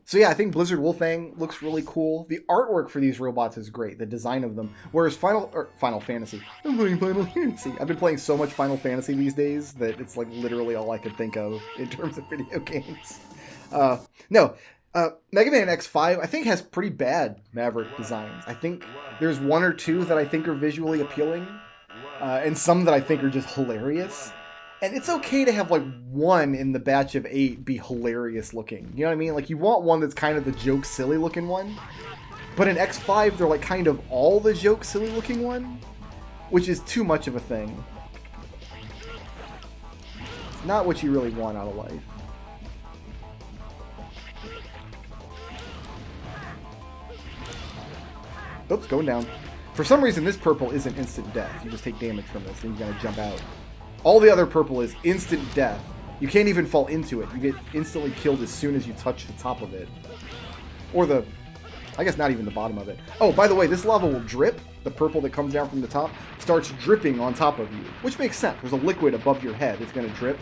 So yeah, I think Blizzard Wolfang looks really cool. The artwork for these robots is great. The design of them. Whereas Final Fantasy. I'm playing Final Fantasy. I've been playing so much Final Fantasy these days that it's like literally all I could think of in terms of video games. No, Mega Man X5, I think, has pretty bad Maverick designs. I think there's one or two that I think are visually appealing, and some that I think are just hilarious. And it's okay to have, like, one in the batch of 8 be hilarious looking. You know what I mean? Like, you want one that's kind of the joke silly looking one. But in X5, they're, like, kind of all the joke silly looking one, which is too much of a thing. It's not what you really want out of life. Oops, going down. For some reason, this purple isn't instant death. You just take damage from this, and you gotta jump out. All the other purple is instant death. You can't even fall into it. You get instantly killed as soon as you touch the top of it. Or the... I guess not even the bottom of it. Oh, by the way, this lava will drip. The purple that comes down from the top starts dripping on top of you. Which makes sense. There's a liquid above your head. It's gonna drip.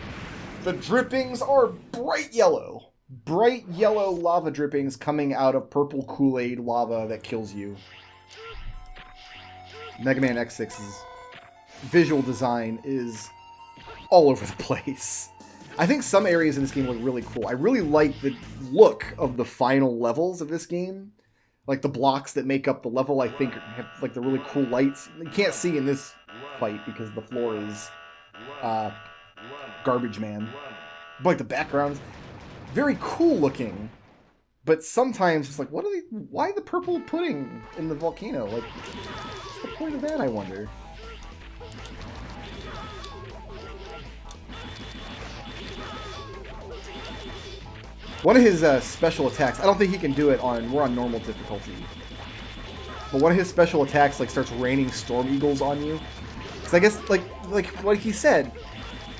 The drippings are bright yellow. Bright yellow lava drippings coming out of purple Kool-Aid lava that kills you. Mega Man X6's visual design is all over the place. I think some areas in this game look really cool. I really like the look of the final levels of this game. Like the blocks that make up the level, I think, have like the really cool lights. You can't see in this fight because the floor is garbage man. But like the background's very cool looking. But sometimes it's like, what are they? Why the purple pudding in the volcano? Like, what's the point of that, I wonder? One of his special attacks, I don't think he can do it on, we're on normal difficulty. But one of his special attacks like starts raining storm eagles on you. Because I guess, like what he said,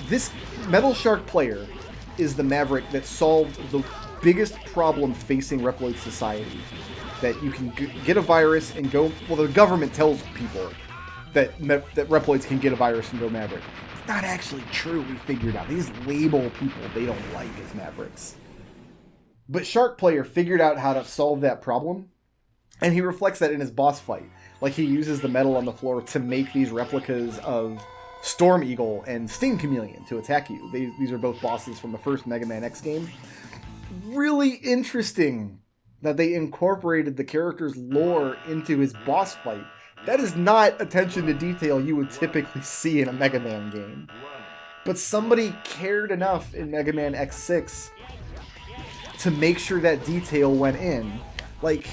this Metal Shark player is the Maverick that solved the biggest problem facing Reploid society. That you can get a virus and go... Well, the government tells people that Reploids can get a virus and go Maverick. It's not actually true, we figured out. They just label people they don't like as Mavericks. But Shark Player figured out how to solve that problem, and he reflects that in his boss fight. Like, he uses the metal on the floor to make these replicas of Storm Eagle and Sting Chameleon to attack you. These are both bosses from the first Mega Man X game. Really interesting that they incorporated the character's lore into his boss fight. That is not attention to detail you would typically see in a Mega Man game. But somebody cared enough in Mega Man X6 to make sure that detail went in. Like,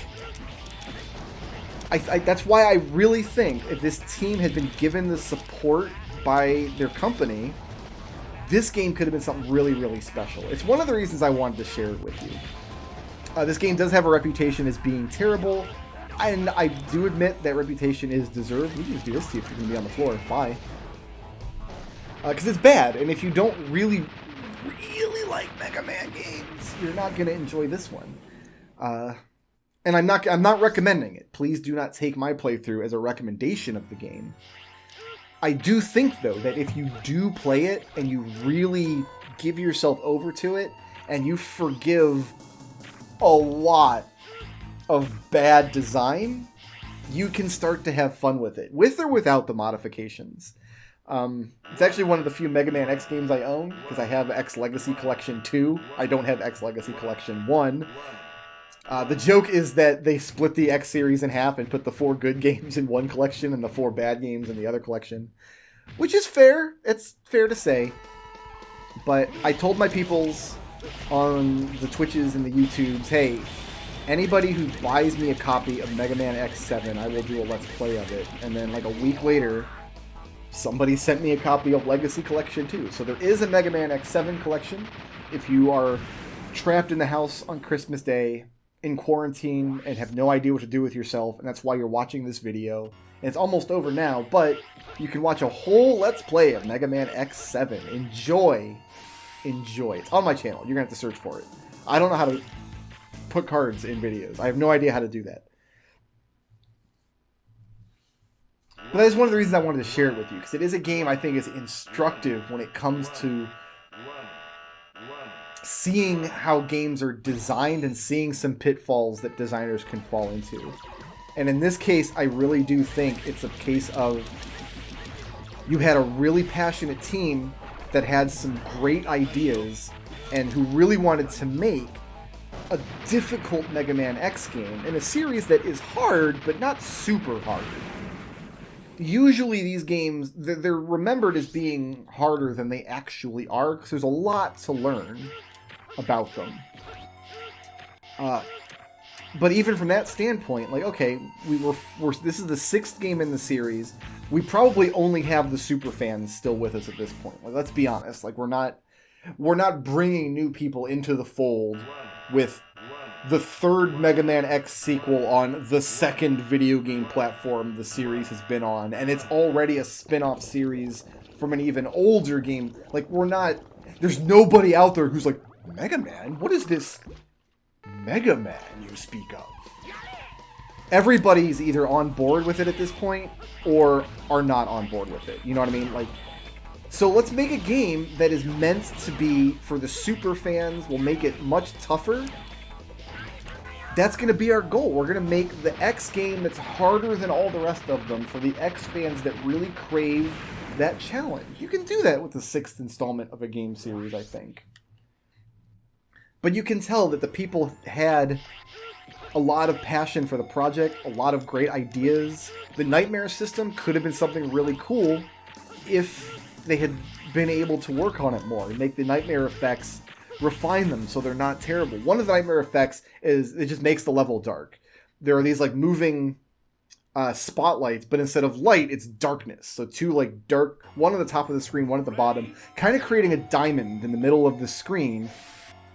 that's why I really think if this team had been given the support by their company, this game could have been something really, really special. It's one of the reasons I wanted to share it with you. This game does have a reputation as being terrible, and I do admit that reputation is deserved. We can just do this to you if you're going to be on the floor. Bye. Because it's bad, and if you don't really like Mega Man games, you're not going to enjoy this one. And I'm not recommending it. Please do not take my playthrough as a recommendation of the game. I do think, though, that if you do play it and you really give yourself over to it and you forgive a lot of bad design, you can start to have fun with it, with or without the modifications. It's actually one of the few Mega Man X games I own, because I have X Legacy Collection 2. I don't have X Legacy Collection 1. The joke is that they split the X series in half and put the 4 good games in one collection and the 4 bad games in the other collection. Which is fair. It's fair to say. But I told my peoples on the Twitches and the YouTubes, hey, anybody who buys me a copy of Mega Man X7, I will do a Let's Play of it. And then like a week later, somebody sent me a copy of Legacy Collection 2. So there is a Mega Man X7 collection. If you are trapped in the house on Christmas Day, in quarantine, and have no idea what to do with yourself, and that's why you're watching this video. And it's almost over now, but you can watch a whole Let's Play of Mega Man X7. Enjoy. Enjoy. It's on my channel. You're going to have to search for it. I don't know how to put cards in videos. I have no idea how to do that. But that is one of the reasons I wanted to share it with you, because it is a game I think is instructive when it comes to seeing how games are designed and seeing some pitfalls that designers can fall into. And in this case, I really do think it's a case of you had a really passionate team that had some great ideas and who really wanted to make a difficult Mega Man X game in a series that is hard, but not super hard. Usually these games, they're remembered as being harder than they actually are, because there's a lot to learn about them. But even from that standpoint, like, okay, this is the 6th game in the series. We probably only have the super fans still with us at this point. Like, let's be honest. Like, we're not bringing new people into the fold with the 3rd Mega Man X sequel on the 2nd video game platform the series has been on, and it's already a spin-off series from an even older game. Like, there's nobody out there who's like, Mega Man? What is this Mega Man you speak of? Everybody's either on board with it at this point, or are not on board with it. You know what I mean? Like, so let's make a game that is meant to be for the super fans. We'll make it much tougher. That's going to be our goal. We're going to make the X game that's harder than all the rest of them for the X fans that really crave that challenge. You can do that with the 6th installment of a game series, I think. But you can tell that the people had a lot of passion for the project, a lot of great ideas. The Nightmare system could have been something really cool if they had been able to work on it more and make the Nightmare effects, refine them so they're not terrible. One of the Nightmare effects is it just makes the level dark. There are these like moving spotlights, but instead of light, it's darkness. So 2 like dark, one at the top of the screen, one at the bottom, kind of creating a diamond in the middle of the screen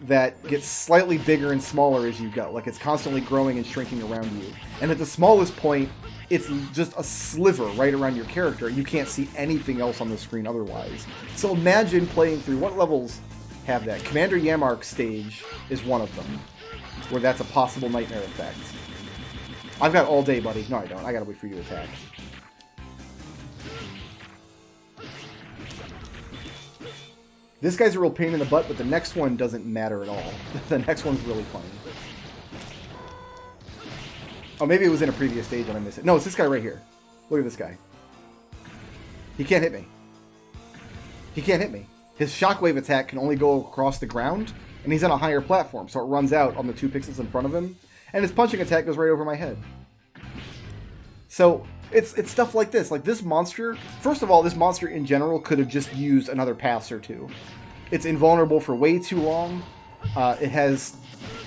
that gets slightly bigger and smaller as you go. Like, it's constantly growing and shrinking around you. And at the smallest point, it's just a sliver right around your character. You can't see anything else on the screen otherwise. So imagine playing through, what levels have that? Commander Yamark's stage is one of them, where that's a possible Nightmare effect. I've got all day, buddy. No, I don't. I gotta wait for you to attack. This guy's a real pain in the butt, but the next one doesn't matter at all. The next one's really funny. Oh, maybe it was in a previous stage and I missed it. No, it's this guy right here. Look at this guy. He can't hit me. He can't hit me. His shockwave attack can only go across the ground, and he's on a higher platform, so it runs out on the 2 pixels in front of him, and his punching attack goes right over my head. So it's stuff like this. Like, this monster, first of all, this monster in general could have just used another pass or 2. It's invulnerable for way too long. It has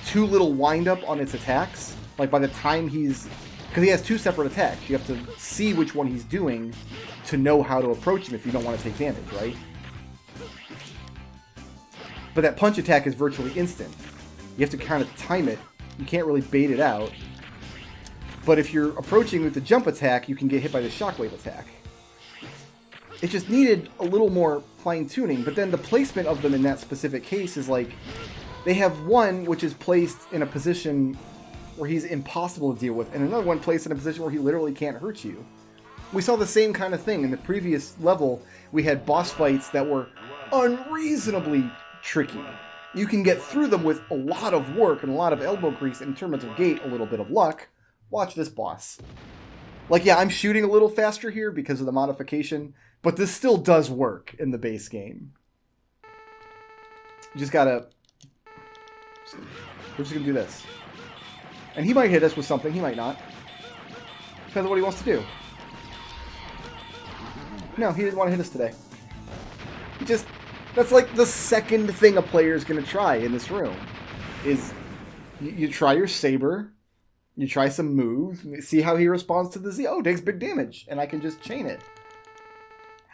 too little wind-up on its attacks. Like, by the time because he has 2 separate attacks. You have to see which one he's doing to know how to approach him if you don't want to take damage, right? But that punch attack is virtually instant. You have to kind of time it. You can't really bait it out. But if you're approaching with the jump attack, you can get hit by the shockwave attack. It just needed a little more fine-tuning, but then the placement of them in that specific case is like, they have one which is placed in a position where he's impossible to deal with, and another one placed in a position where he literally can't hurt you. We saw the same kind of thing in the previous level. We had boss fights that were unreasonably tricky. You can get through them with a lot of work and a lot of elbow grease, and in terms of gate, a little bit of luck. Watch this boss. Like, yeah, I'm shooting a little faster here because of the modification, but this still does work in the base game. You just gotta... We're just gonna do this. And he might hit us with something, he might not. Depends on what he wants to do. No, he didn't want to hit us today. He just... That's like the second thing a player's gonna try in this room. Is you try your saber, you try some moves, see how he responds to the Z. Oh, it takes big damage, and I can just chain it.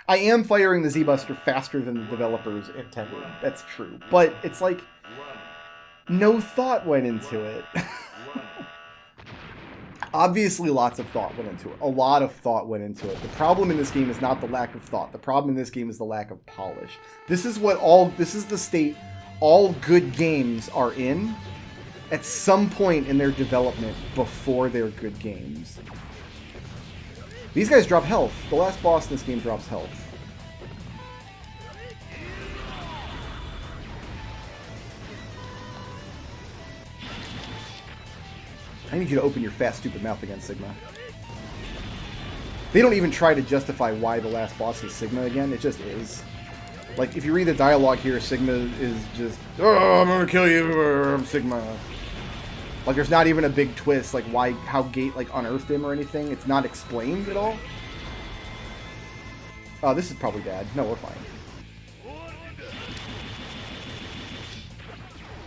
I am firing the Z-Buster faster than the developers intended. That's true. But it's like, no thought went into it. Obviously, lots of thought went into it. A lot of thought went into it. The problem in this game is not the lack of thought. The problem in this game is the lack of polish. This is the state all good games are in at some point in their development before they're good games. These guys drop health. The last boss in this game drops health. I need you to open your fat, stupid mouth again, Sigma. They don't even try to justify why the last boss is Sigma again. It just is. Like, if you read the dialogue here, Sigma is just Oh, I'm gonna kill you, Sigma. Like, there's not even a big twist, like how Gate like unearthed him or anything. It's not explained at all. Oh, this is probably bad. No, we're fine.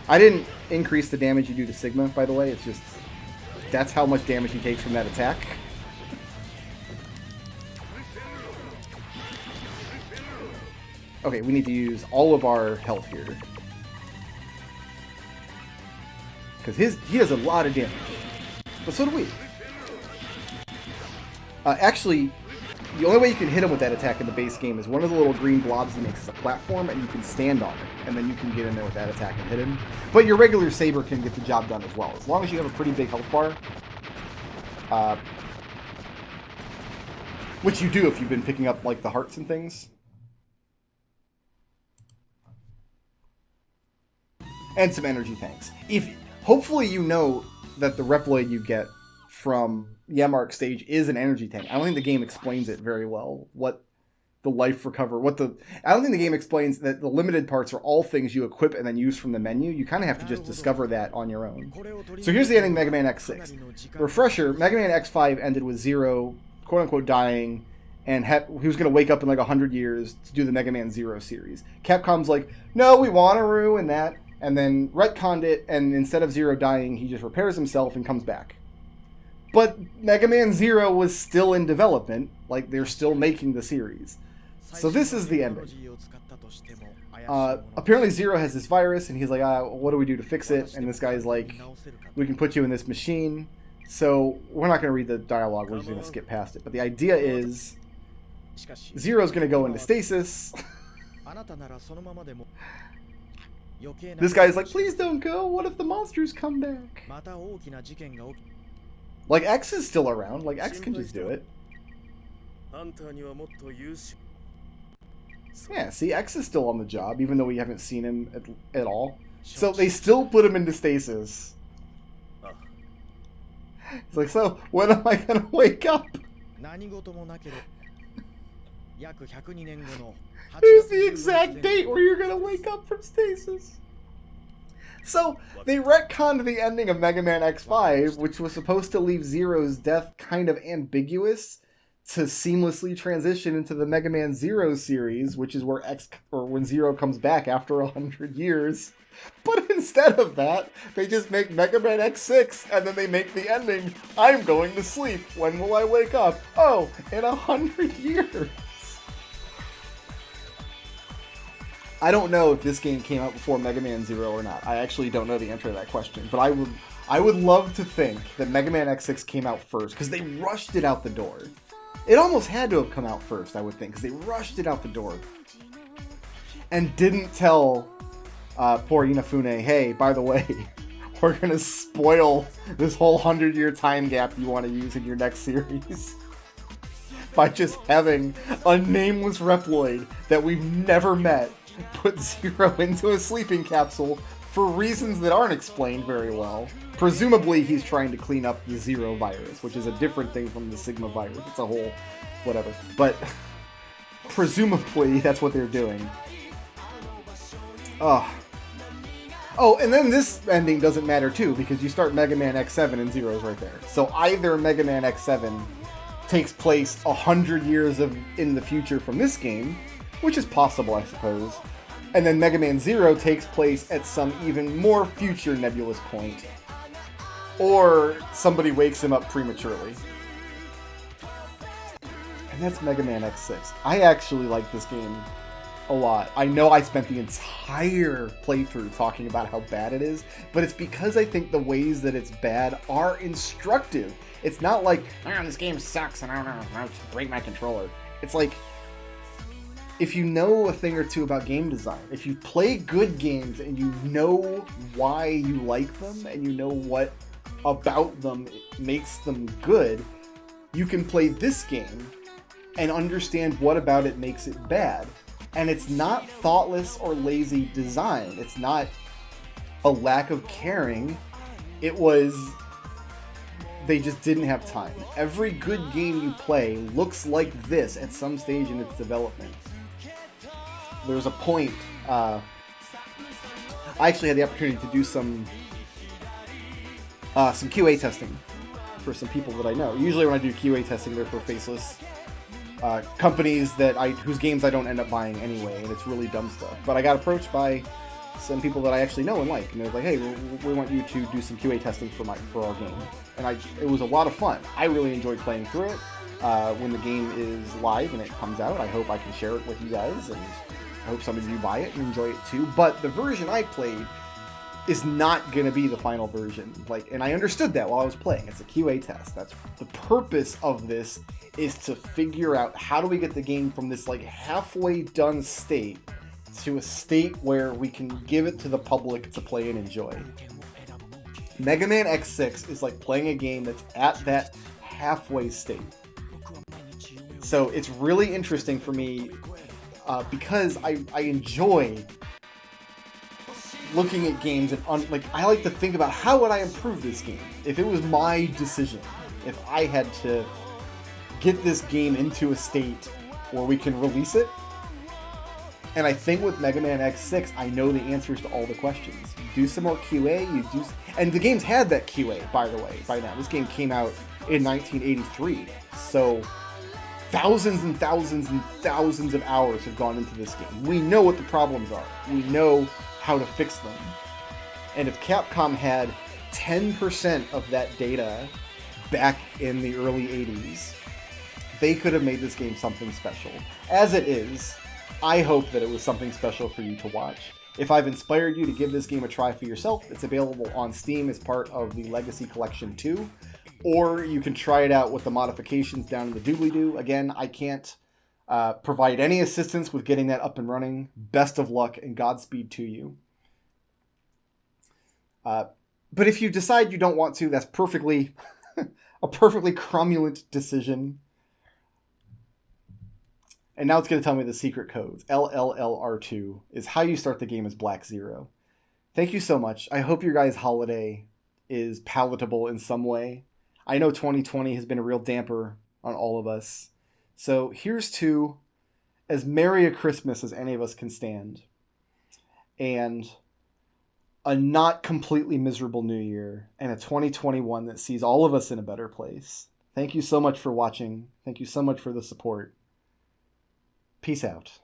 I didn't increase the damage you do to Sigma, by the way. It's just that's how much damage he takes from that attack. Okay, we need to use all of our health here. Because he does a lot of damage. But so do we. Actually, the only way you can hit him with that attack in the base game is one of the little green blobs he makes is a platform, and you can stand on it. And then you can get in there with that attack and hit him. But your regular saber can get the job done as well. As long as you have a pretty big health bar. Which you do if you've been picking up like the hearts and things. And some energy tanks. Hopefully you know that the Reploid you get from Yemark stage is an energy tank. I don't think the game explains it very well. What the life recover, I don't think the game explains that the limited parts are all things you equip and then use from the menu. You kind of have to just discover that on your own. So here's the ending of Mega Man X6. Refresher, Mega Man X5 ended with Zero, quote-unquote, dying, and he was going to wake up in like 100 years to do the Mega Man Zero series. Capcom's like, no, we want to ruin that. And then retconned it, and instead of Zero dying, he just repairs himself and comes back. But Mega Man Zero was still in development, like they're still making the series. So this is the ending. Apparently Zero has this virus, and he's like, what do we do to fix it? And this guy's like, we can put you in this machine. So we're not going to read the dialogue, we're just going to skip past it. But the idea is, Zero's going to go into stasis. This guy's like, please don't go. What if the monsters come back? Like, X is still around. Like, X can just do it. Yeah, see, X is still on the job, even though we haven't seen him at all. So they still put him into stasis. It's like, so, when am I going to wake up? Here's the exact date where you're gonna wake up from stasis. So, they retconned the ending of Mega Man X5, which was supposed to leave Zero's death kind of ambiguous, to seamlessly transition into the Mega Man Zero series, which is where when Zero comes back after 100 years. But instead of that, they just make Mega Man X6, and then they make the ending, I'm going to sleep. When will I wake up? Oh, in 100 years. I don't know if this game came out before Mega Man Zero or not. I actually don't know the answer to that question. But I would love to think that Mega Man X6 came out first, because they rushed it out the door. It almost had to have come out first, I would think, because they rushed it out the door. And didn't tell poor Inafune, hey, by the way, we're going to spoil this whole 100-year time gap you want to use in your next series. By just having a nameless Reploid that we've never met put Zero into a sleeping capsule for reasons that aren't explained very well. Presumably he's trying to clean up the Zero virus, which is a different thing from the Sigma virus. It's a whole whatever. But presumably that's what they're doing. Oh, and then this ending doesn't matter too, because you start Mega Man X7 and Zero's right there. So either Mega Man X7 takes place 100 years in the future from this game, which is possible, I suppose. And then Mega Man Zero takes place at some even more future nebulous point. Or somebody wakes him up prematurely. And that's Mega Man X6. I actually like this game a lot. I know I spent the entire playthrough talking about how bad it is, but it's because I think the ways that it's bad are instructive. It's not like, oh, this game sucks and I don't know, I'll just break my controller. It's like, if you know a thing or two about game design, if you play good games and you know why you like them and you know what about them makes them good, you can play this game and understand what about it makes it bad. And it's not thoughtless or lazy design. It's not a lack of caring. It was, they just didn't have time. Every good game you play looks like this at some stage in its development. There's a point, I actually had the opportunity to do some QA testing for some people that I know. Usually when I do QA testing, they're for faceless companies whose games I don't end up buying anyway, and it's really dumb stuff. But I got approached by some people that I actually know and like, and they're like, "Hey, we want you to do some QA testing for our game," and it was a lot of fun. I really enjoyed playing through it. When the game is live and it comes out, I hope I can share it with you guys, and I hope some of you buy it and enjoy it too. But the version I played is not going to be the final version. And I understood that while I was playing. It's a QA test. That's the purpose of this, is to figure out how do we get the game from this halfway done state to a state where we can give it to the public to play and enjoy. Mega Man X6 is like playing a game that's at that halfway state. So it's really interesting for me because I enjoy looking at games and I like to think about how would I improve this game if it was my decision, if I had to get this game into a state where we can release it. And I think with Mega Man X6, I know the answers to all the questions. You do some more QA, and the game's had that QA, by the way, by now. This game came out in 1983, so thousands and thousands and thousands of hours have gone into this game. We know what the problems are. We know how to fix them. And if Capcom had 10% of that data back in the early 80s, they could have made this game something special. As it is, I hope that it was something special for you to watch. If I've inspired you to give this game a try for yourself, it's available on Steam as part of the Legacy Collection 2, or you can try it out with the modifications down in the doobly-doo. Again, I can't provide any assistance with getting that up and running. Best of luck and Godspeed to you. But if you decide you don't want to, that's perfectly a perfectly cromulent decision. And now it's going to tell me the secret codes. LLLR2 is how you start the game as Black Zero. Thank you so much. I hope your guys' holiday is palatable in some way. I know 2020 has been a real damper on all of us. So here's to as merry a Christmas as any of us can stand. And a not completely miserable New Year. And a 2021 that sees all of us in a better place. Thank you so much for watching. Thank you so much for the support. Peace out.